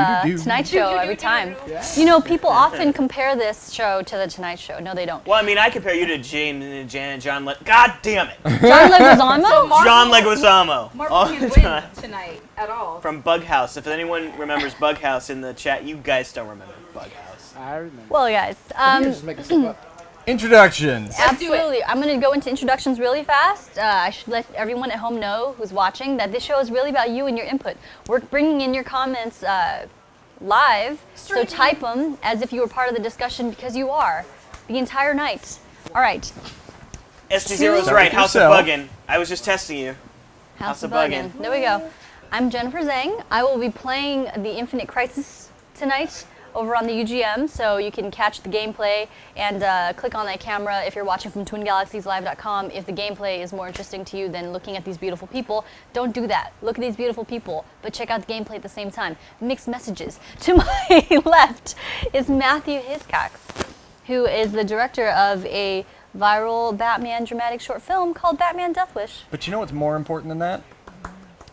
Tonight Show every time. You know, people often compare this show to the Tonight Show. No, they don't. Well, I mean, I compare you to James and Jan, John. God damn it. John Leguizamo? So Mark John can't- Leguizamo. Mark All can't the win time. tonight at all. From Bughouse. If anyone remembers Bughouse in the chat, you guys don't remember Bughouse. I remember. Well, guys. Just make stuff up. Introductions. Absolutely. I'm going to go into introductions really fast. I should let everyone at home know who's watching that this show is really about you and your input. We're bringing in your comments live, so type them as if you were part of the discussion because you are the entire night. All right. SG0's right. House of Buggin'. I was just testing you. House of Buggin'. There we go. I'm Jennifer Zhang. I will be playing the Infinite Crisis tonight over on the UGM, so you can catch the gameplay and click on that camera if you're watching from twingalaxieslive.com. If the gameplay is more interesting to you than looking at these beautiful people, don't do that. Look at these beautiful people, but check out the gameplay at the same time. Mixed messages. To my left is Matthew Hiscox, who is the director of a viral Batman dramatic short film called Batman Death Wish. But you know what's more important than that?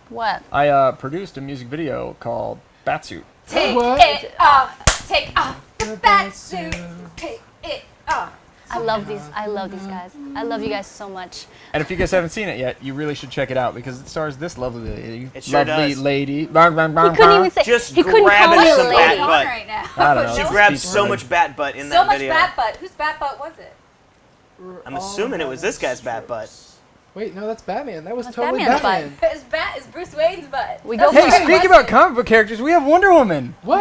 What? I produced a music video called Batsuit. Take it off. Take off the bat suit. Take it off. I love these. I love these guys. I love you guys so much. And if you guys haven't seen it yet, you really should check it out because it stars this lovely lady. It sure lovely does. lady. He couldn't even say. Just he couldn't grabbing call her some a bat lady. butt. Right now. I don't know. She Let's grabbed be so fun. much bat butt in So that much video. bat butt. Whose bat butt was it? I'm assuming it was this guy's bat butt. Wait, no, that's Batman. That was That's totally Batman's Batman. It's Bruce Wayne's butt. We go Hey, for it. speak about comic book characters. We have Wonder Woman. What?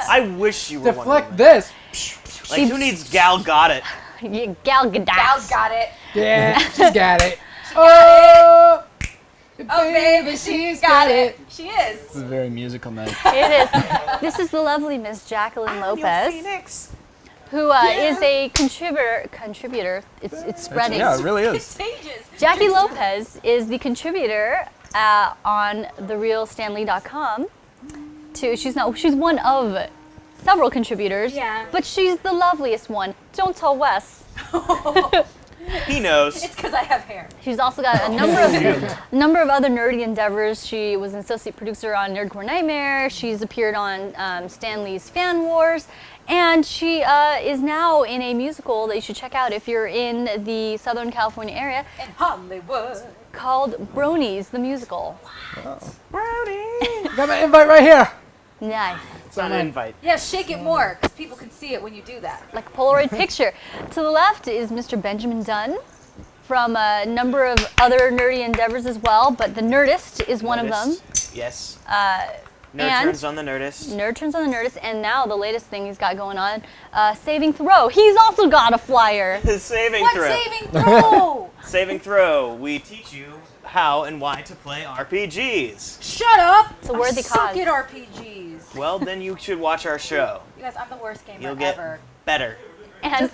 I wish you were Wonder Deflect Woman. this. Like, who needs Gal Got It? Gal Gadot. Gal's got it. Yeah, she's got it. Oh, Oh, baby, she's got it. She is. This is a very musical night. It is. This is the lovely Miss Jacqueline Lopez, who is a contributor. It's spreading. Yeah, it really is. Contagious. Jackie Lopez is the contributor on therealstanley.com. She's one of several contributors. Yeah. But she's the loveliest one. Don't tell Wes. He knows. It's because I have hair. She's also got a number of other nerdy endeavors. She was an associate producer on Nerdcore Nightmare. She's appeared on Stan Lee's Fan Wars. And she is now in a musical that you should check out if you're in the Southern California area. In Hollywood. Called Bronies, the musical. Brony! Got my invite right here. Nice. It's not an invite. Yeah, shake it more, because people can see it when you do that. Like a Polaroid picture. To the left is Mr. Benjamin Dunn from a number of other nerdy endeavors as well, but the Nerdist is one of them. Yes. And Turns on the Nerdist. Nerd Turns on the Nerdist, and now the latest thing he's got going on, Saving Throw. He's also got a flyer. Saving Throw. Saving Throw? Saving Throw. We teach you how and why to play RPGs. Shut up! It's a worthy I suck cause. at RPGs. Well, then you should watch our show. You guys, I'm the worst gamer You'll get ever. better. And